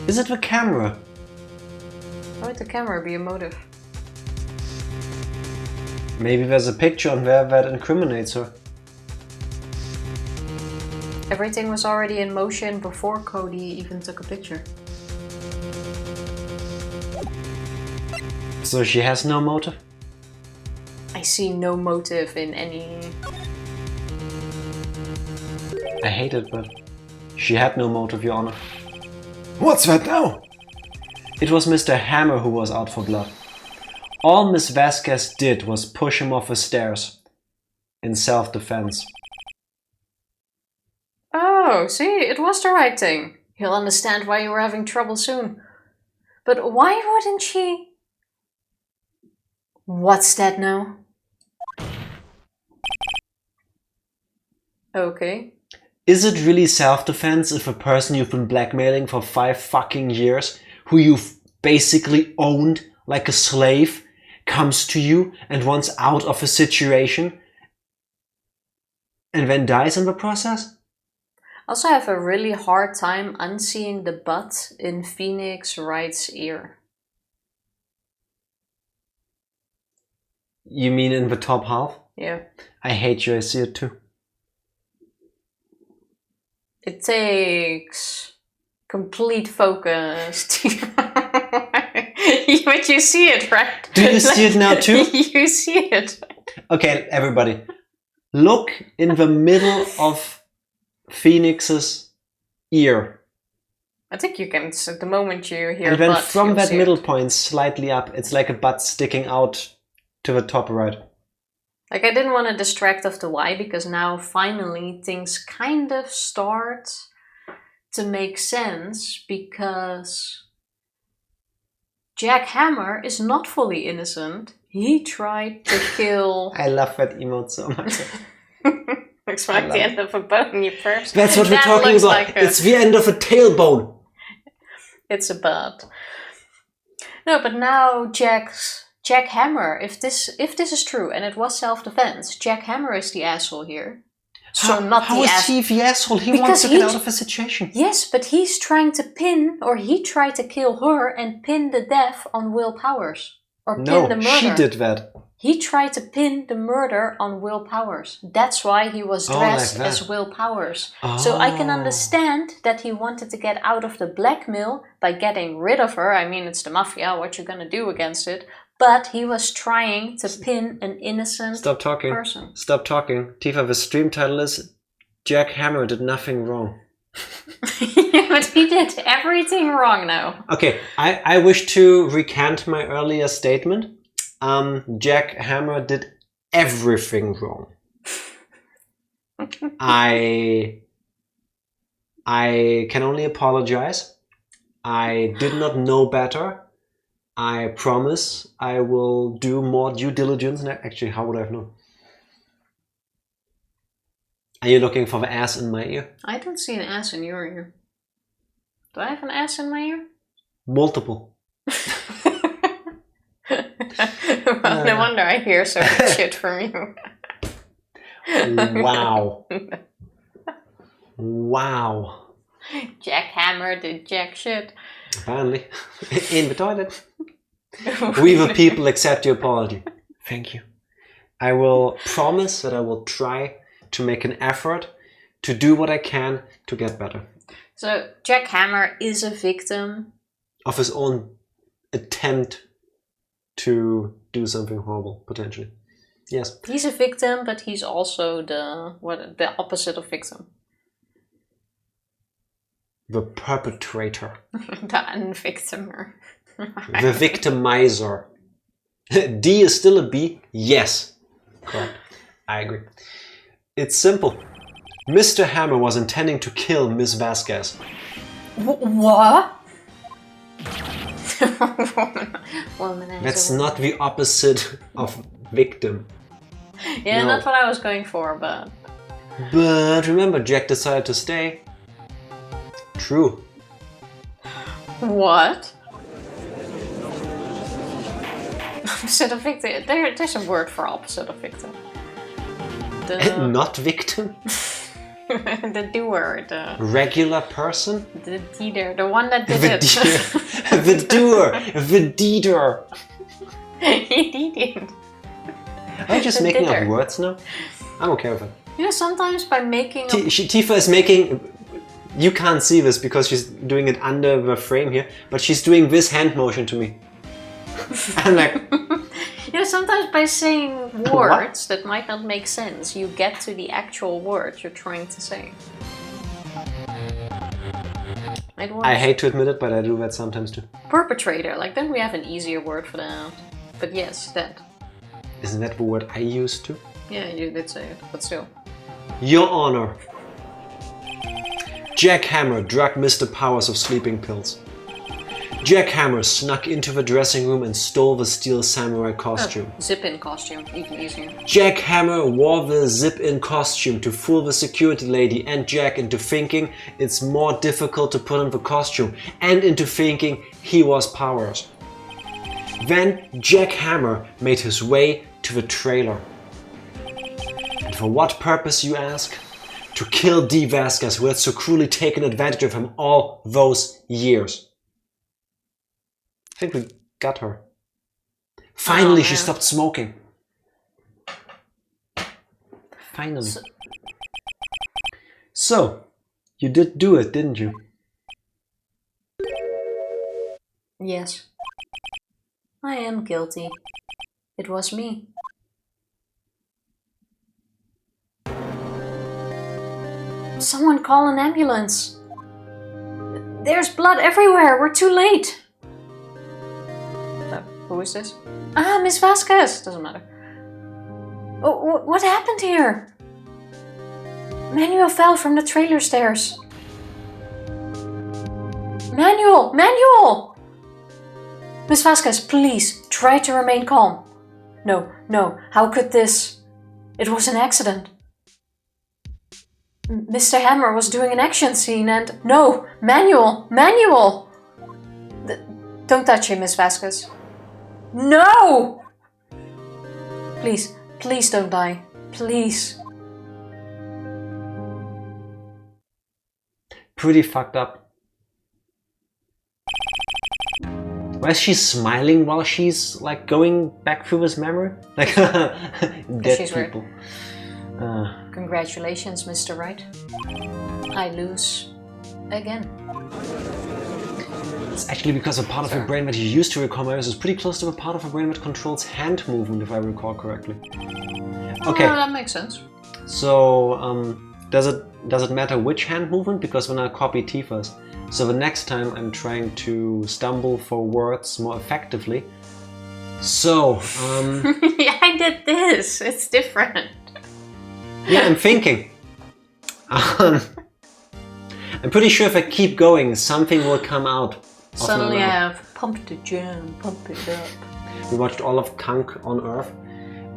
Is it the camera? Why would the camera be a motive? Maybe there's a picture on there that incriminates her. Everything was already in motion before Cody even took a picture. So she has no motive? I see no motive in any... I hate it, but she had no motive, Your Honor. What's that now? It was Mr. Hammer who was out for blood. All Miss Vasquez did was push him off the stairs in self-defense. Oh, see, it was the right thing. He'll understand why you were having trouble soon. But why wouldn't she... What's that now? Okay. Is it really self-defense if a person you've been blackmailing for 5 fucking years, who you've basically owned like a slave, comes to you and wants out of a situation and then dies in the process? Also, I have a really hard time unseeing the butt in Phoenix Wright's ear. You mean in the top half? Yeah. I hate you, I see it too. It takes complete focus to... But you see it, right? Do you see it now too? You see it. Okay, everybody. Look in the middle of Phoenix's ear. I think you can, the moment you hear And then butt, from you'll that see middle it. point slightly up, it's like a butt sticking out to the top right. Like, I didn't want to distract of the why, because now finally things kind of start to make sense, because Jack Hammer is not fully innocent. He tried to kill... I love that emote so much. Looks like the end of a bone, you perps. That's what we're talking looks about. like It's the end of a tailbone. It's a butt. No, but now Jack Hammer, if this is true, and it was self-defense, Jack Hammer is the asshole here. So How is he the asshole? He wants to get out of a situation. Yes, but he's trying to he tried to kill her and pin the death on Will Powers. Or pin the murder. She did that. He tried to pin the murder on Will Powers. That's why he was dressed like as Will Powers. Oh. So I can understand that he wanted to get out of the blackmail by getting rid of her. I mean, it's the mafia, what you gonna do against it? But he was trying to pin an innocent person. Stop talking. Tifa, the stream title is Jack Hammer did nothing wrong. Yeah, but he did everything wrong now. Okay, I wish to recant my earlier statement. Jack Hammer did everything wrong. I can only apologize. I did not know better. I promise I will do more due diligence. Actually, how would I have known? Are you looking for the ass in my ear? I don't see an ass in your ear. Do I have an ass in my ear? Multiple. Well, no wonder I hear so much shit from you. Wow. Wow. Jack Hammer did jack shit. Apparently. In the toilet. We the people accept your apology. Thank you. I will promise that I will try to make an effort to do what I can to get better. So Jack Hammer is a victim of his own attempt to do something horrible, potentially. Yes. He's a victim, but he's also the opposite of victim. The perpetrator. The unvictimer. The victimizer. D is still a B? Yes. Correct. I agree. It's simple. Mr. Hammer was intending to kill Miss Vasquez. What? That's not the opposite of victim. Yeah, no. Not what I was going for, but... But remember, Jack decided to stay. True. What? Opposite of victim? There's a word for opposite of victim. Not victim? The doer, the... Regular person? The deeder, the one that did it. The doer, the deeder. He did it. Am I just making up words now? I'm okay with it. You know, sometimes by making up... Tifa is making... You can't see this because she's doing it under the frame here, but she's doing this hand motion to me. I'm like... You know, sometimes by saying words that might not make sense, you get to the actual word you're trying to say. I hate to admit it, but I do that sometimes too. Perpetrator, like then we have an easier word for that. But yes, that. Isn't that the word I used to? Yeah, you did say it, but still. Your Honor. Jack Hammer drugged Mr. Powers of sleeping pills. Jack Hammer snuck into the dressing room and stole the steel samurai costume. Zip-in costume, even easier. Jack Hammer wore the zip-in costume to fool the security lady and Jack into thinking it's more difficult to put on the costume and into thinking he was Powers. Then Jack Hammer made his way to the trailer. And for what purpose, you ask? To kill Dee Vasquez, who had so cruelly taken advantage of him all those years. I think we got her. Finally, she stopped smoking. Finally. So, you did do it, didn't you? Yes. I am guilty. It was me. Someone call an ambulance. There's blood everywhere. We're too late. Who is this? Ah, Miss Vasquez. Doesn't matter. Oh, what happened here? Manuel fell from the trailer stairs. Manuel! Manuel! Miss Vasquez, please, try to remain calm. No, how could this? It was an accident. Mr. Hammer was doing an action scene and... No! Manuel! Don't touch him, Miss Vasquez. No! Please don't die. Please. Pretty fucked up. Why is she smiling while she's like going back through his memory? Like dead she's people. Congratulations, Mr. Wright. I lose again. It's actually because a part of her brain that you used to recall memories is pretty close to a part of her brain that controls hand movement, if I recall correctly. Okay. Oh, that makes sense. So, does it matter which hand movement? Because when I copy Tifa's, so the next time I'm trying to stumble for words more effectively. So, yeah, I did this. It's different. Yeah, I'm thinking. I'm pretty sure if I keep going, something will come out. Suddenly I have pumped the jam, pump it up. We watched all of Kunk on Earth,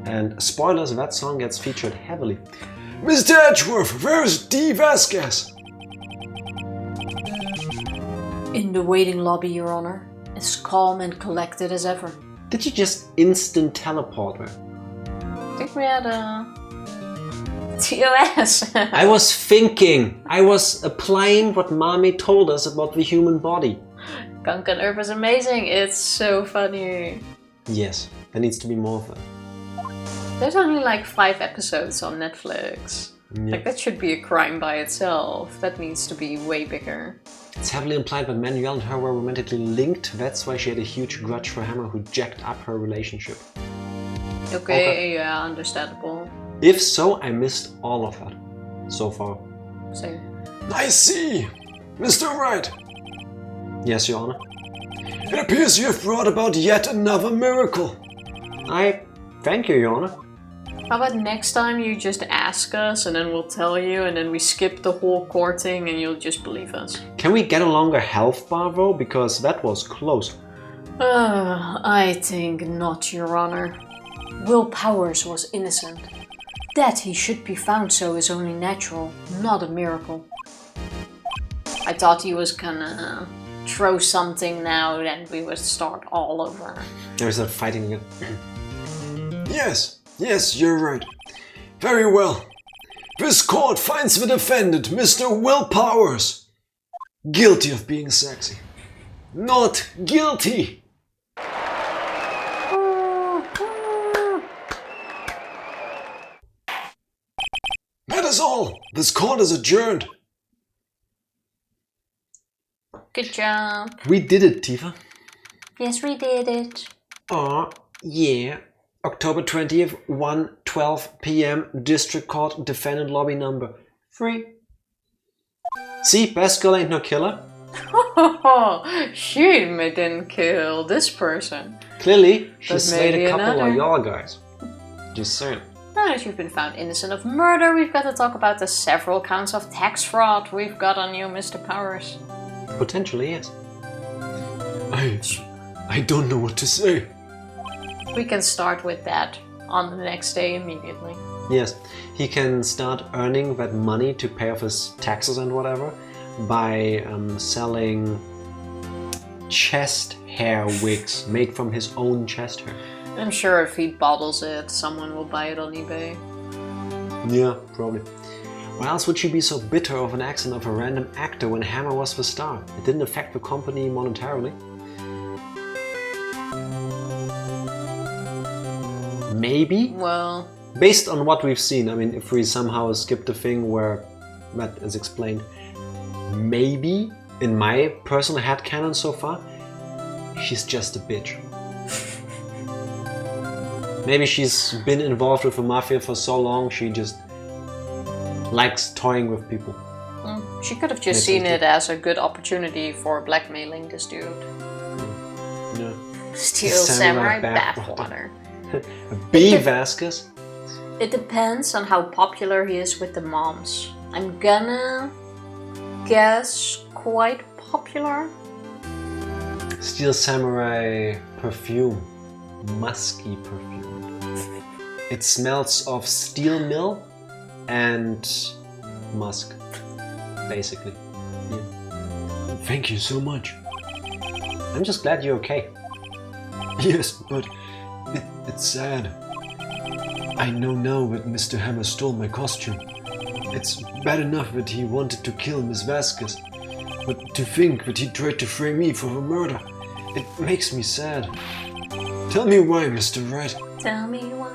and spoilers, that song gets featured heavily. Mr. Edgeworth, where's Dee Vasquez? In the waiting lobby, Your Honor. As calm and collected as ever. Did you just instant teleport her? I think we had a... TOS! I was thinking! I was applying what Mommy told us about the human body. Kunk on Earth is amazing. It's so funny. Yes, there needs to be more of that. There's only like 5 episodes on Netflix. Yeah. Like that should be a crime by itself. That needs to be way bigger. It's heavily implied that Manuel and her were romantically linked. That's why she had a huge grudge for Hammer, who jacked up her relationship. Okay, yeah, understandable. If so, I missed all of that so far. Same. I see. Mr. Wright, Yes, Your Honor. it appears you have brought about yet another miracle. I thank you, Your Honor. How about next time you just ask us and then we'll tell you and then we skip the whole courting and you'll just believe us? Can we get a longer health bar though? Because that was close. I think not, Your Honor. Will Powers was innocent. That he should be found so is only natural, not a miracle. I thought he was gonna throw something now, then we would start all over. There's that fighting again. Yes, you're right. Very well. This court finds the defendant, Mr. Will Powers, guilty of being sexy. Not guilty! That is all. This court is adjourned. Good job. We did it, Tifa. Yes, we did it. Oh, yeah. October 20th, 1:12 p.m. District Court, Defendant Lobby number 3. See, best girl ain't no killer. She didn't kill this person. Clearly, she But slayed maybe a couple another. of y'all guys. Just saying. Now that you've been found innocent of murder, we've got to talk about the several counts of tax fraud we've got on you, Mr. Powers. Potentially, yes. I don't know what to say. We can start with that on the next day immediately. Yes, he can start earning that money to pay off his taxes and whatever by selling chest hair wigs made from his own chest hair. I'm sure if he bottles it, someone will buy it on eBay. Yeah, probably. Why else would she be so bitter of an accident of a random actor when Hammer was the star? It didn't affect the company monetarily. Maybe? Well, Based on what we've seen, I mean, if we somehow skip the thing where that is explained, maybe, in my personal headcanon so far, she's just a bitch. Maybe she's been involved with the mafia for so long, she just likes toying with people. She could have just seen it as a good opportunity for blackmailing this dude. No. Steal Samurai bathwater. Dee Vasquez? It depends on how popular he is with the moms. I'm gonna guess quite popular. Steel Samurai perfume. Musky perfume. It smells of steel mill and musk, basically. Yeah. Thank you so much. I'm just glad you're okay. Yes, but it's sad. I know now that Mr. Hammer stole my costume. It's bad enough that he wanted to kill Miss Vasquez, but to think that he tried to frame me for her murder, it makes me sad. Tell me why, Mr. Wright. Tell me why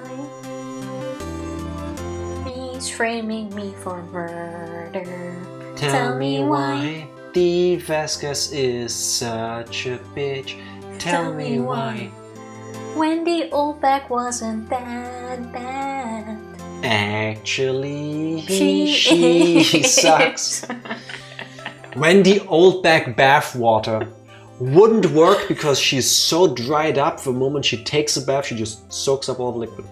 he's framing me for murder. Tell me why Dee Vasquez is such a bitch. Tell me why. Wendy Oldback wasn't that bad. Actually, she sucks. Wendy Oldback bathwater wouldn't work because she's so dried up. The moment she takes a bath, she just soaks up all the liquid.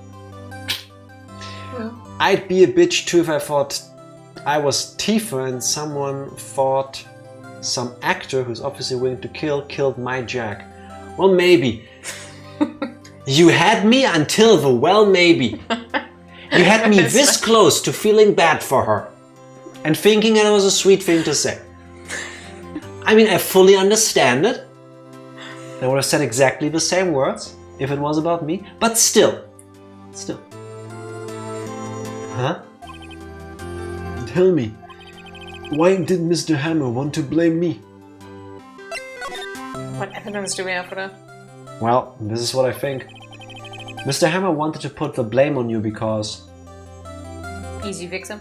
I'd be a bitch too if I thought I was Tifa and someone thought some actor who's obviously willing to kill killed my Jack. Well, maybe. You had me until the well, maybe. You had me this close to feeling bad for her and thinking it was a sweet thing to say. I mean, I fully understand it. I would have said exactly the same words if it was about me, but still. Huh? Tell me, why did Mr. Hammer want to blame me? What evidence do we have for that? Well, this is what I think. Mr. Hammer wanted to put the blame on you because... Easy victim.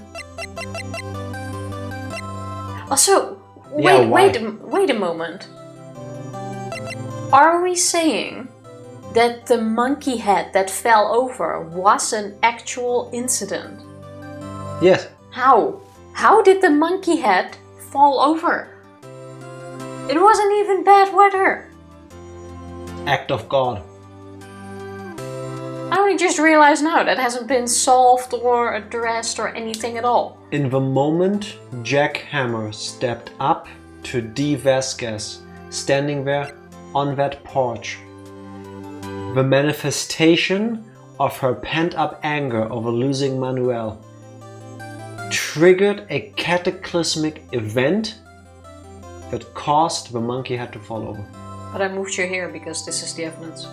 Also, Yeah, wait a moment. Are we saying that the monkey head that fell over was an actual incident? Yes. How? How did the monkey head fall over? It wasn't even bad weather. Act of God. I only just realized now that hasn't been solved or addressed or anything at all. In the moment Jack Hammer stepped up to Dee Vasquez, standing there on that porch, the manifestation of her pent-up anger over losing Manuel triggered a cataclysmic event that caused the monkey head to fall over. But I moved you here because this is the evidence.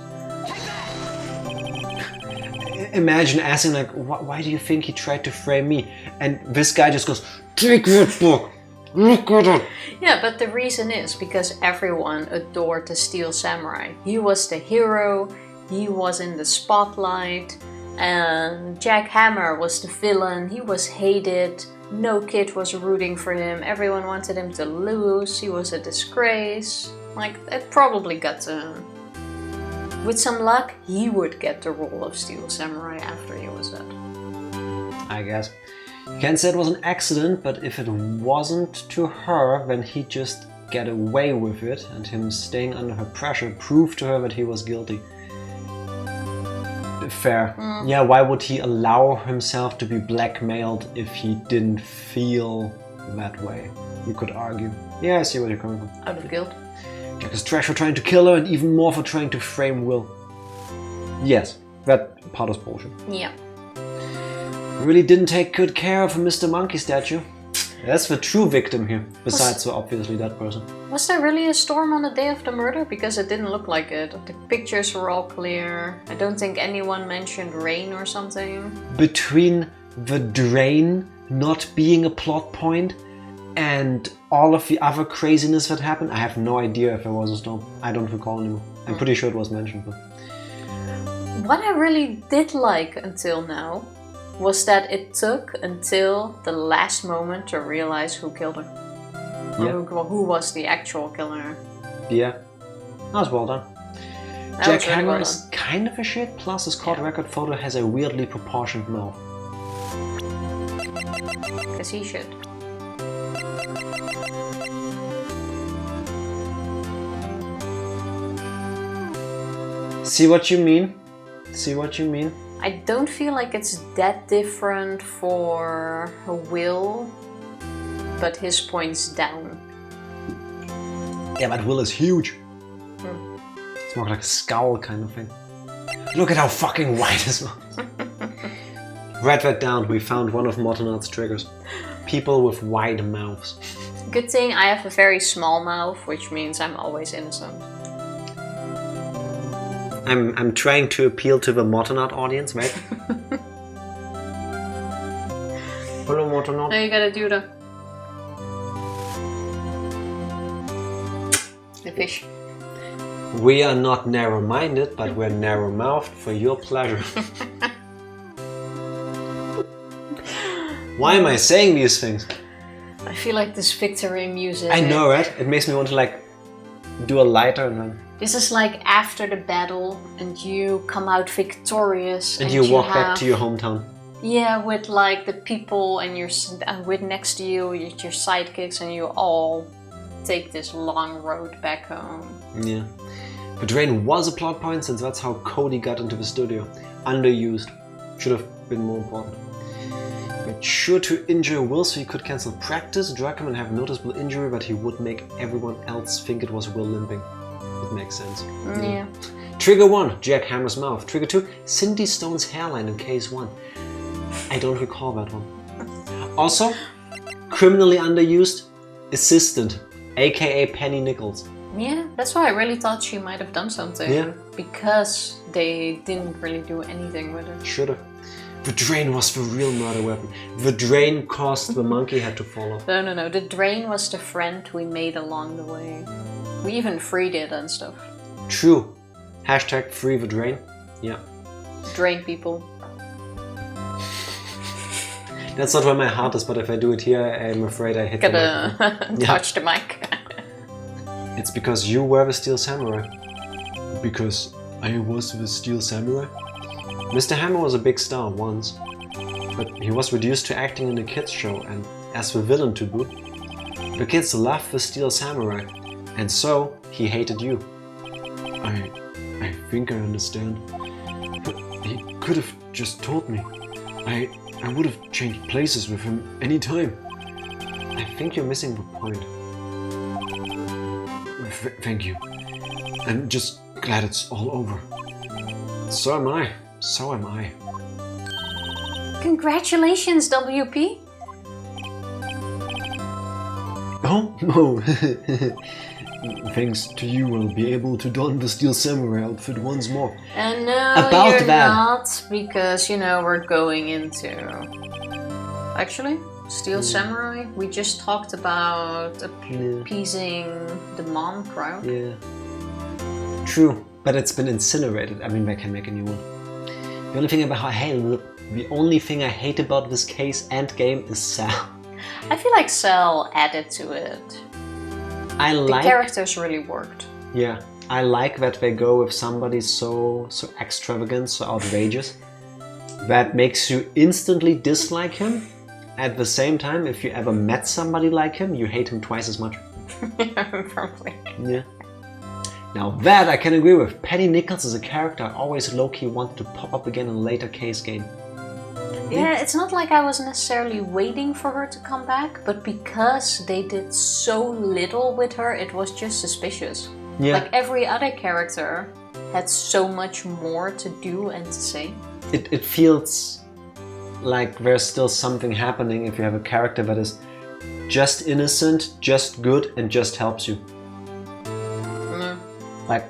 Imagine asking like, why do you think he tried to frame me? And this guy just goes, take that book, look at it. Yeah, but the reason is because everyone adored the Steel Samurai. He was the hero, he was in the spotlight, and Jack Hammer was the villain. He was hated, no kid was rooting for him, everyone wanted him to lose, he was a disgrace. Like, it probably got to him. With some luck, he would get the role of Steel Samurai after he was dead. I guess. You can't say it was an accident, but if it wasn't to her, then he'd just get away with it, and him staying under her pressure proved to her that he was guilty. Fair. Yeah, why would he allow himself to be blackmailed if he didn't feel that way? You could argue. Yeah, I see where you're coming from. Out of guilt. Jack is trash for trying to kill her and even more for trying to frame Will. Yes, that part was bullshit. Yeah. Really didn't take good care of Mr. Monkey statue. That's the true victim here, besides the obviously that person. Was there really a storm on the day of the murder? Because it didn't look like it. The pictures were all clear. I don't think anyone mentioned rain or something. Between the drain not being a plot point and all of the other craziness that happened, I have no idea if there was a storm. I don't recall anymore. I'm pretty sure it was mentioned. But... What I really did like until now was that it took until the last moment to realize who killed her. Yeah. Or who was the actual killer. Yeah, that was well done. That Jack was really Hammer well is done. kind of a shit, plus his court record photo has a weirdly proportioned mouth. Because he should. See what you mean? See what you mean? I don't feel like it's that different for Will, but his point's down. Yeah, but Will is huge. It's more like a scowl kind of thing. Look at how fucking wide his mouth is. Write that down. We found one of Mortonard's triggers. People with wide mouths. Good thing I have a very small mouth, which means I'm always innocent. I'm trying to appeal to the Mortonard audience, right? Hello, Mortonard. Now you gotta do the fish. We are not narrow-minded, but we're narrow-mouthed for your pleasure. Why am I saying these things? I feel like this victory music. I know, right? It makes me want to like do a lighter and then... This is like after the battle and you come out victorious. And you walk back to your hometown. Yeah, with like the people and with next to you, your sidekicks, and you all take this long road back home. Yeah. But Rain was a plot point since that's how Cody got into the studio. Underused. Should have been more important. Made sure to injure Will so he could cancel practice, drug him and have a noticeable injury, but he would make everyone else think it was Will limping. It makes sense. Yeah. Trigger 1, Jack Hammer's mouth. Trigger 2, Cindy Stone's hairline in case 1. I don't recall that one. Also, criminally underused, assistant, aka Penny Nichols. Yeah, that's why I really thought she might have done something. Yeah. Because they didn't really do anything with it. Should've. The drain was the real murder weapon. The drain caused the monkey head to fall off. No. The drain was the friend we made along the way. We even freed it and stuff. True. Hashtag free the drain. Yeah. Drain people. That's not where my heart is, but if I do it here, I'm afraid I hit the Gotta touch the mic. It's because you were the Steel Samurai. Because I was the Steel Samurai? Mr. Hammer was a big star once, but he was reduced to acting in a kids show and as the villain to boot. The kids loved the Steel Samurai, and so he hated you. I think I understand, but he could have just told me. I would have changed places with him any time. I think you're missing the point. Thank you. I'm just glad it's all over. So am I. So am I. Congratulations, WP! Oh, no. Thanks to you, we'll be able to don the Steel Samurai outfit once more. And no, About you're that. not, because, you know, we're going into... Actually, Steel Samurai, we just talked about appeasing the mom crowd. Yeah. True, but it's been incinerated. I mean, they can make a new one. The only thing the only thing I hate about this case and game is Sal. I feel like Cell added to it. The characters really worked. Yeah, I like that they go with somebody so extravagant, so outrageous. That makes you instantly dislike him. At the same time, if you ever met somebody like him, you hate him twice as much. Probably. Yeah. Now that I can agree with. Penny Nichols is a character I always low-key wanted to pop up again in a later case game. Yeah, it's not like I was necessarily waiting for her to come back, but because they did so little with her, it was just suspicious. Yeah. Like every other character had so much more to do and to say. It feels like there's still something happening if you have a character that is just innocent, just good, and just helps you. Like,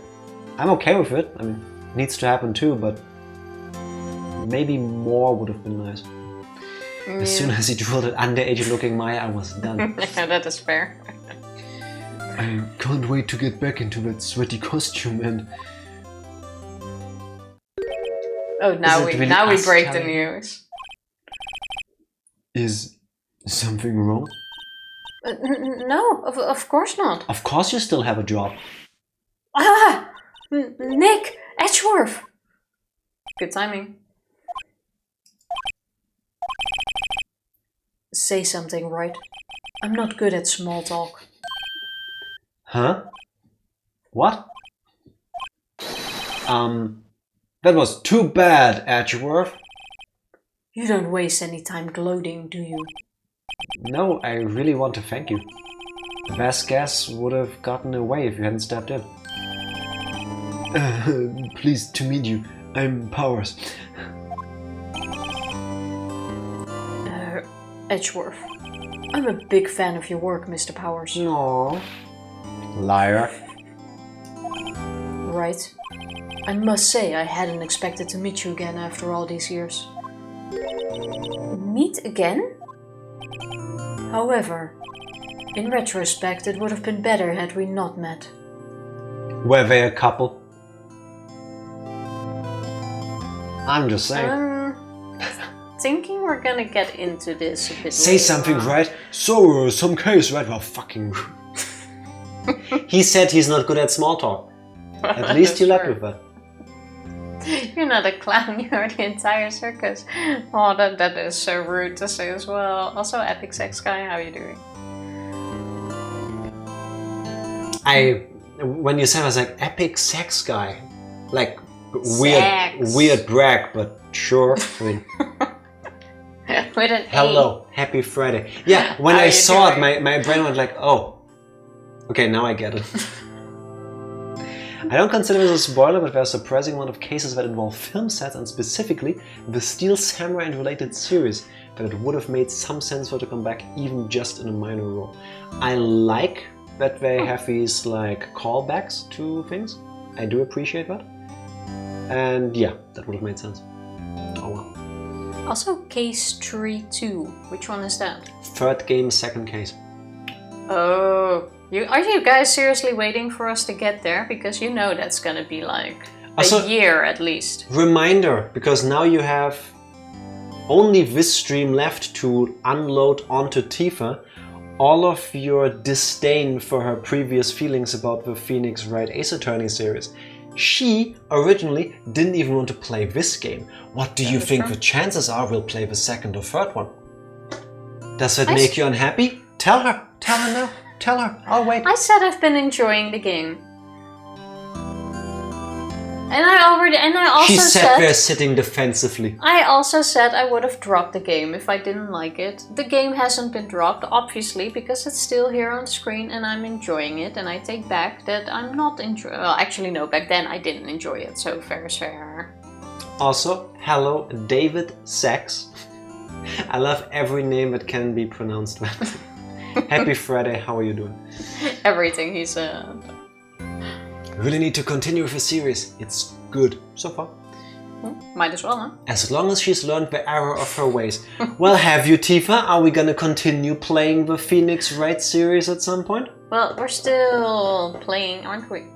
I'm okay with it. I mean, it needs to happen too, but maybe more would have been nice. Yeah. As soon as he drew that underage looking Maya, I was done. Yeah, that is fair. I can't wait to get back into that sweaty costume and... Oh, now we break the news. Is something wrong? No, of course not. Of course you still have a job. Ah! Nick! Edgeworth! Good timing. Say something, right? I'm not good at small talk. Huh? What? That was too bad, Edgeworth. You don't waste any time gloating, do you? No, I really want to thank you. Vasquez would have gotten away if you hadn't stepped in. Pleased to meet you. I'm Powers. Edgeworth. I'm a big fan of your work, Mr. Powers. No. Liar. Right. I must say I hadn't expected to meet you again after all these years. Meet again? However, in retrospect, it would have been better had we not met. Were they a couple? I'm just saying. Thinking we're gonna get into this a bit Say later something, on. right? So, some case, right? Well, fucking... He said he's not good at small talk. At least you led with that. You're not a clown, you're the entire circus. Oh, that is so rude to say as well. Also, Epic Sex Guy, how are you doing? When you said I was like, Epic Sex Guy. Like, Sex. weird brag, but sure. I mean... With an Hello, happy Friday. Yeah, when How I you saw doing? it, my brain went like, oh. Okay, now I get it. I don't consider this a spoiler, but there are a surprising amount of cases that involve film sets and specifically the Steel Samurai and related series that it would have made some sense for it to come back even just in a minor role. I like that they have these like callbacks to things. I do appreciate that. And yeah, that would have made sense. Oh well. Also, Case 3-2. Which one is that? Third game, second case. Oh, are you guys seriously waiting for us to get there? Because you know that's gonna be like Also, a year at least. Reminder, because now you have only this stream left to unload onto Tifa all of your disdain for her previous feelings about the Phoenix Wright Ace Attorney series. She originally didn't even want to play this game. What do you think the chances are we'll play the second or third one? Does that make you unhappy? Tell her now, tell her, I'll wait. I said I've been enjoying the game. And I also She said sat there sitting defensively. I also said I would have dropped the game if I didn't like it. The game hasn't been dropped, obviously, because it's still here on screen and I'm enjoying it. And I take back that I'm not enjoying. Well, actually, no, back then I didn't enjoy it, so fair is fair. Also, hello, David Sachs. I love every name that can be pronounced. Happy Friday, how are you doing? Everything he said. Really need to continue with the series. It's good so far. Might as well, huh? As long as she's learned the error of her ways. Well, have you, Tifa? Are we gonna continue playing the Phoenix Wright series at some point? Well, we're still playing, aren't we?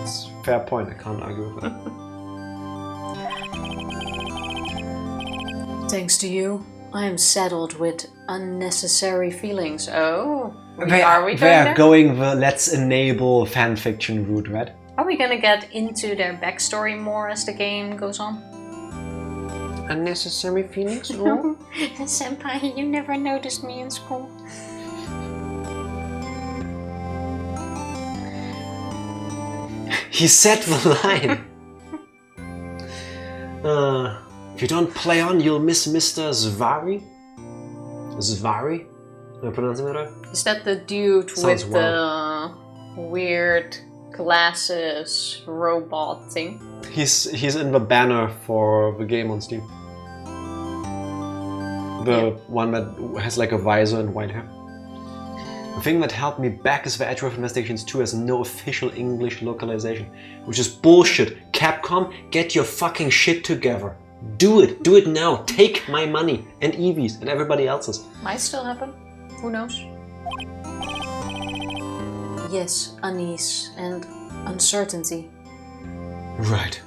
It's a fair point, I can't argue with that. Thanks to you, I am saddled with unnecessary feelings. Oh, They are going the let's enable fanfiction route, right? Are we gonna get into their backstory more as the game goes on? Unnecessary Phoenix rule? Senpai, you never noticed me in school. He said the line. If you don't play on, you'll miss Mr. Zvari. Zvari? Am I pronouncing that right? Is that the dude Sounds with the weird glasses robot thing? He's in the banner for the game on Steam. The one that has like a visor and white hair. The thing that held me back is the Edgeworth Investigations 2 has no official English localization, which is bullshit. Capcom, get your fucking shit together. Do it now. Take my money and Evie's and everybody else's. Might still happen. Who knows? Yes, unease and uncertainty. Right.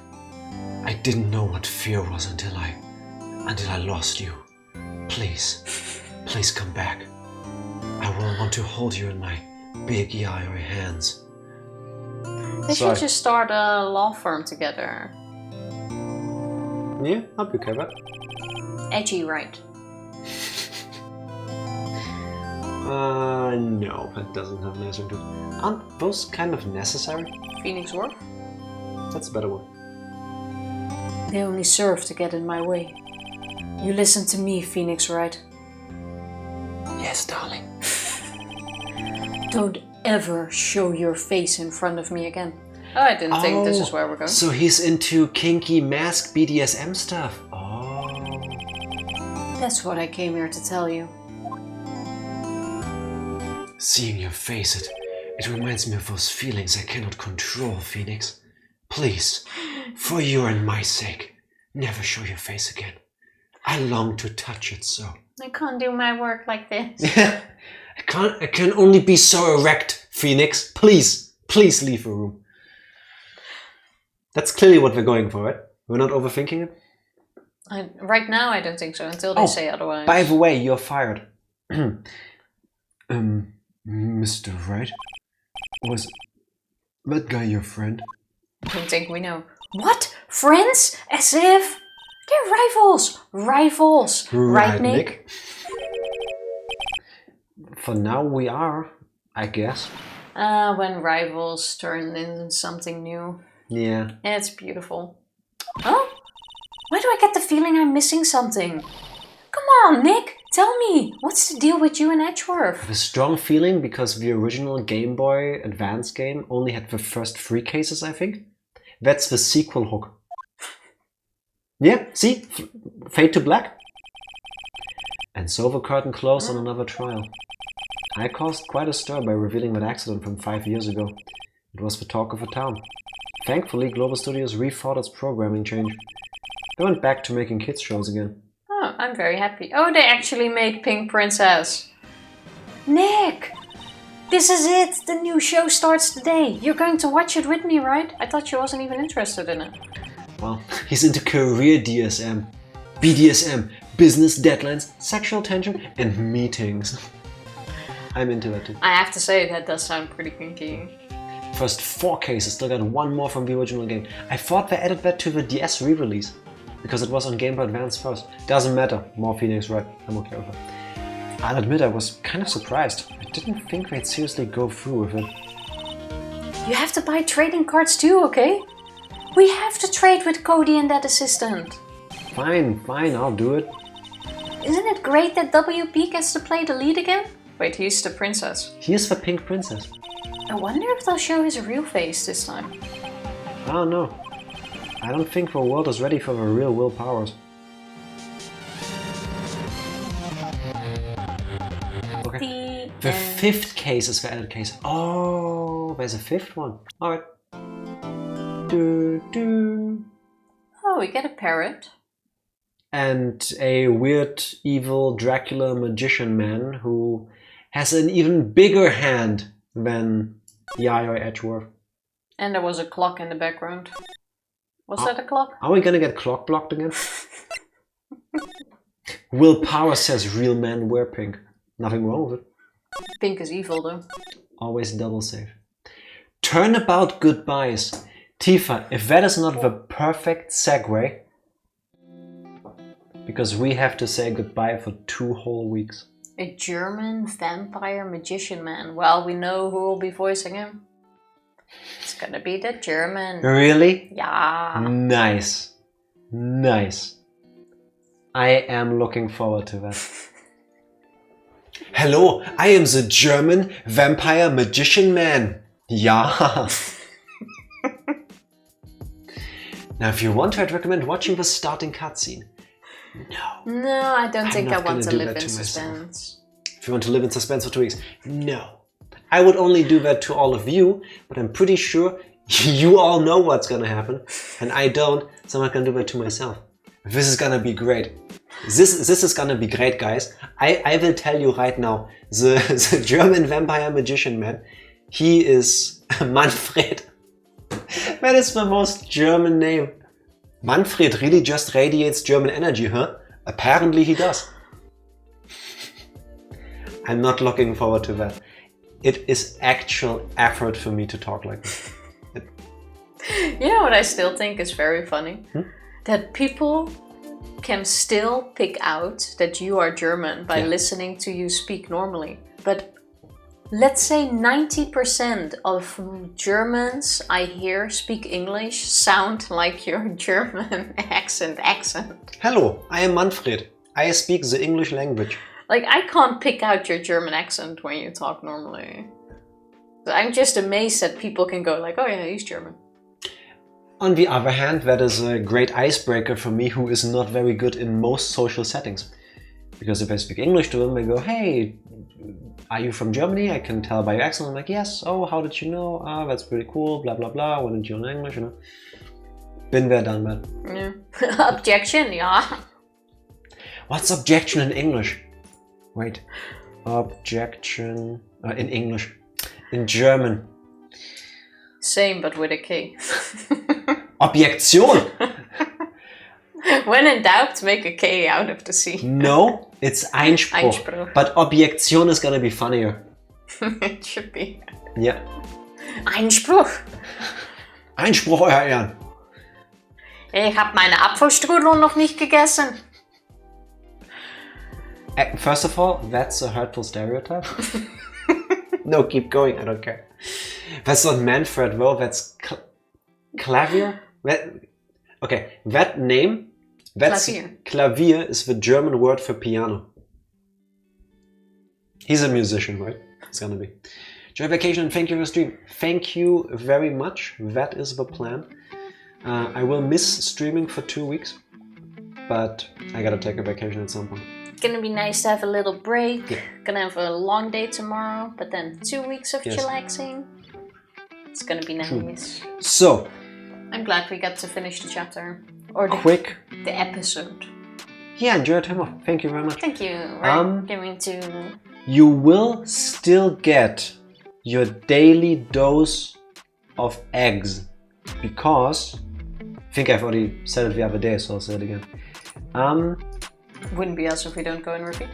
I didn't know what fear was until I lost you. Please come back. I will want to hold you in my big yaoi hands. They should just start a law firm together. Yeah, I'll be okay with that. Edgy, right? No, that doesn't have an answer to it. Aren't those kind of necessary? Phoenix Wright? That's a better one. They only serve to get in my way. You listen to me, Phoenix Wright. Yes, darling. Don't ever show your face in front of me again. Oh, I didn't think this is where we're going. So he's into kinky mask BDSM stuff. Oh. That's what I came here to tell you. Seeing your face, it reminds me of those feelings I cannot control, Phoenix. Please, for your and my sake, never show your face again. I long to touch it so. I can't do my work like this. I can only be so erect, Phoenix. Please leave the room. That's clearly what we're going for, right? We're not overthinking it? Right now, I don't think so, until they say otherwise. By the way, you're fired. Mr. Wright? Was that guy your friend? I don't think we know. What? Friends? As if? They're rivals! Rivals! Right, Nick? For now we are, I guess. When rivals turn into something new. Yeah. It's beautiful. Huh? Why do I get the feeling I'm missing something? Come on, Nick! Tell me! What's the deal with you and Edgeworth? The strong feeling because the original Game Boy Advance game only had the first 3 cases, I think. That's the sequel hook. Yeah, see? Fade to black. And so the curtain closed on another trial. I caused quite a stir by revealing that accident from 5 years ago. It was the talk of the town. Thankfully, Global Studios rethought its programming change. They went back to making kids shows again. Oh, I'm very happy. Oh, they actually made Pink Princess. Nick! This is it! The new show starts today. You're going to watch it with me, right? I thought you wasn't even interested in it. Well, he's into career DSM. BDSM, business deadlines, sexual tension, and meetings. I'm into that too. I have to say, that does sound pretty kinky. First 4 cases, still got 1 more from the original game. I thought they added that to the DS re-release. Because it was on Game Boy Advance first. Doesn't matter. More Phoenix Wright. I'm okay with it. I'll admit I was kind of surprised. I didn't think they'd seriously go through with it. You have to buy trading cards too, okay? We have to trade with Cody and that assistant. Fine, I'll do it. Isn't it great that WP gets to play the lead again? Wait, he's the princess. Here's the Pink Princess. I wonder if they'll show his real face this time. I don't know. I don't think the world is ready for the real Will Powers. Okay. The 5th case is the added case. Oh, there's a 5th one. Alright. Oh, we get a parrot. And a weird, evil Dracula magician man who has an even bigger hand than Yaya Edgeworth. And there was a clock in the background. Was that a clock? Are we gonna get clock blocked again? Will Power says real men wear pink. Nothing wrong with it. Pink is evil though. Always double safe. Turnabout goodbyes. Tifa, if that is not the perfect segue, because we have to say goodbye for 2 whole weeks. A German vampire magician man. Well, we know who will be voicing him. It's gonna be the German. Really? Yeah. Nice. I am looking forward to that. Hello, I am the German vampire magician man. Yeah. Now, if you want to, I'd recommend watching the starting cutscene. No, I don't think I want to live in myself. suspense. If you want to live in suspense for 2 weeks, no. I would only do that to all of you, but I'm pretty sure you all know what's gonna happen, and I don't, so I'm not gonna do that to myself. This is gonna be great. This is gonna be great, guys. I will tell you right now, the German vampire magician man, he is Manfred. That is the most German name. Manfred really just radiates German energy, huh? Apparently he does. I'm not looking forward to that. It is actual effort for me to talk like this. You know what I still think is very funny? That people can still pick out that you are German by listening to you speak normally. But let's say 90% of Germans I hear speak English sound like your German accent. Hello, I am Manfred. I speak the English language. Like, I can't pick out your German accent when you talk normally. I'm just amazed that people can go like, oh yeah, he's German. On the other hand, that is a great icebreaker for me who is not very good in most social settings. Because if I speak English to them, they go, hey, are you from Germany? I can tell by your accent. I'm like, yes. Oh, how did you know? Ah, that's pretty cool. Blah, blah, blah. Why didn't you learn English? You know? Been there, done that. Yeah. Objection, yeah. What's objection in English? Wait. Objection in English. In German. Same, but with a K. Objection! When in doubt, make a K out of the C. No, it's Einspruch. Einspruch. But Objection is gonna be funnier. It should be. Yeah. Einspruch. Einspruch, Euer Ehren. Ich habe meine Apfelstrudel noch nicht gegessen. First of all, that's a hurtful stereotype. No, keep going, I don't care. That's not Manfred, though, that's Clavier? Okay, that name, that's Klavier is the German word for piano. He's a musician, right? It's gonna be. Enjoy vacation and thank you for the stream. Thank you very much, that is the plan. I will miss streaming for 2 weeks, but I gotta take a vacation at some point. Gonna be nice to have a little break. Yeah. Gonna have a long day tomorrow, but then 2 weeks of chillaxing. It's gonna be nice. So, I'm glad we got to finish the chapter. Or the episode. Yeah, enjoy your time off. Thank you very much. Thank you. We're going to... You will still get your daily dose of eggs. Because... I think I've already said it the other day, so I'll say it again. Wouldn't be us if we don't go and repeat.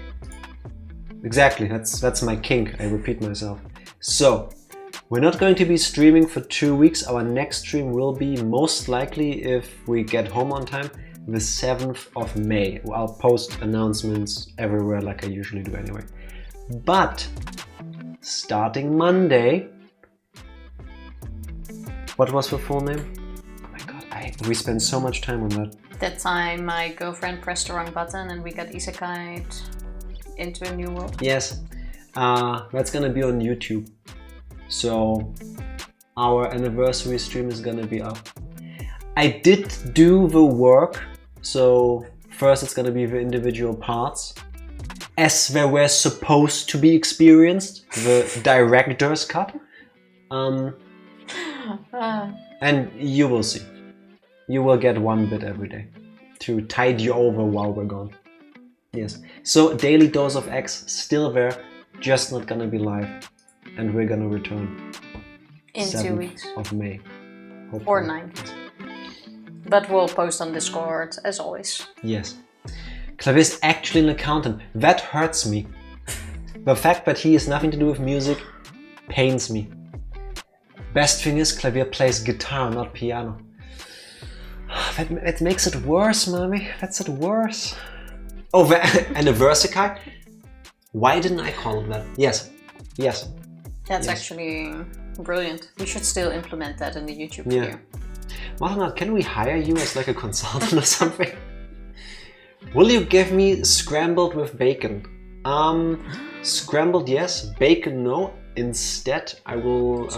Exactly, that's my kink. I repeat myself. So, we're not going to be streaming for 2 weeks. Our next stream will be most likely, if we get home on time, the 7th of May. I'll post announcements everywhere like I usually do anyway. But, starting Monday... What was the full name? Oh my god, we spent so much time on that. That time my girlfriend pressed the wrong button and we got isekai'd into a new world. Yes, that's gonna be on YouTube. So our anniversary stream is gonna be up. I did do the work, so first it's gonna be the individual parts as they were supposed to be experienced, the director's cut. And you will see. You will get 1 bit every day to tide you over while we're gone. Yes. So daily dose of X still there, just not gonna be live, and we're gonna return in 2 weeks of May, hopefully. Or 9th. But we'll post on Discord as always. Yes. Clavier is actually an accountant. That hurts me. The fact that he has nothing to do with music pains me. Best thing is Clavier plays guitar, not piano. That makes it worse, mommy. That's it worse. Oh, the anniversary? Why didn't I call him that? Yes. Yes. That's actually brilliant. We should still implement that in the YouTube video. Martina, can we hire you as like a consultant or something? Will you give me scrambled with bacon? Scrambled, yes. Bacon, no. Instead, I will...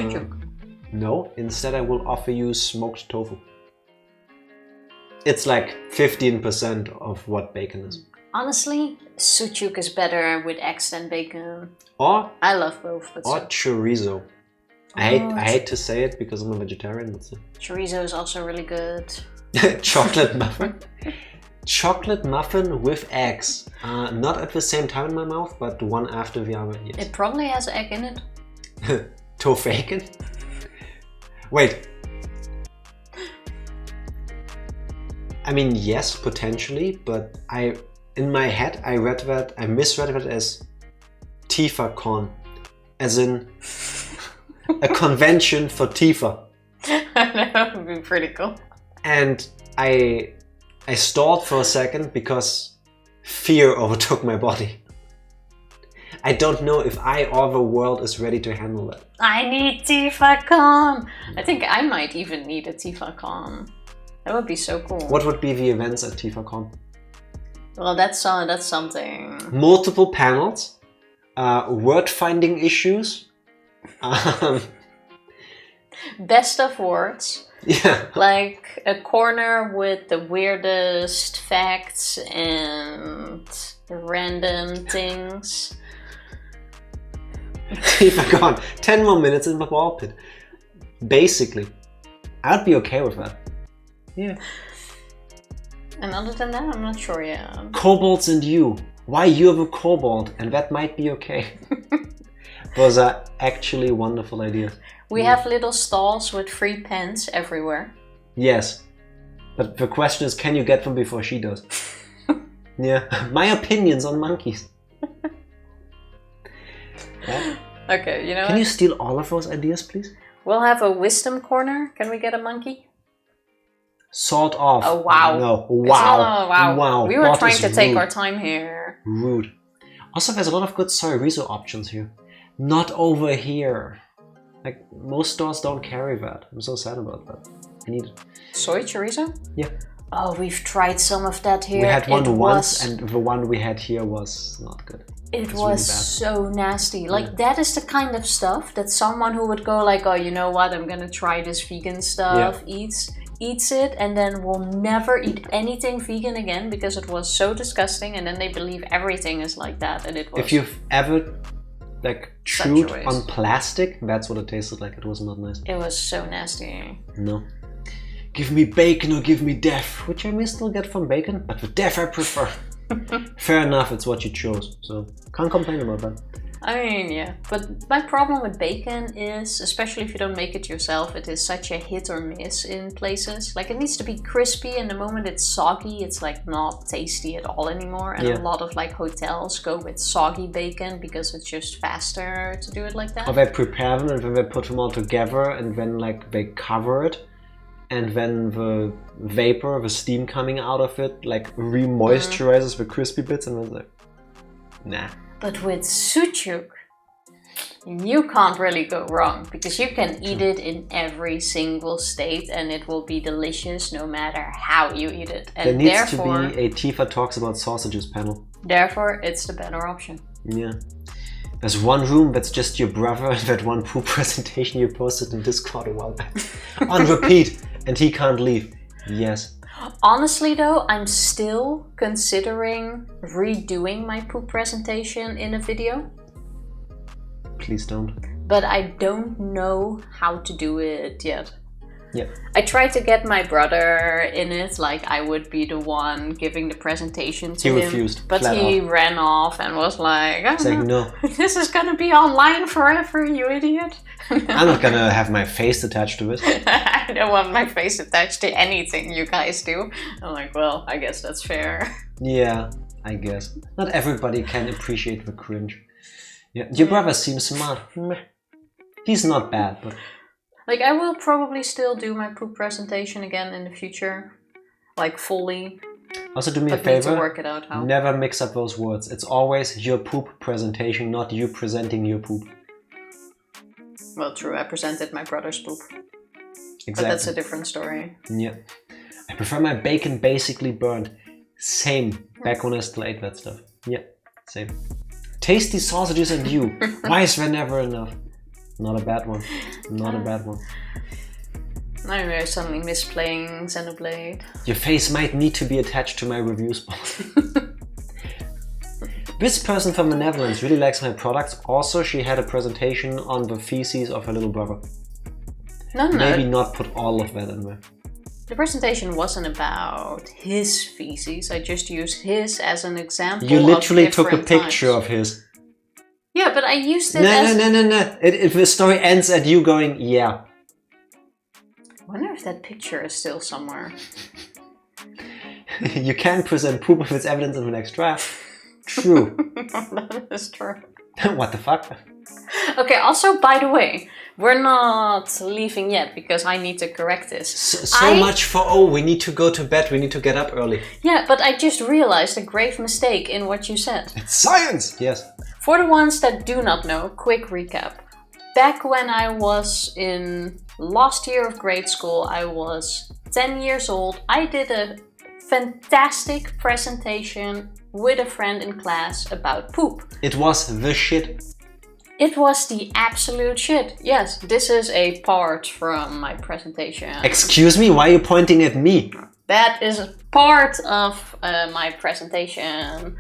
no, instead I will offer you smoked tofu. It's like 15% of what bacon is. Honestly, sucuk is better with eggs than bacon. Or I love both. But chorizo. I hate to say it because I'm a vegetarian. But chorizo is also really good. Chocolate muffin. Chocolate muffin with eggs. Not at the same time in my mouth, but one after the other. Yes. It probably has egg in it. Tofaken? Wait. I mean, yes, potentially, but in my head I misread that as Tifa Con, as in a convention for Tifa. That would be pretty cool. And I stalled for a second because fear overtook my body. I don't know if I or the world is ready to handle that. I need Tifa Con! I think I might even need a Tifa Con. That would be so cool. What would be the events at TifaCon? Well, that's something. Multiple panels, word finding issues. Best of words. Yeah. Like a corner with the weirdest facts and random things. TifaCon, 10 more minutes in the ball pit. Basically. I'd be okay with that. Yeah. And other than that, I'm not sure yet. Kobolds and you. Why you're the kobold, and that might be okay. Those are actually wonderful ideas. We have little stalls with free pens everywhere. Yes. But the question is, can you get them before she does? Yeah. My opinions on monkeys. Yeah. Okay, you know Can what? you steal all of those ideas, please? We'll have a wisdom corner. Can we get a monkey? Sort of. Oh, wow. No. It's Wow. not- wow. Wow. We were Bot trying is to take rude. our time here. Rude. Also, there's a lot of good chorizo options here. Not over here. Like, most stores don't carry that. I'm so sad about that. I need it. Soy chorizo? Yeah. Oh, we've tried some of that here. We had one It once, was- and the one we had here was not good. It It's was really bad. so nasty. Like, Yeah. that is the kind of stuff that someone who would go like, oh, you know what, I'm gonna try this vegan stuff, eats it, and then will never eat anything vegan again because it was so disgusting, and then they believe everything is like that, and it was... If you've ever, like, Such a chewed waste. on plastic, that's what it tasted like. It was not nice. It was so nasty. No. Give me bacon or give me death, which I may still get from bacon, but with death I prefer. Fair enough, it's what you chose, so can't complain about that. I mean, yeah. But my problem with bacon is, especially if you don't make it yourself, it is such a hit or miss in places. Like, it needs to be crispy, and the moment it's soggy, it's like not tasty at all anymore. And Yeah. a lot of like hotels go with soggy bacon because it's just faster to do it like that. Or they prepare them and then they put them all together and then like they cover it, and then the vapor, the steam coming out of it, like re-moisturizes the crispy bits, and then like, nah. But with sucuk, you can't really go wrong because you can eat it in every single state and it will be delicious no matter how you eat it. And There needs therefore, to be a Tifa Talks About Sausages panel. therefore, it's the better option. Yeah. There's one room that's just your brother and that one poop presentation you posted in Discord a while back. On repeat, and he can't leave. Yes. Honestly though, I'm still considering redoing my poop presentation in a video. Please don't. But I don't know how to do it yet. Yeah. I tried to get my brother in it, like I would be the one giving the presentation to He him. refused, But flat he out. ran off and was like, He's like, no, this is gonna be online forever, you idiot. I'm not gonna have my face attached to it. I don't want my face attached to anything you guys do. I'm like, well, I guess that's fair. Yeah, I guess. Not everybody can appreciate the cringe. Yeah, your brother seems smart. Meh. He's not bad, but... Like, I will probably still do my poop presentation again in the future. Like, fully. Also, do me a But need to favor. work it out how. Never mix up those words. It's always your poop presentation, not you presenting your poop. Well, true, I presented my brother's poop. But Exactly. that's a different story. Yeah. I prefer my bacon basically burnt. Same. Back when I still ate that stuff. Yeah, same. Tasty sausages and you. Why is there never enough? Not a bad one. Not a bad one. I don't know, I suddenly miss playing Xenoblade. Your face might need to be attached to my review spot. This person from the Netherlands really likes my products. Also, she had a presentation on the feces of her little brother. No, Maybe not put all of that in there. the presentation wasn't about his feces. I just used his as an example. You literally took a different picture types. of his. Yeah, but I used it No, as... no. If the story ends at you going, yeah. I wonder if that picture is still somewhere. You can present poop if it's evidence in the next trial. True. That is true. What the fuck? Okay, also, by the way, we're not leaving yet because I need to correct this. So much for, oh, we need to go to bed, we need to get up early. Yeah, but I just realized a grave mistake in what you said. It's science! Yes. For the ones that do not know, quick recap. Back when I was in last year of grade school, I was 10 years old. I did a fantastic presentation with a friend in class about poop. It was the shit. It was the absolute shit. Yes, this is a part from my presentation. Excuse me, why are you pointing at me? That is a part of my presentation.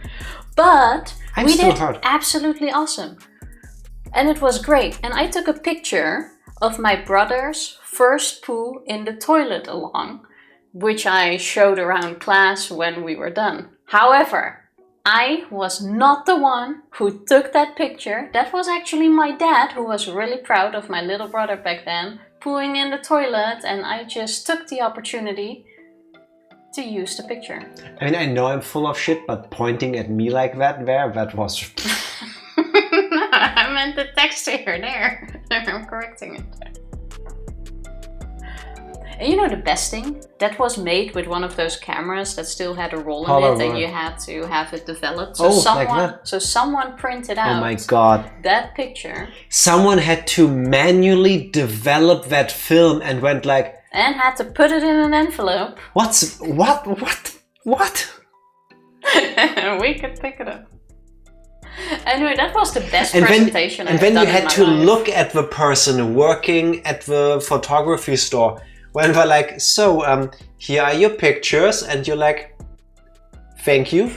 But we did absolutely awesome. And it was great. And I took a picture of my brother's first poo in the toilet along, which I showed around class when we were done. However, I was not the one who took that picture. That was actually my dad, who was really proud of my little brother back then, pooing in the toilet, and I just took the opportunity to use the picture. I mean, I know I'm full of shit, but pointing at me like that that was... I meant the text here, there. I'm correcting it. And you know the best thing? That was made with one of those cameras that still had a roll in it, and you had to have it developed. So someone printed out oh my god, that picture. Someone had to manually develop that film and went like... And had to put it in an envelope. What? We could pick it up. Anyway, that was the best presentation I've done in my life. And then you had to look at the person working at the photography store. When they're like, so, here are your pictures, and you're like, thank you,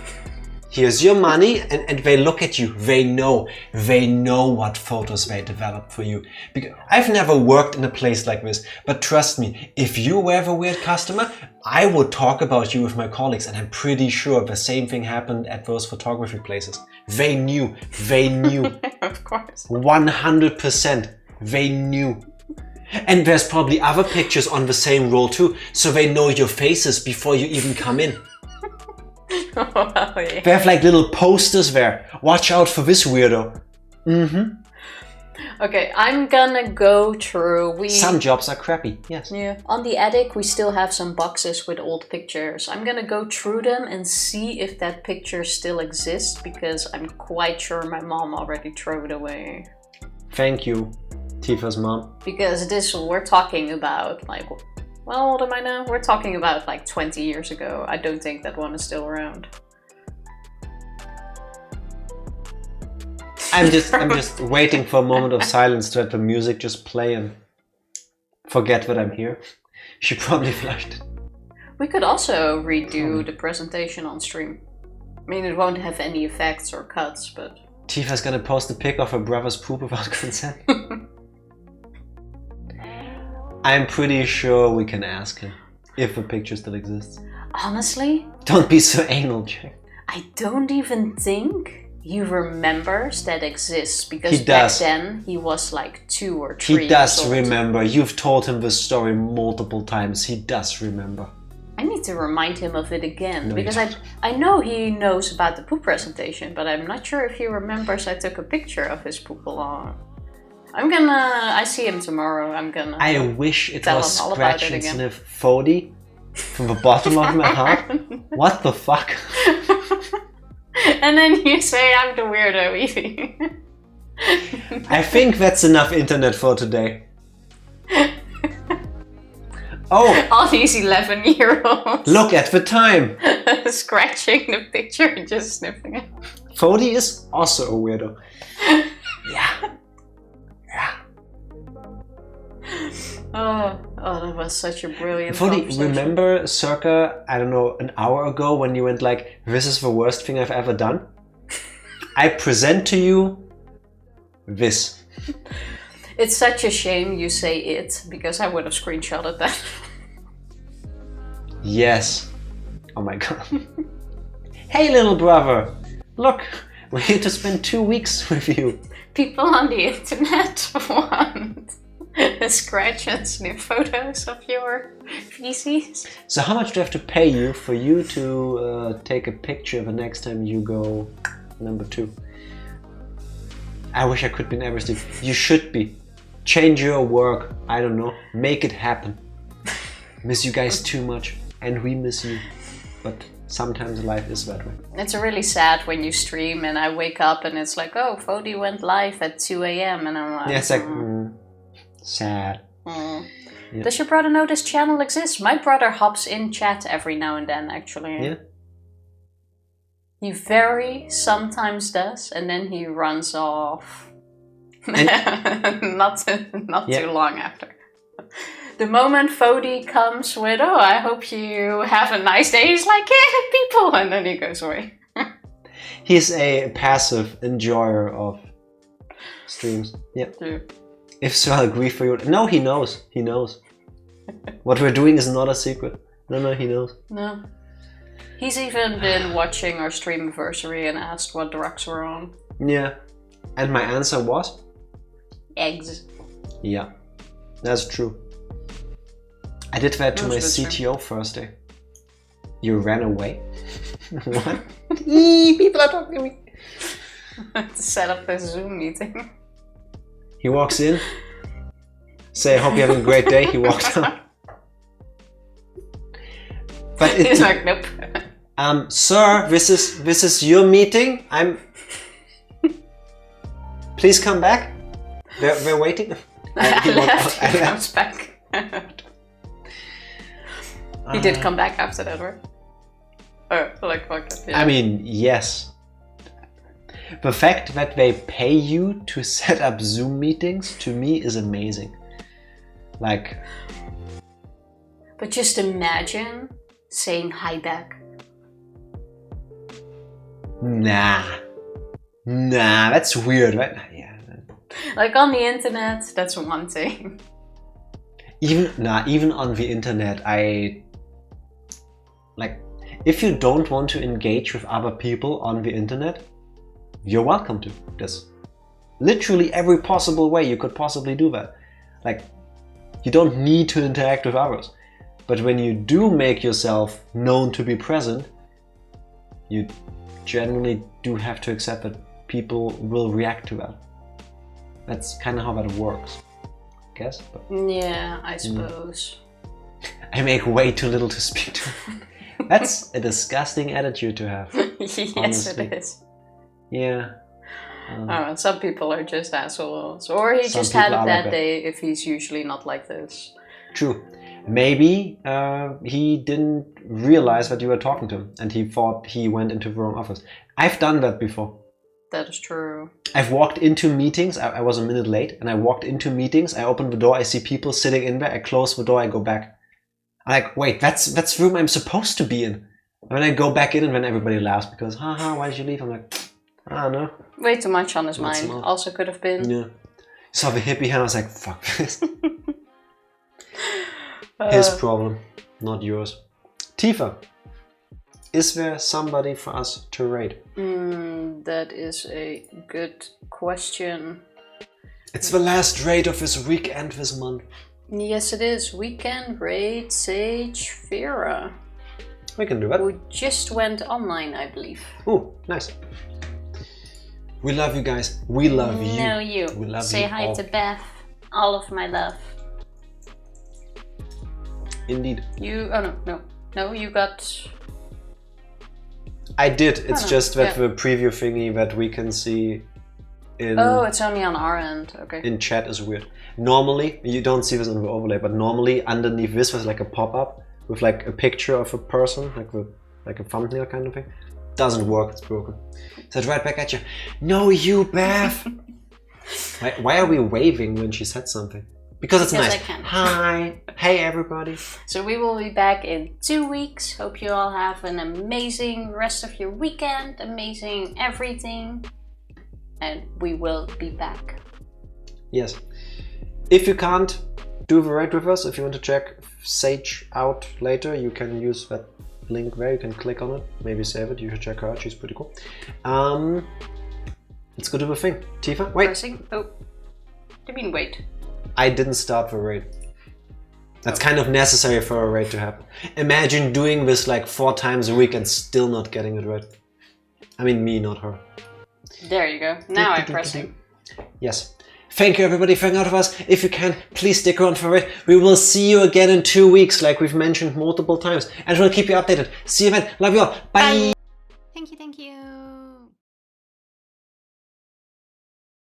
here's your money, and they look at you, they know what photos they developed for you. Because I've never worked in a place like this, but trust me, if you were the weird customer, I would talk about you with my colleagues, and I'm pretty sure the same thing happened at those photography places. They knew. Of course. 100%, they knew. And there's probably other pictures on the same roll too, so they know your faces before you even come in. Oh, well, yeah. They have like little posters there. Watch out for this weirdo. Okay, I'm gonna go through. Some jobs are crappy, yes. Yeah. On the attic, we still have some boxes with old pictures. I'm gonna go through them and see if that picture still exists, because I'm quite sure my mom already threw it away. Thank you, Tifa's mom. Because we're talking about like, well, how old am I now? We're talking about like 20 years ago. I don't think that one is still around. I'm just waiting for a moment of silence to let the music just play and forget that I'm here. She probably flushed it. We could also redo the presentation on stream. I mean, it won't have any effects or cuts, but... Tifa's gonna post a pic of her brother's poop without consent. I'm pretty sure we can ask him if the picture still exists. Honestly? Don't be so anal, Jack. I don't even think he remembers that exists, because back then he was like 2 or 3 He does years old. remember. You've told him this story multiple times. He does remember. I need to remind him of it again, No, because I know he knows about the poop presentation, but I'm not sure if he remembers I took a picture of his poop along. I see him tomorrow. I wish it was Scratch and Sniff 40 from the bottom of my heart. What the fuck? And then you say I'm the weirdo, Evie. I think that's enough internet for today. Oh! All these 11-year-olds. Look at the time! Scratching the picture and just sniffing it. 40 is also a weirdo. Yeah. Oh, that was such a brilliant 40, conversation. remember circa, I don't know, an hour ago when you went like, this is the worst thing I've ever done? I present to you this. It's such a shame you say it, because I would have screenshotted that. Yes. Oh my god. Hey little brother, look, we're here to spend 2 weeks with you. People on the internet want scratch and sniff photos of your feces. So how much do I have to pay you for you to take a picture the next time you go number 2? I wish I could be in Everest. You should be. Change your work. I don't know. Make it happen. Miss you guys too much. And we miss you. But sometimes life is that way. It's really sad when you stream and I wake up and it's like, oh, Fody went live at 2 a.m. and I'm like, Yeah, it's like sad. Yeah. Does your brother know this channel exists? My brother hops in chat every now and then, actually. Yeah. He very sometimes does, and then he runs off. not too long after. The moment Fody comes with, oh, I hope you have a nice day, he's like, yeah, people, and then he goes away. He's a passive enjoyer of streams. Yeah. If so, I'll agree for you. No, he knows. He knows. What we're doing is not a secret. No, he knows. No. He's even been watching our stream anniversary and asked what drugs were on. Yeah. And my answer was? Eggs. Yeah. That's true. I did that to my CTO first day. You ran away? What? People are talking to me. To set up the Zoom meeting. He walks in. Say, I hope you're having a great day. He walks out. But He's like, nope. Sir, this is your meeting. Please come back. We're waiting. He comes back. He did come back after that, right? Oh, like fuck it. Yeah. I mean, yes. The fact that they pay you to set up Zoom meetings, to me, is amazing. Like... But just imagine saying hi back. Nah, that's weird, right? Yeah. Like on the internet, that's one thing. Even on the internet, if you don't want to engage with other people on the internet, you're welcome to. There's literally every possible way you could possibly do that. Like, you don't need to interact with others. But when you do make yourself known to be present, you generally do have to accept that people will react to that. That's kind of how that works, I guess. But yeah, I suppose. I make way too little to speak to. That's a disgusting attitude to have. Yes, honestly. it is. Yeah. Some people are just assholes. Or he just had a bad day if he's usually not like this. True. Maybe he didn't realize that you were talking to him and he thought he went into the wrong office. I've done that before. That is true. I've walked into meetings, I was a minute late, and I walked into meetings, I opened the door, I see people sitting in there, I close the door, I go back. I'm like, wait, that's the room I'm supposed to be in. And then I go back in and then everybody laughs because, haha, why did you leave? I'm like, I don't know. Way too much on his mind. Also could have been. Yeah. Saw the hippie hand, I was like, fuck this. His problem, not yours. Tifa, is there somebody for us to raid? That is a good question. It's the last raid of this week and this month. Yes, it is. Weekend raid Sage Vera. We can do that. Who just went online, I believe. Ooh, nice. We love you guys. We love you. No, you. We love Say you hi all. to Beth. All of my love. Indeed. You. Oh no, you got. I did. It's just that the preview thingy that we can see in. Oh, it's only on our end. Okay. In chat is weird. Normally, you don't see this on the overlay, but normally underneath this was like a pop-up with like a picture of a person, like a thumbnail kind of thing. Doesn't work. It's broken. Said right back at you. No, you, Beth. Why are we waving when she said something? Because it's nice. Hi. Hey, everybody. So we will be back in 2 weeks. Hope you all have an amazing rest of your weekend. Amazing everything. And we will be back. Yes. If you can't do the raid with us, if you want to check Sage out later, you can use that link there. You can click on it. Maybe save it. You should check her out. She's pretty cool. Let's go do the thing. Tifa, wait. Pressing. Oh. You mean wait? I didn't start the raid. That's kind of necessary for a raid to happen. Imagine doing this like 4 times a week and still not getting it right. I mean me, not her. There you go. Now I'm pressing. Yes. Thank you everybody for hanging out with us. If you can, please stick around for it. We will see you again in 2 weeks, like we've mentioned multiple times. And we'll keep you updated. See you then. Love you all. Bye. Thank you, thank you.